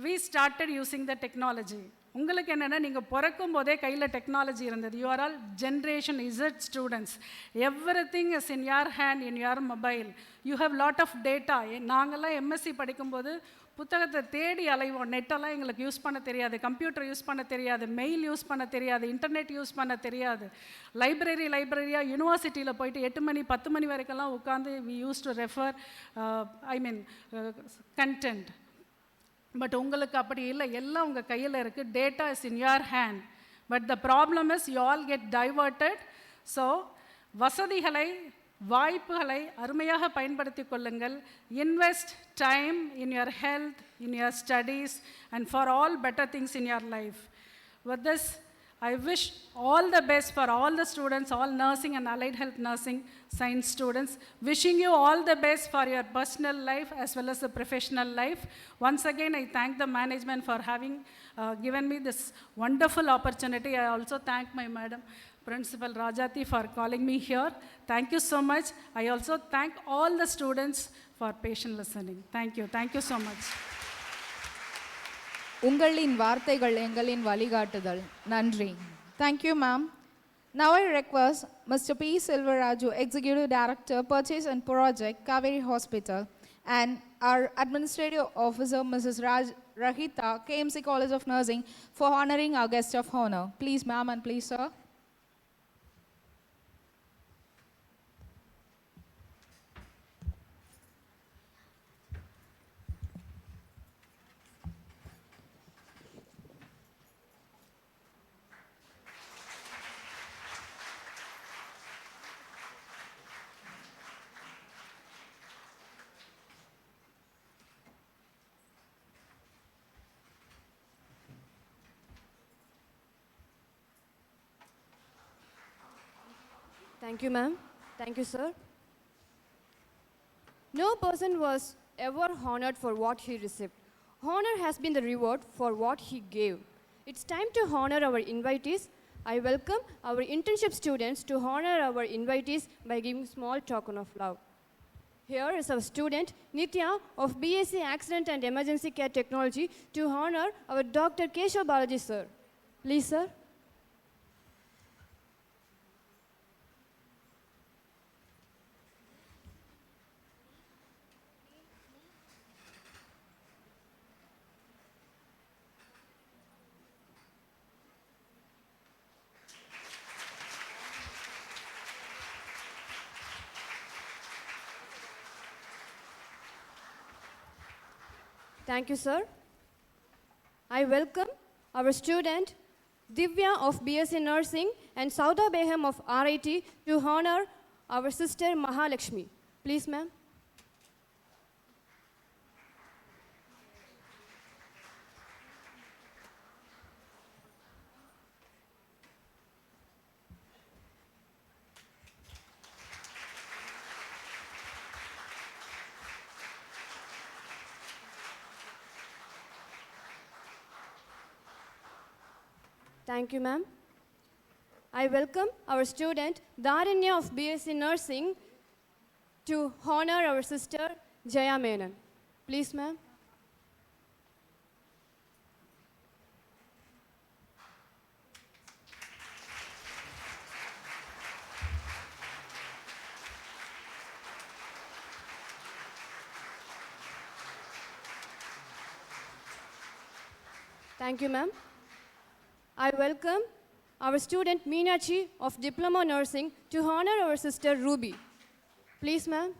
we started using the technology. உங்களுக்கு என்னென்னா, நீங்கள் பிறக்கும் போதே கையில் டெக்னாலஜி இருந்தது. You are all generation Z students. Everything is in your hand, in your mobile. You have lot of data. நாங்கள்லாம் MSc படிக்கும்போது புத்தகத்தை தேடி அலைவோம். நெட்டெல்லாம் எங்களுக்கு யூஸ் பண்ண தெரியாது, கம்ப்யூட்டர் யூஸ் பண்ண தெரியாது, மெயில் யூஸ் பண்ண தெரியாது, இன்டர்நெட் யூஸ் பண்ண தெரியாது. லைப்ரரியாக யூனிவர்சிட்டியில் போயிட்டு 8 மணி 10 மணி வரைக்கெல்லாம் உட்காந்து we use to refer content. But உங்களுக்கு அப்படி இல்லை. எல்லாம் உங்கள் கையில் இருக்குது. Data is in your hand. But the problem is you all get diverted. So வசதிகளை வாய்ப்புகளை அருமையாக பயன்படுத்தி கொள்ளுங்கள். Invest time in your health, in your studies and for all better things in your life. With this I wish all the best for all the students, all nursing and allied health nursing science students. Wishing you all the best for your personal life as well as the professional life. Once again, I thank the management for having given me this wonderful opportunity. I also thank my madam, Principal Rajati, for calling me here. Thank you so much. I also thank all the students for patient listening. Thank you. Thank you so much. உங்களின் வார்த்தைகள் எங்களின் வழிகாட்டுதல். நன்றி. Thank you, ma'am. Now I request Mr. P. Silvaraju, Executive Director, Purchase and Project, Kaveri Hospital, and our Administrative Officer, Mrs. Rahita, KMC College of Nursing, for honoring our guest of honor. Please, ma'am, and please, sir. Thank you, ma'am. Thank you, sir. No person was ever honored for what he received. Honor has been the reward for what he gave. It's time to honor our invitees. I welcome our internship students to honor our invitees by giving small token of love. Here is our student, Nitya, of BSc Accident and Emergency Care Technology, to honor our Dr. Keshav Balaji, sir. Please, sir. Thank you, sir. I welcome our student Divya of BSc Nursing and Sauda Beham of RIT to honor our sister Mahalakshmi. Please, ma'am. Thank you, ma'am. I welcome our student Dharanya of BSc Nursing to honor our sister Jaya Menon. Please, ma'am. Thank you, ma'am. I welcome our student Meenachi of Diploma Nursing to honor our sister Ruby. Please, ma'am.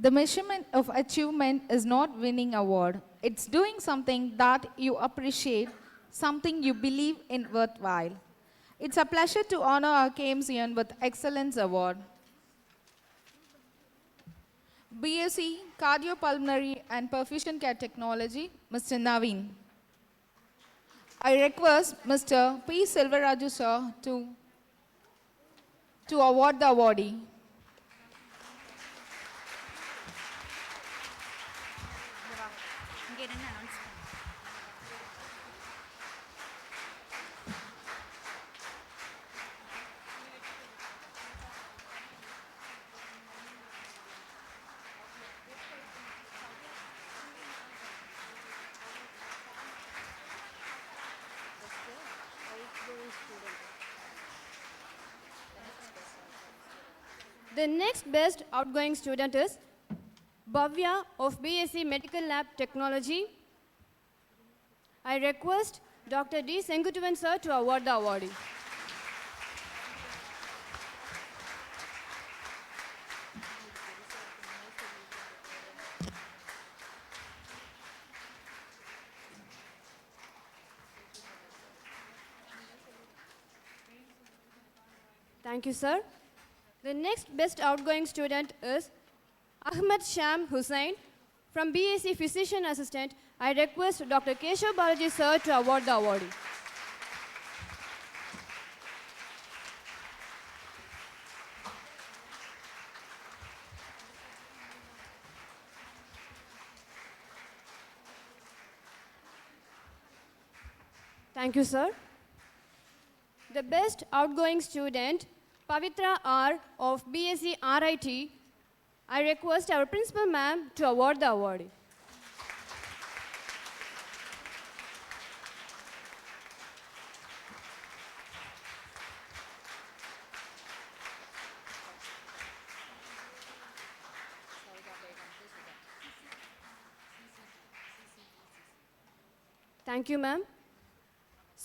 The measurement of achievement is not winning award. It's doing something that you appreciate, something you believe in worthwhile. It's a pleasure to honor our KMCN with Excellence Award. BSc Cardiopulmonary and Perfusion Care Technology, Mr. Naveen. I request Mr. P. Silvaraju sir to award the awardee. இங்கே நின்று announce பண்ணு. The next best outgoing student is Bhavya of BSc Medical Lab Technology. I request Dr. D. Sengutuvan sir to award the awardee. Thank you, sir. The next best outgoing student is Ahmed Sham Hussain from BSc Physician Assistant. I request Dr. Keshav Balaji sir to award the awardee. Thank you, sir. The best outgoing student, Pavitra R of BSc RIT. I request our principal ma'am to award the awardee. Thank you, ma'am.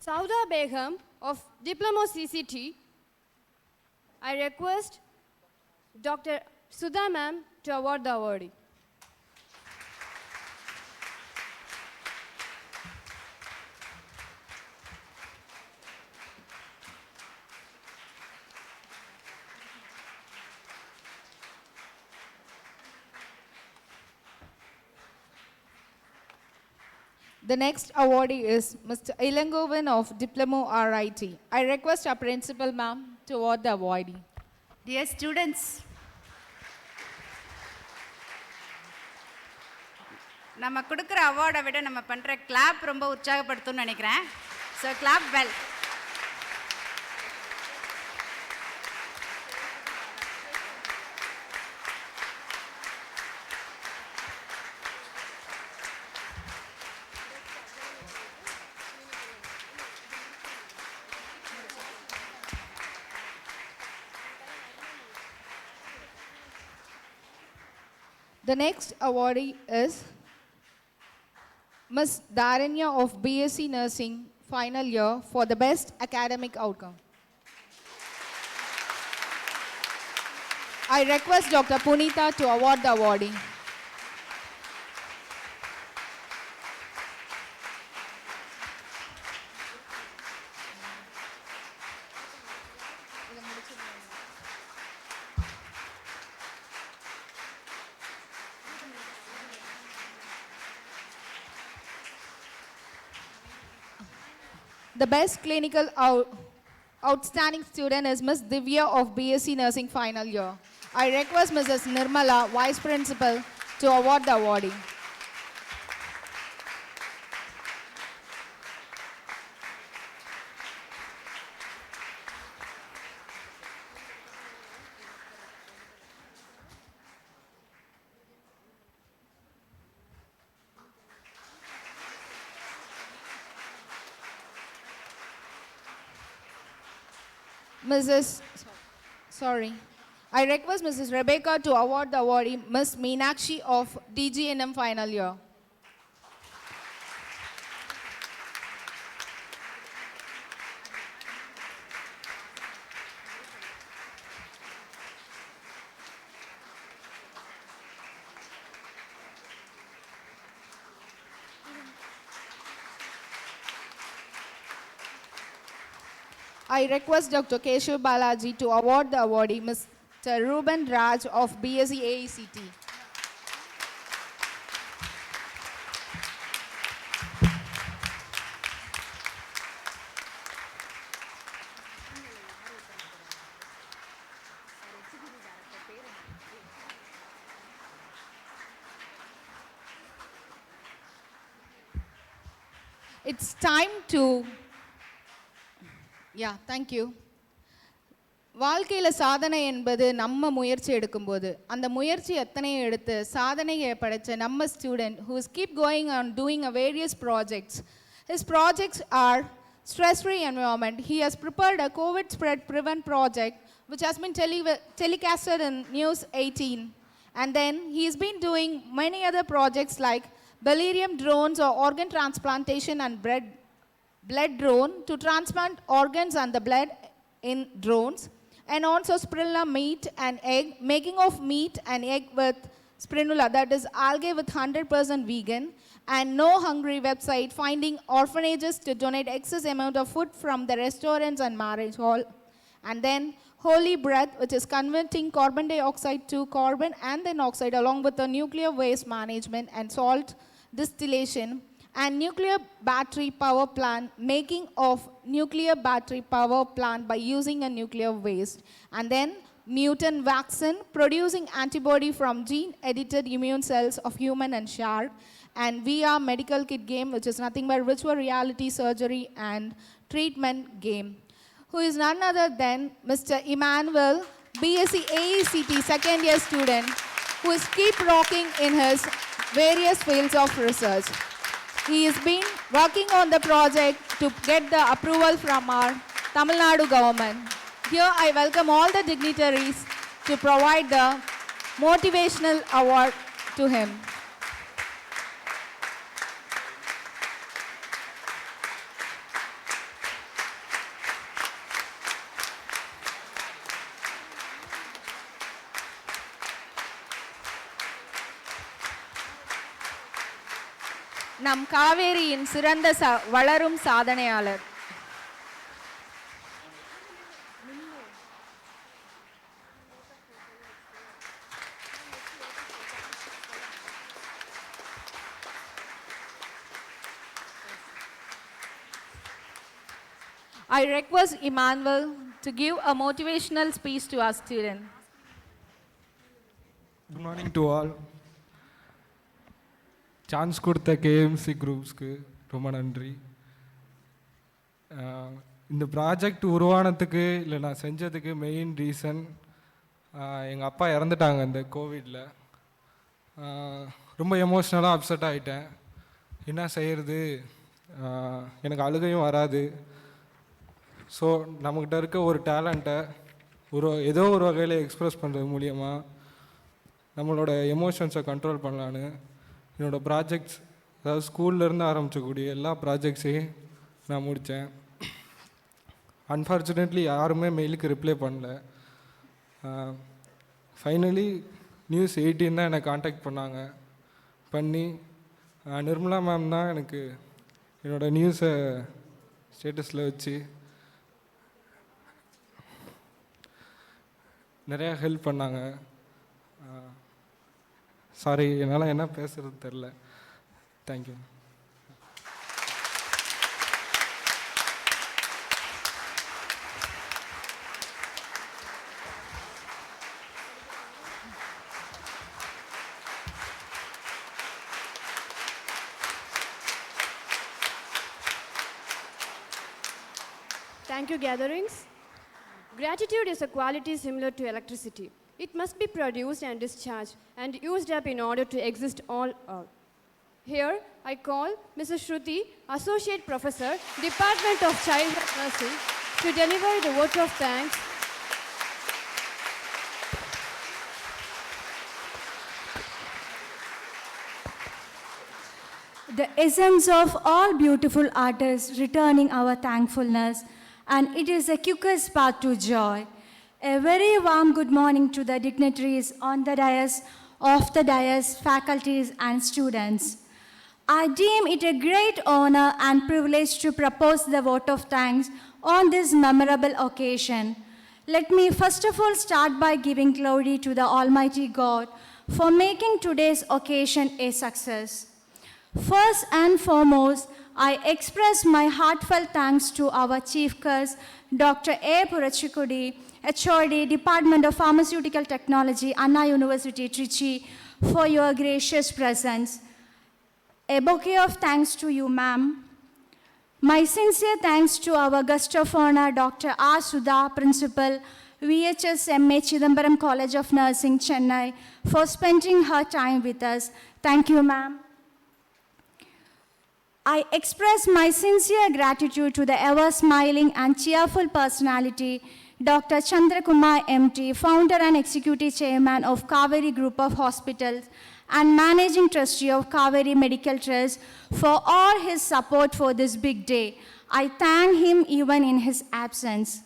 Sauda Begum of Diploma CCT. I request Dr. Sudha ma'am to award the awardee. The next awardee is Mr. Ilangovan of Diploma RIT. I request our principal ma'am to award the awardee. Dear students, நம்ம கொடுக்குற அவார்டை விட நம்ம பண்ணுற clap ரொம்ப உற்சாகப்படுத்தும்னு நினைக்கிறேன். So clap well. The next awardee is Ms. Dharanya of BSc Nursing final year for the best academic outcome. I request Dr. Punita to award the awardee. The best clinical outstanding student is Ms. Divya of BSc Nursing final year. I request Mrs. Nirmala, Vice Principal, to award the awardee. I request Mrs. Rebecca to award the awardee, Ms. Meenakshi of DGNM final year. I request Dr. Keshav Balaji to award the awardee, Mr. Ruben Raj of BSc AECT. It's time to thank you. வாழ்க்கையில் சாதனை என்பது நம்ம முயற்சி எடுக்கும்போது அந்த முயற்சி எத்தனையோ எடுத்து சாதனையை படைத்த நம்ம student who is keep going on doing a various projects. His projects are stress-free environment. He has prepared a COVID spread prevent project which has been telecasted in News 18. And then he's been doing many other projects like Belerium drones or organ transplantation and blood drone to transplant organs and the blood in drones, and also spirulina meat and egg, making of meat and egg with spirulina, that is algae with 100% vegan, and No Hungry website finding orphanages to donate excess amount of food from the restaurants and marriage hall. And then Holy Breath, which is converting carbon dioxide to carbon and then oxide along with the nuclear waste management and salt distillation, and nuclear battery power plant, making of nuclear battery power plant by using a nuclear waste. And then mutant vaccine, producing antibody from gene-edited immune cells of human and shark. And VR medical kit game, which is nothing but virtual reality surgery and treatment game. Who is none other than Mr. Emmanuel, BSc AECT second year student, who is keep rocking in his various fields of research. He has been working on the project to get the approval from our Tamil Nadu government. Here I welcome all the dignitaries to provide the motivational award to him. நம் காவேரியின் சிறந்த வளரும் சாதனையாளர். I request Emmanuel to give a motivational speech to our student. Good morning to all. Chance கொடுத்த KMC குரூப்ஸ்க்கு ரொம்ப நன்றி. இந்த project உருவானதுக்கு இல்லை நான் செஞ்சதுக்கு மெயின் ரீசன் எங்கள் அப்பா இறந்துட்டாங்க இந்த கோவிடில். ரொம்ப எமோஷ்னலாக அப்செட் ஆகிட்டேன். என்ன செய்கிறது, எனக்கு அழுகையும் வராது. ஸோ நம்மக்கிட்ட இருக்க ஒரு டேலண்ட்டை ஏதோ ஒரு வகையில் எக்ஸ்ப்ரெஸ் பண்ணுறது மூலியமாக நம்மளோட எமோஷன்ஸை கண்ட்ரோல் பண்ணலான்னு என்னோடய ப்ராஜெக்ட்ஸ், அதாவது ஸ்கூல்லேருந்து ஆரம்பிச்சக்கூடிய எல்லா ப்ராஜெக்ட்ஸையும் நான் முடித்தேன். அன்ஃபார்ச்சுனேட்லி யாருமே மெயிலுக்கு ரிப்ளை பண்ணல. ஃபைனலி நியூஸ் 18 தான் என்னை காண்டாக்ட் பண்ணி நிர்மலா மேம் தான் எனக்கு என்னோடய நியூஸை ஸ்டேட்டஸில் வச்சு நிறையா ஹெல்ப் பண்ணாங்க. சாரி, என்னால் என்ன பேசுகிறது தெரில. Thank you. Thank you, gatherings. Gratitude is a quality similar to electricity. It must be produced and discharged and used up in order to exist all out. Here, I call Mrs. Shruti, Associate Professor, Department of Childhood Nursing, to deliver the vote of thanks. The essence of all beautiful artists returning our thankfulness, and it is the quickest path to joy. A very warm good morning to the dignitaries on the dais, off the dais, faculties and students. I deem it a great honor and privilege to propose the vote of thanks on this memorable occasion. Let me first of all start by giving glory to the Almighty God for making today's occasion a success. First and foremost, I express my heartfelt thanks to our Chief Guest, Dr. A. Purachikudi, HOD, Department of Pharmaceutical Technology, Anna University, Trichy, for your gracious presence. A bouquet of thanks to you, ma'am. My sincere thanks to our guest of honor, Dr. R. Sudha, Principal, VHS MA Chidambaram College of Nursing, Chennai, for spending her time with us. Thank you, ma'am. I express my sincere gratitude to the ever-smiling and cheerful personality, Dr. Chandrakumar MT, founder and executive chairman of Kaveri Group of Hospitals and managing trustee of Kaveri Medical Trust, for all his support for this big day. I thank him even in his absence.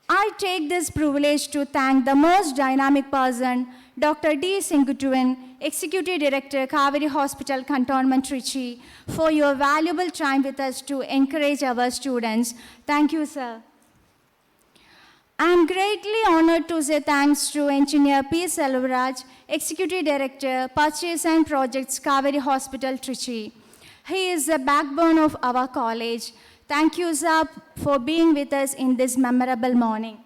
I take this privilege to thank the most dynamic person, Dr. D. Singutuvan, Executive Director, Kaveri Hospital, Cantonment, Trichy, for your valuable time with us to encourage our students. Thank you, sir. I am greatly honored to say thanks to Engineer P. Selvaraj, Executive Director, Purchase and Projects, Kaveri Hospital, Trichy. He is the backbone of our college. Thank you, sir, for being with us in this memorable morning.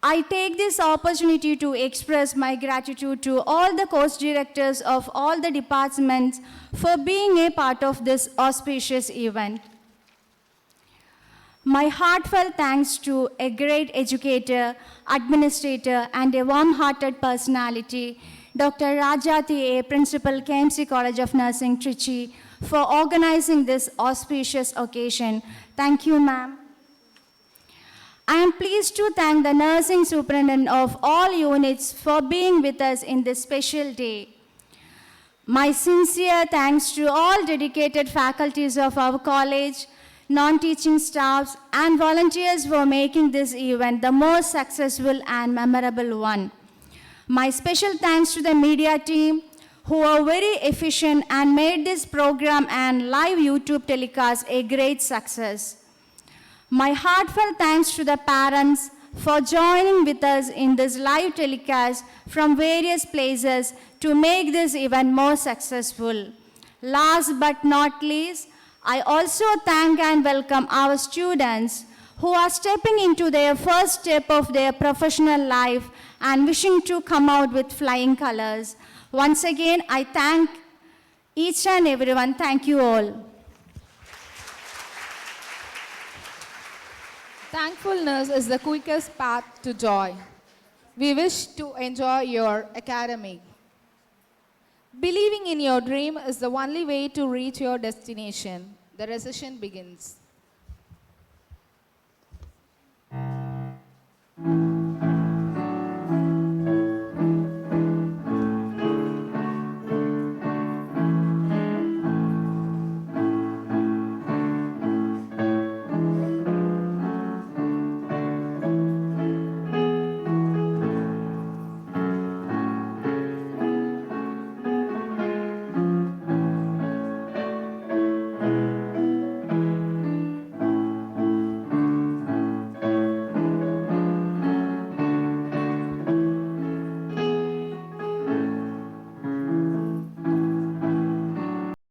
I take this opportunity to express my gratitude to all the course directors of all the departments for being a part of this auspicious event. My heartfelt thanks to a great educator, administrator, and a warm-hearted personality, Dr. Rajati A., Principal, KMC College of Nursing, Trichy, for organizing this auspicious occasion. Thank you, ma'am. I am pleased to thank the nursing superintendent of all units for being with us in this special day. My sincere thanks to all dedicated faculties of our college, non-teaching staffs, and volunteers for making this event the most successful and memorable one. My special thanks to the media team, who are very efficient and made this program and live YouTube telecast a great success. My heartfelt thanks to the parents for joining with us in this live telecast from various places to make this event more successful. Last but not least, I also thank and welcome our students who are stepping into their first step of their professional life and wishing to come out with flying colors. Once again, I thank each and everyone. Thank you all. Thankfulness is the quickest path to joy. We wish to enjoy your academy. Believing in your dream is the only way to reach your destination. The recession begins.